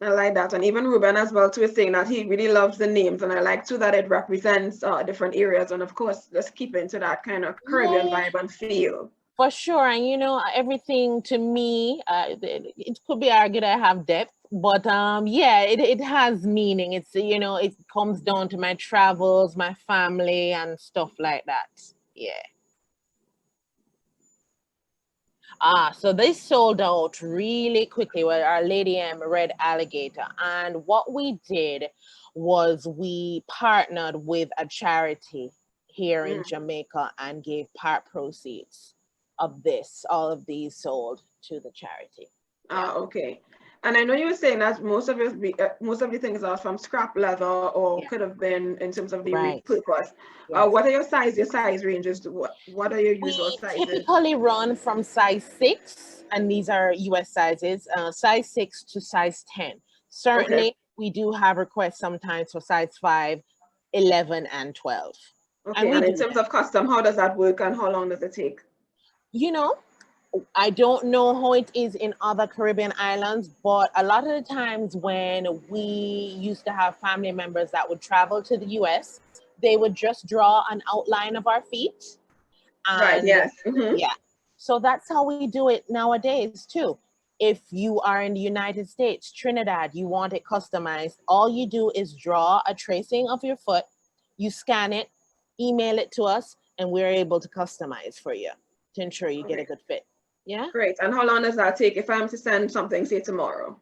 I like that. And even Ruben as well too is saying that he really loves the names, and I like too that it represents different areas, and of course just keep into that kind of Caribbean Yeah, vibe and feel. for sure. And you know, everything to me, it could be argued I have depth, but yeah, it has meaning. It's, you know, it comes down to my travels, my family, and stuff like that. Yeah. So they sold out really quickly with our Lady M Red Alligator. And what we did was we partnered with a charity here in Jamaica and gave part proceeds of this, all of these sold to the charity. Ah, okay. And I know you were saying that most of the things are from scrap leather, or could have been in terms of the Right. repurpose. Yes. What are your size ranges? What are your usual We sizes? typically run from size 6, and these are US sizes, size 6 to size 10. Certainly, we do have requests sometimes for size 5, 11, and 12. Okay, and in terms of custom, how does that work and how long does it take? You know, I don't know how it is in other Caribbean islands, but a lot of the times when we used to have family members that would travel to the US, they would just draw an outline of our feet. And right, yes. Yeah. So that's how we do it nowadays too. If you are in the United States, Trinidad, you want it customized, all you do is draw a tracing of your foot, you scan it, email it to us, and we're able to customize for you to ensure you get a good fit. Yeah. Great. And how long does that take if I'm to send something, say tomorrow?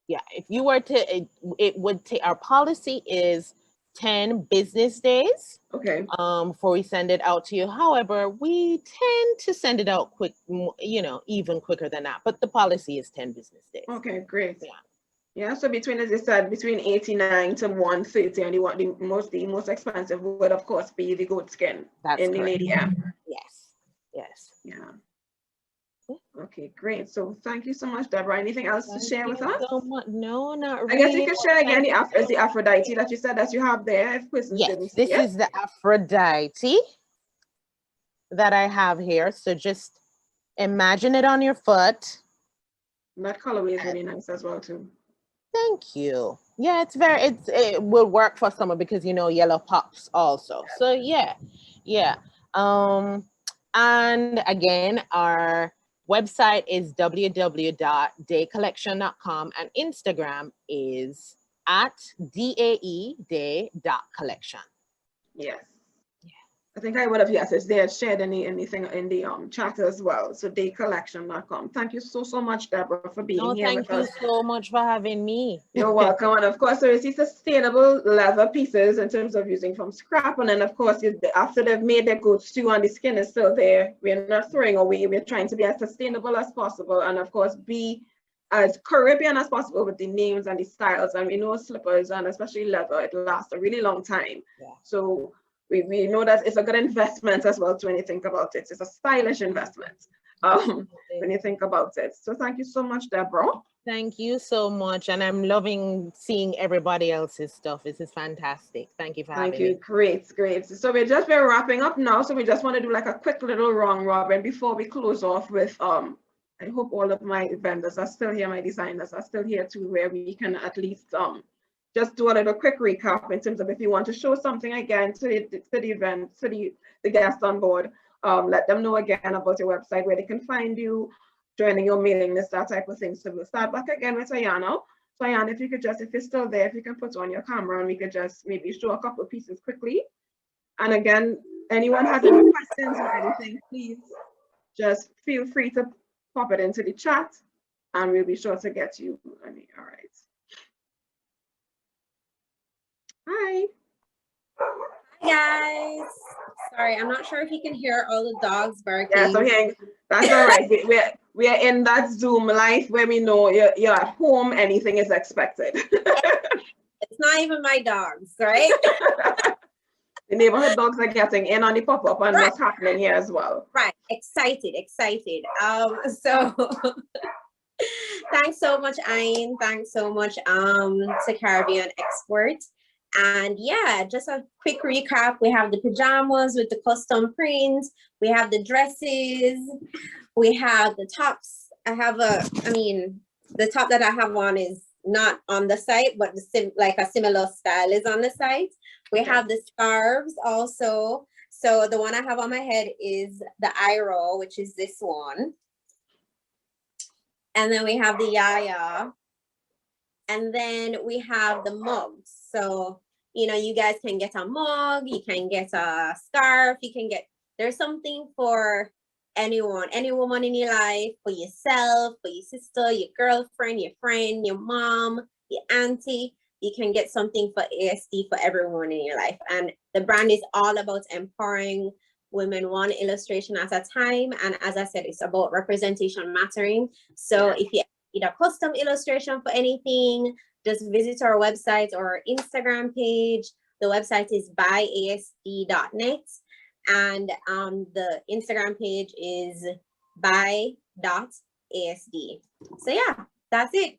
Yeah. If you were to, it would take, our policy is 10 business days. Okay. Before we send it out to you. However, we tend to send it out quick, you know, even quicker than that. But the policy is 10 business days. Okay, great. Yeah. Yeah. So between, as you said, between 89 to 130, and the most expensive would of course be the goat skin. That's in the correct. Lady M. Yes. Yes. Yeah. Okay, great. So thank you so much, Deborah. Anything else to share with us? So much. No, not really. I guess you can share again the Aphrodite that you said that you have there. If persons didn't see this is the Aphrodite that I have here. So just imagine it on your foot. That colorway is really nice as well too. Thank you. Yeah, it will work for summer because, you know, yellow pops also. So yeah. And again, our website is www.daecollection.com, and Instagram is at dae.collection. Yes. I think I would have, yes, they had shared anything in the chat as well. So daecollection.com. Thank you so much, Deborah, for being here with us. Thank you so much for having me. You're welcome. And of course, there is these sustainable leather pieces in terms of using from scrap. And then of course, after they've made their goods too and the skin is still there, we're not throwing away. We're trying to be as sustainable as possible, and of course be as Caribbean as possible with the names and the styles. And we know slippers, and especially leather, it lasts a really long time. Yeah. So we know that it's a good investment as well when you think about it. It's a stylish investment when you think about it. So thank you so much, Deborah. Thank you so much. And I'm loving seeing everybody else's stuff. This is fantastic. Thank you for having me. Thank you. Great. So we're wrapping up now. So we just want to do like a quick little round robin before we close off with I hope all of my vendors are still here, my designers are still here too, where we can at least just do a little quick recap in terms of if you want to show something again to the event, to the guests on board, let them know again about your website, where they can find you, joining your mailing list, that type of thing. So we'll start back again with Ayana. So Ayana, if you're still there, if you can put on your camera and we could just maybe show a couple of pieces quickly. And again, anyone has any questions or anything, please just feel free to pop it into the chat and we'll be sure to get you. All right. Hi. Hi guys. Sorry, I'm not sure if you can hear all the dogs barking. Yeah, so that's all right. We're in that Zoom life where we know you're at home, anything is expected. It's not even my dogs, right? The neighborhood dogs are getting in on the pop-up and what's happening here as well. Right, excited. So thanks so much, Ayn. Thanks so much to Caribbean Export. And yeah, just a quick recap. We have the pajamas with the custom prints. We have the dresses. We have the tops. The top that I have on is not on the site, but like a similar style is on the site. We have the scarves also. So the one I have on my head is the Iro, which is this one. And then we have the Yaya. And then we have the mugs. So, you know, you guys can get a mug, you can get a scarf, you can get, there's something for anyone, any woman in your life, for yourself, for your sister, your girlfriend, your friend, your mom, your auntie. You can get something for ASD for everyone in your life. And the brand is all about empowering women one illustration at a time. And as I said, it's about representation mattering. So if you need a custom illustration for anything, just visit our website or Instagram page. The website is buyasd.net. And the Instagram page is buy.asd. So yeah, that's it.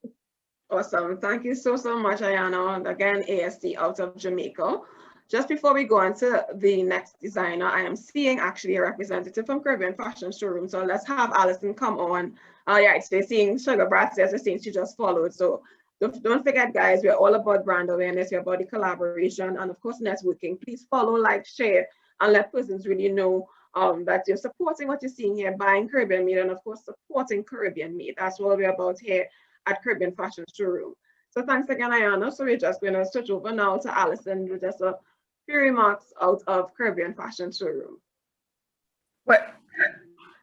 Awesome. Thank you so much, Ayana. And again, ASD out of Jamaica. Just before we go on to the next designer, I am seeing actually a representative from Caribbean Fashion Showroom. So let's have Alison come on. Yeah, they're seeing Sugar Brat says, they're seeing she just followed. So don't forget, guys, we're all about brand awareness, we're about the collaboration, and of course, networking. Please follow, like, share, and let persons really know that you're supporting what you're seeing here, buying Caribbean made, and of course, supporting Caribbean made. That's what we're about here at Caribbean Fashion Showroom. So thanks again, Ayana. So we're just going to switch over now to Alison with just a few remarks out of Caribbean Fashion Showroom. Well,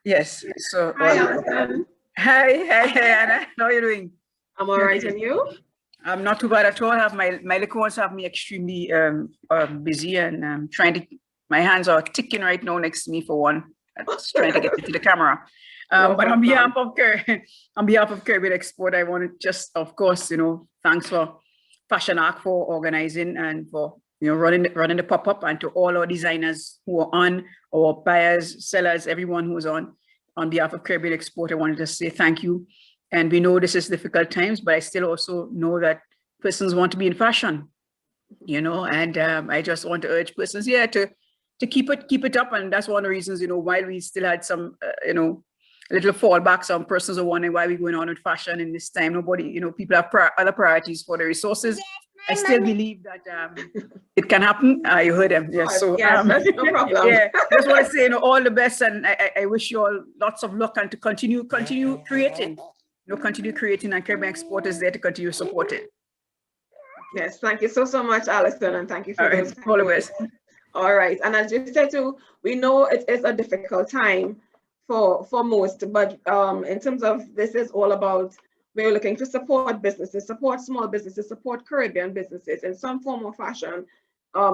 yes. So hi, Alison. Hi, Anna. How are you doing? I'm all right, and you? I'm not too bad at all. I have my little ones have me extremely busy, and trying to. My hands are ticking right now next to me for one. I'm just trying to get into the camera. But on behalf of Caribbean Export, I want to just, of course, you know, thanks for Fashion Arc for organizing and for, you know, running the pop-up, and to all our designers who are on, our buyers, sellers, everyone who's on behalf of Caribbean Export. I wanted to say thank you. And we know this is difficult times, but I still also know that persons want to be in fashion, you know, and I just want to urge persons here to keep it up. And that's one of the reasons, you know, while we still had some, you know, a little fallback, some persons are wondering why we're going on with fashion in this time. Nobody, you know, people have other priorities for the resources. I still believe that it can happen. You heard them. Yes. So yes, no problem. Yeah, I just want to say, you know, all the best, and I wish you all lots of luck, and to continue creating. You know, continue creating, and Caribbean Export is there to continue supporting. Yes, thank you so much, Alison, and thank you for those. All the best. All right, and as you said too, we know it is a difficult time for most, but in terms of this is all about, we're looking to support businesses, support small businesses, support Caribbean businesses in some form or fashion,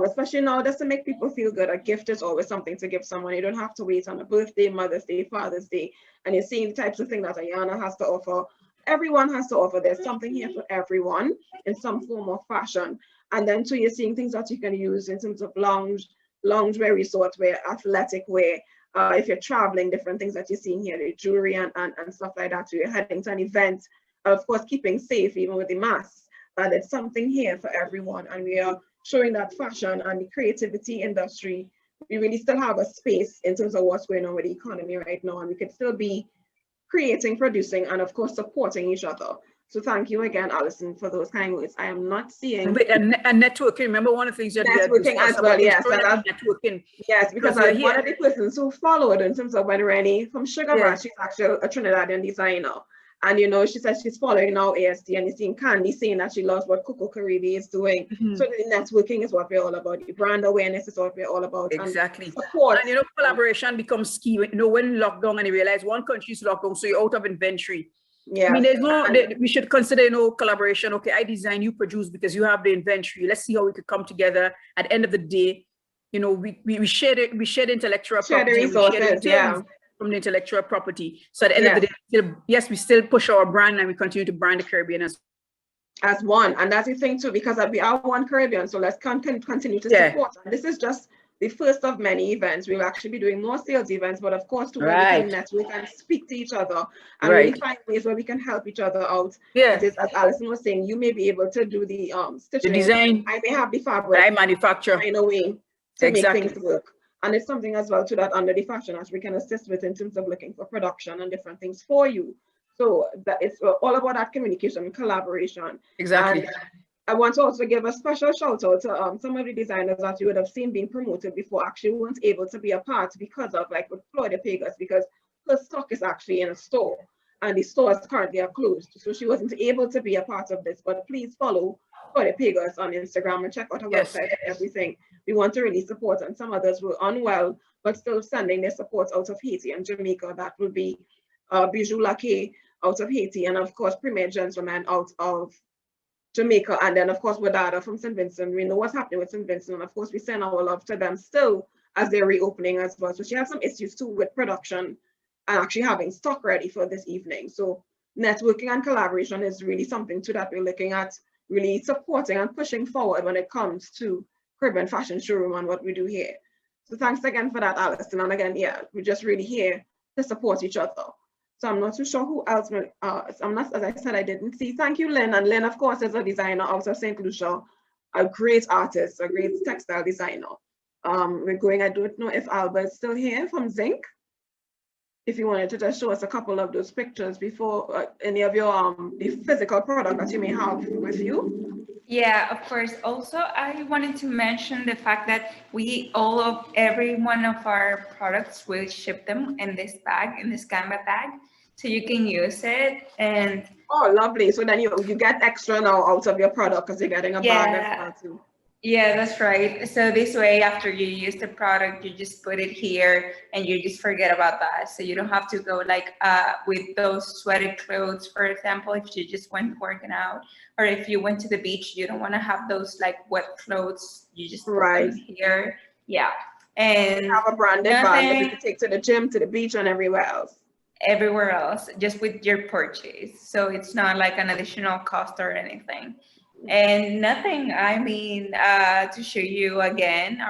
especially now, just to make people feel good. A gift is always something to give someone. You don't have to wait on a birthday, Mother's Day, Father's Day, and you're seeing the types of things that Ayana has to offer. Everyone has to offer. There's something here for everyone in some form of fashion. And then too, you're seeing things that you can use in terms of loungewear, resort wear, athletic wear. If you're traveling, different things that you're seeing here, the jewelry and stuff like that. So you're heading to an event, of course, keeping safe even with the masks. There's something here for everyone, and we are showing that fashion and the creativity industry, we really still have a space in terms of what's going on with the economy right now, and we could still be creating, producing, and of course supporting each other. So thank you again, Alison, for those kind words. I am not seeing and networking. Remember, one of the things that networking as well. Yes, networking. Yes, because one of the persons who followed in terms of when Rennie from Sugar Brat, she's actually a Trinidadian designer. And you know, she says she's following now ASD, and you're seeing Candy saying that she loves what Coco Karibe is doing. So the networking is what we're all about. The brand awareness is what we're all about. Exactly. And support. And you know, collaboration becomes key. You know, when lockdown and you realize one country's locked down, so you're out of inventory. Yeah. I mean, there's no. We should consider, you know, collaboration. Okay, I design, you produce, because you have the inventory. Let's see how we could come together. At the end of the day, you know, we share it. We share the intellectual property. From the intellectual property. So at the end of the day, we still push our brand, and we continue to brand the Caribbean as one. And that's the thing too, because we are one Caribbean. So let's continue to support. And this is just the first of many events. We'll actually be doing more sales events, but of course, we can network and speak to each other and really find ways where we can help each other out. It is, as Alison was saying, you may be able to do the stitching. The design. I may have the fabric. I manufacture. In a way to make things work. And it's something as well to that under the fashion as we can assist with in terms of looking for production and different things for you. So that it's all about that communication and collaboration. Exactly. And I want to also give a special shout out to some of the designers that you would have seen being promoted before actually weren't able to be a part because of, like with Florida Pegas, because her stock is actually in a store and the stores currently are closed. So she wasn't able to be a part of this, but please follow Florida Pegas on Instagram and check out her Yes. website and everything. We want to really support, and some others were unwell, but still sending their support out of Haiti and Jamaica. That will be Bijou Laque out of Haiti, and of course, Premier Gentleman out of Jamaica, and then of course Wadada from St. Vincent. We know what's happening with St. Vincent, and of course we send our love to them still as they're reopening as well. So she has some issues too with production and actually having stock ready for this evening. So networking and collaboration is really something too that we're looking at, really supporting and pushing forward when it comes to Caribbean Fashion Showroom and what we do here. So thanks again for that, Alison. And again, yeah, we're just really here to support each other. So I'm not too sure who else will, I'm not, as I said, I didn't see. Thank you, Lynn. And Lynn, of course, is a designer out of St. Lucia, a great artist, a great textile designer. We're going, I don't know if Albert's still here from Zinc. If you wanted to just show us a couple of those pictures before any of your the physical product that you may have with you. Yeah, of course. Also, I wanted to mention the fact that every one of our products will ship them in this bag, in this Canva bag, so you can use it. And oh, lovely! So then you get extra now out of your product because you're getting a bag as well too. Yeah, that's right. So this way, after you use the product, you just put it here and you just forget about that. So you don't have to go like with those sweated clothes, for example, if you just went working out, or if you went to the beach, you don't want to have those like wet clothes. You just put them here. Yeah. And have a branded bag that you can take to the gym, to the beach, and everywhere else. Everywhere else, just with your purchase. So it's not like an additional cost or anything. And nothing, I mean, to show you again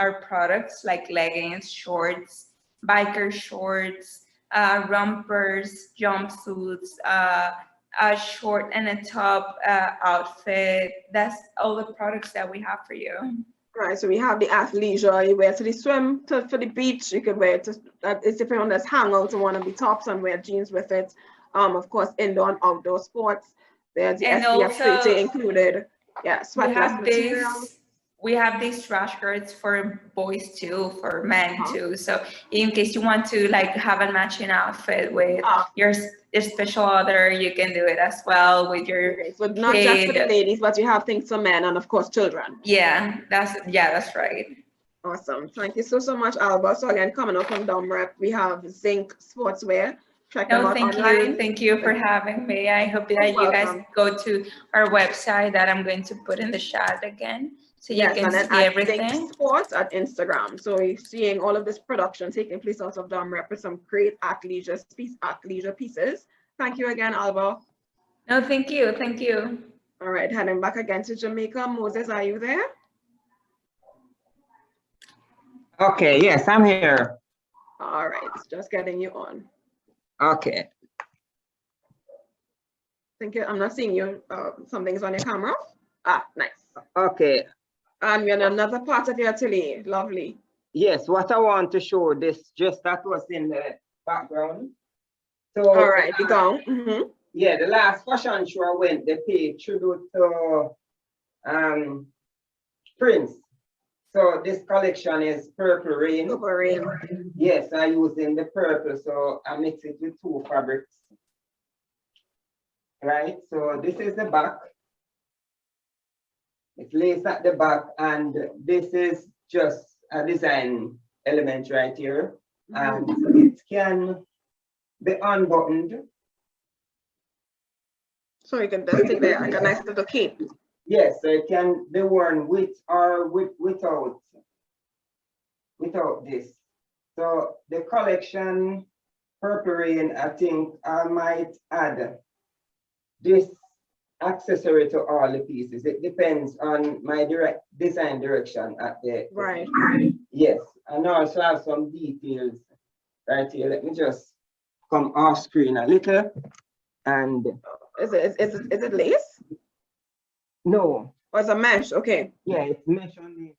our products like leggings, shorts, biker shorts, rompers, jumpsuits, a short and a top outfit. That's all the products that we have for you. Right, so we have the athleisure, you wear to the swim, for the beach, you could wear it to, it's depending on this hangout to one of the tops and wear jeans with it. Of course, indoor and outdoor sports. There's the SPF rating included. Yeah, sweatless materials. We have these trash shirts for boys too, for men too. So in case you want to like have a matching outfit with your special other, you can do it as well with your so not just for the ladies, but you have things for men and of course children. Yeah, that's right. Awesome. Thank you so much, Alba. So again, coming up from Dom Rep, we have Zinc Sportswear. Check them out online. Thank you for having me. I hope that you guys go to our website that I'm going to put in the chat again, so you can see everything. Zinc Sports at Instagram. So you're seeing all of this production taking place out of Dom Rep with some great athleisure pieces. Thank you again, Alba. No, thank you. Thank you. All right, heading back again to Jamaica. Moses, are you there? Okay, yes, I'm here. All right, just getting you on. Okay. Thank you. I'm not seeing you. Something's on your camera. Ah, nice. Okay. And you're in another part of your atelier. Lovely. Yes, what I want to show this, just that was in the background. So, all right, you go. Yeah, the last fashion show I went, they paid tribute to Prince. So this collection is Purple Rain. Purple Rain. Yes, I use in the purple, so I mix it with 2 fabrics. Right, so this is the back. It's lace at the back, and this is just a design element right here. And it can be unbuttoned. So you can just take like a nice little cape. Yes, so it can be worn with or without this. So the collection Purple Rain, I think I might add this accessory to all the pieces. It depends on my design direction at the right. Yes, and I also have some details right here. Let me just come off screen a little. And is it lace? No. Oh, it's a mesh. Okay. Yeah, it's mesh on the.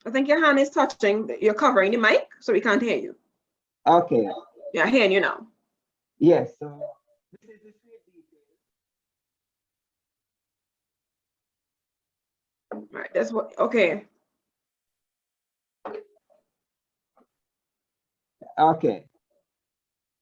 I think your hand is touching. You're covering the mic, so we can't hear you. Okay. Yeah, hearing you now. Yes. So this is the trade details. Right, that's what, okay. Okay.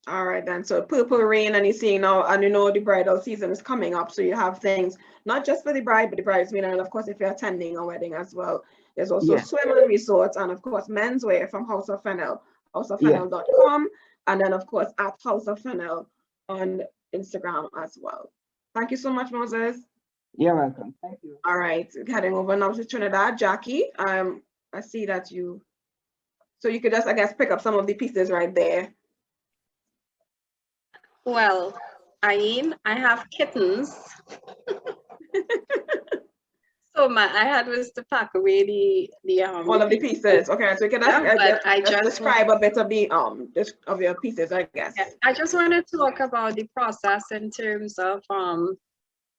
All right then, so purple rain, and you see now, and you know the bridal season is coming up, so you have things not just for the bride, but the bridesmaid, and of course if you're attending a wedding as well. There's also Yes. swim and resorts, and of course menswear from House of Fennel, Yes. houseoffennel.com, and then of course at House of Fennel on Instagram as well. Thank you so much, Moses. You're welcome. Thank you. All right, heading over now to Trinidad. Jackie, I see that you, so you could just, I guess, pick up some of the pieces right there. Well, I have kittens. So I had was to pack away the All of the pieces. Okay, so you can just describe a bit of the of your pieces, I guess. Yeah, I just want to talk about the process in terms of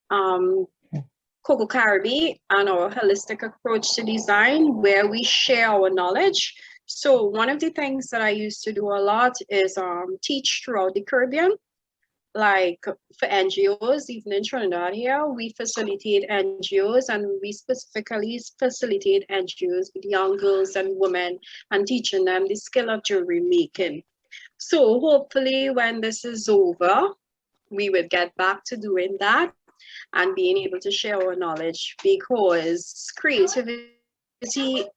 Coco Karibe and our holistic approach to design, where we share our knowledge. So one of the things that I used to do a lot is teach throughout the Caribbean. Like for NGOs, even in Trinidad here, we facilitate NGOs, and we specifically facilitate NGOs with young girls and women and teaching them the skill of jewelry making. So hopefully when this is over, we would get back to doing that and being able to share our knowledge, because creativity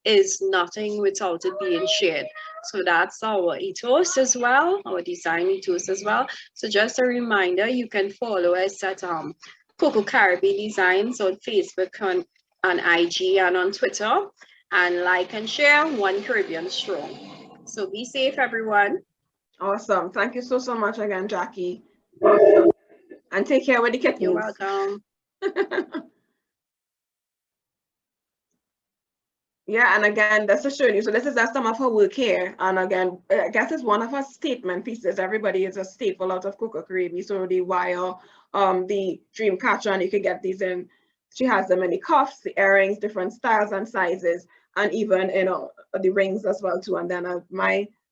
is nothing without it being shared. So that's our ethos as well, our design ethos as well. So just a reminder, you can follow us at Coco Karibe Designs on Facebook, on IG, and on Twitter, and like and share One Caribbean Strong. So be safe, everyone. Awesome. Thank you so much again, Jackie. And take care with the kittens. You're welcome. Yeah, and again, that's to show you. So this is some of her work here. And again, I guess it's one of her statement pieces. Everybody is a staple out of Coco Karibe. So the wire, the dream catcher, and you can get these in. She has them in the cuffs, the earrings, different styles and sizes, and even the rings as well too. And then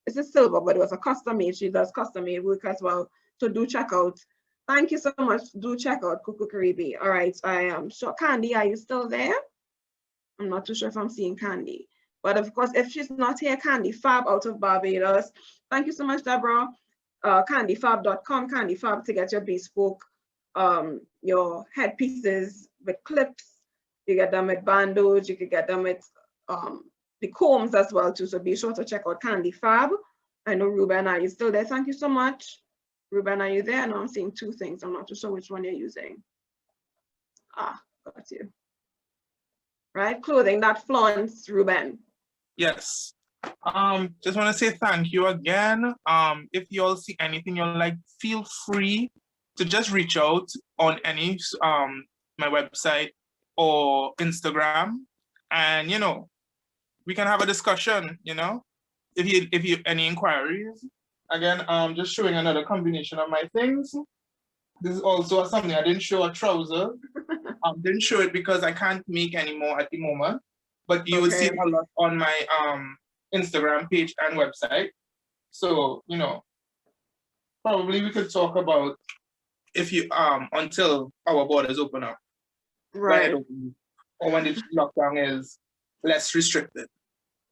this is silver, but it was a custom made. She does custom made work as well. So do check out. Thank you so much. Do check out Coco Karibe. All right, I am sure. Candy, are you still there? I'm not too sure if I'm seeing Candy. But of course, if she's not here, Candy Fab out of Barbados. Thank you so much, Deborah. Candyfab.com, Candy Fab, to get your bespoke, your headpieces with clips. You get them with bandos. You can get them with the combs as well too. So be sure to check out Candy Fab. I know Ruben, are you still there? Thank you so much. Ruben, are you there? No, I'm seeing two things. I'm not too sure which one you're using. Ah, got you. Right, clothing that flaunts, Ruben. Yes. Just want to say thank you again. If you all see anything you like, feel free to just reach out on any my website or Instagram, and we can have a discussion. If you any inquiries. Again, just showing another combination of my things. This is also something I didn't show a trouser. Didn't show it because I can't make anymore at the moment. But you will see a lot on my Instagram page and website. So, probably we could talk about if you until our borders open up. Right. Or when the lockdown is less restricted.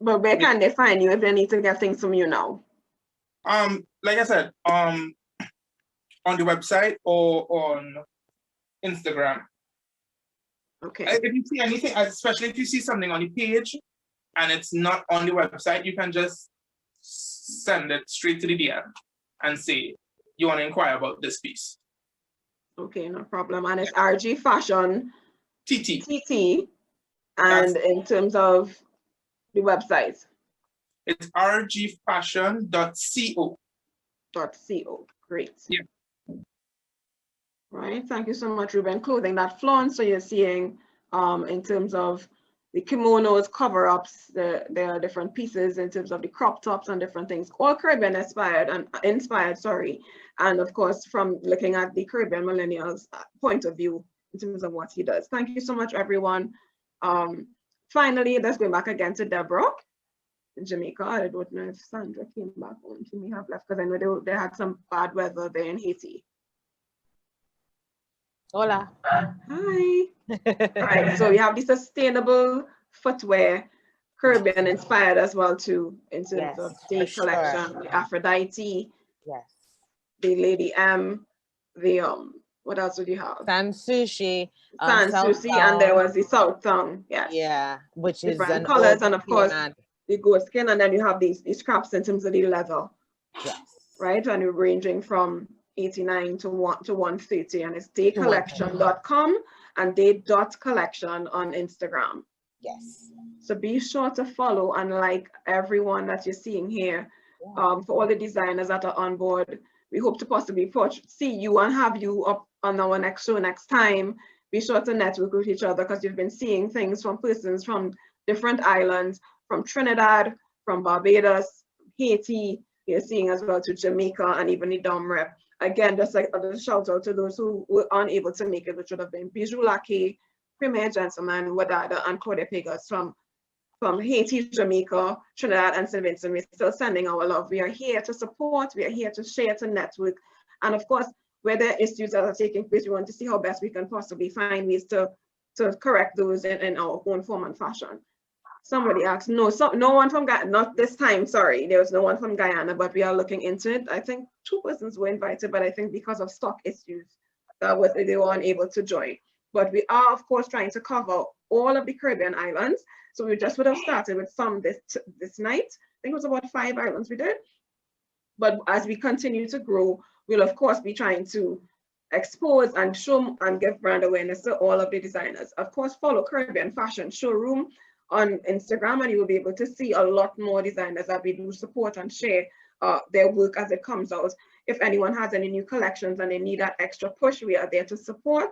But where can they find you if they need to get things from you now? Like I said, on the website or on Instagram. Okay. If you see anything, especially if you see something on the page and it's not on the website, you can just send it straight to the DM and say you want to inquire about this piece. Okay, no problem. And it's RG Fashion TT. And in terms of the website, it's rgfashion.co. Great. Yeah. Right. Thank you so much, Ruben. Clothing that flaunts. So you're seeing in terms of the kimonos, cover-ups, there are different pieces in terms of the crop tops and different things, all Caribbean inspired, sorry. And of course, from looking at the Caribbean millennials point of view in terms of what he does. Thank you so much, everyone. Finally, let's go back again to Deborah. in Jamaica. I don't know if Sandra came back home. She may have left because I know they had some bad weather there in Haiti. Hola. Hi. All right, so we have the sustainable footwear, Caribbean inspired as well too, in terms of Dae Collection, the Aphrodite, the Lady M, the what else would you have? San Sushi, San Sushi, and there was the South Tongue, yes. Yeah, which is different colors, and of course the goat skin, and then you have these scraps in terms of the leather. Yes. Right, and we're ranging from 89 to 130, and it's daecollection.com and dae.collection on Instagram. Yes. So be sure to follow and like everyone that you're seeing here. For all the designers that are on board, we hope to possibly see you and have you up on our next show next time. Be sure to network with each other, because you've been seeing things from persons from different islands, from Trinidad, from Barbados, Haiti. You're seeing as well to Jamaica and even the Dom Rep. Again, just like a shout out to those who were unable to make it, which would have been Bijou Laki, Premier Gentleman, Wadada, and Code Pegas from Haiti, Jamaica, Trinidad, and St. Vincent. We're still sending our love. We are here to support, we are here to share, to network. And of course, where there are issues that are taking place, we want to see how best we can possibly find ways to correct those in our own form and fashion. Somebody asked, no one from Guyana, not this time, sorry. There was no one from Guyana, but we are looking into it. I think 2 persons were invited, but I think because of stock issues, they were unable to join. But we are, of course, trying to cover all of the Caribbean islands. So we just would have started with some this night. I think it was about 5 islands we did. But as we continue to grow, we'll of course be trying to expose and show and give brand awareness to all of the designers. Of course, follow Caribbean Fashion Showroom on Instagram, and you will be able to see a lot more designers that we do support and share their work as it comes out. If anyone has any new collections and they need that extra push, we are there to support.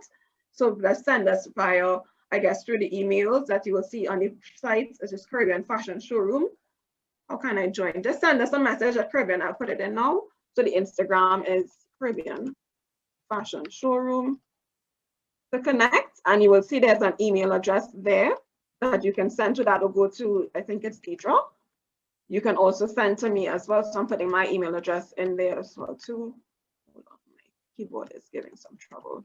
So let's send us via, I guess, through the emails that you will see on the site. It's just Caribbean Fashion Showroom. How can I join? Just send us a message at Caribbean. I'll put it in now. So the Instagram is Caribbean Fashion Showroom to connect, and you will see there's an email address there that you can send to. That will go to, I think it's Deidre. You can also send to me as well. So I'm putting my email address in there as well too. Hold on, my keyboard is giving some trouble.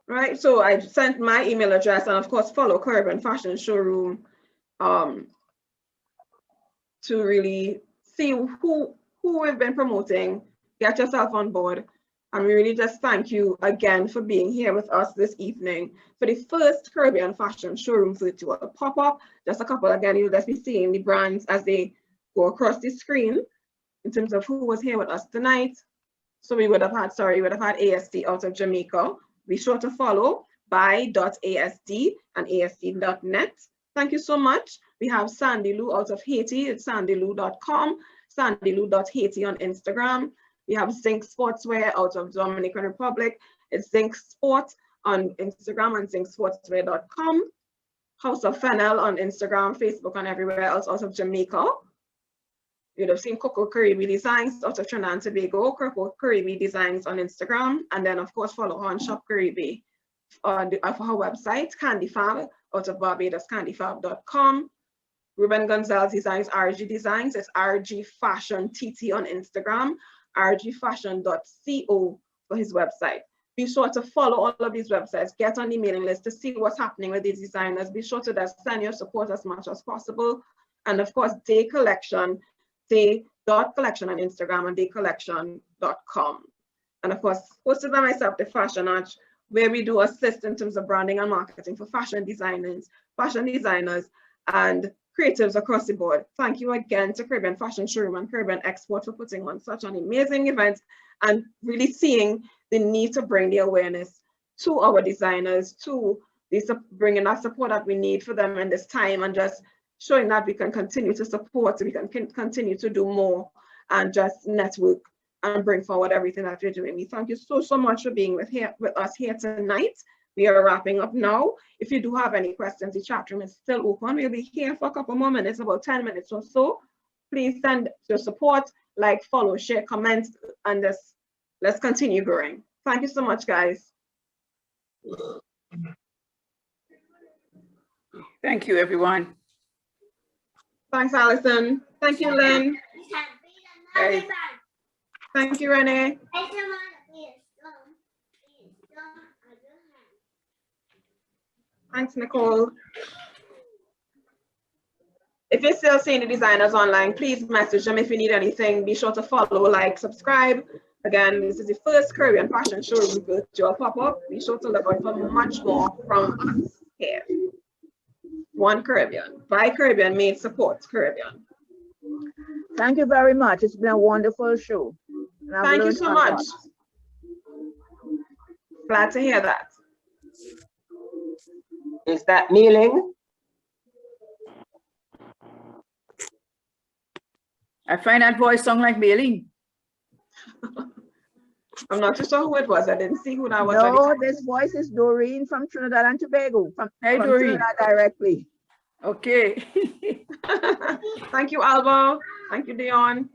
Right, so I sent my email address, and of course follow Caribbean Fashion Showroom to really see who we've been promoting. Get yourself on board, and we really just thank you again for being here with us this evening for the first Caribbean Fashion Showroom virtual pop-up. Just a couple again, you'll just be seeing the brands as they go across the screen in terms of who was here with us tonight. So we would have had ASD out of Jamaica. Be sure to follow by.asd and asd.net. Thank you so much. We have Sandy Lou out of Haiti. It's sandylou.com, sandylou.haiti on Instagram. We have Zinc Sportswear out of Dominican Republic. It's Zinc Sport on Instagram and zincsportswear.com. House of Fennel on Instagram, Facebook, and everywhere else out of Jamaica. You'd have seen Coco Karibe Designs out of Trinidad and Tobago, Coco Karibe Designs on Instagram, and then of course follow her on Shop Karibe on her website, Candy Fab out of Barbados, candyfab.com. Ruben Gonzalez Designs, RG Designs, it's RG Fashion TT on Instagram, rgfashion.co for his website. Be sure to follow all of these websites, get on the mailing list to see what's happening with these designers. Be sure to just send your support as much as possible. And of course, Dae Collection, Dae.collection on Instagram and daecollection.com. And of course, hosted by myself, the Fashion Arch, where we do assist in terms of branding and marketing for fashion designers, and creatives across the board. Thank you again to Caribbean Fashion Showroom and Caribbean Export for putting on such an amazing event and really seeing the need to bring the awareness to our designers, to bringing that support that we need for them in this time, and just showing that we can continue to support, we can continue to do more and just network and bring forward everything that we're doing. We thank you so much for being with us here tonight. We are wrapping up now. If you do have any questions, the chat room is still open. We'll be here for a couple more minutes, about 10 minutes or so. Please send your support, like, follow, share, comment, and let's continue growing. Thank you so much, guys. Thank you, everyone. Thanks, Alison. Thank you, Lynn. Bye. Thank you, Renee. Thanks, Nicole. If you're still seeing the designers online, please message them if you need anything. Be sure to follow, like, subscribe. Again, this is the first Caribbean fashion showroom virtual pop-up. Be sure to look out for much more from us here. One Caribbean, by Caribbean, made supports Caribbean. Thank you very much. It's been a wonderful show. Thank you so much. Glad to hear that. Is that kneeling? I find that voice sound like Bailey. I'm not too sure who it was. I didn't see who that was. No, this voice is Doreen from Trinidad and Tobago. From Doreen. Trinidad directly. Okay. Thank you, Alba. Thank you, Dion.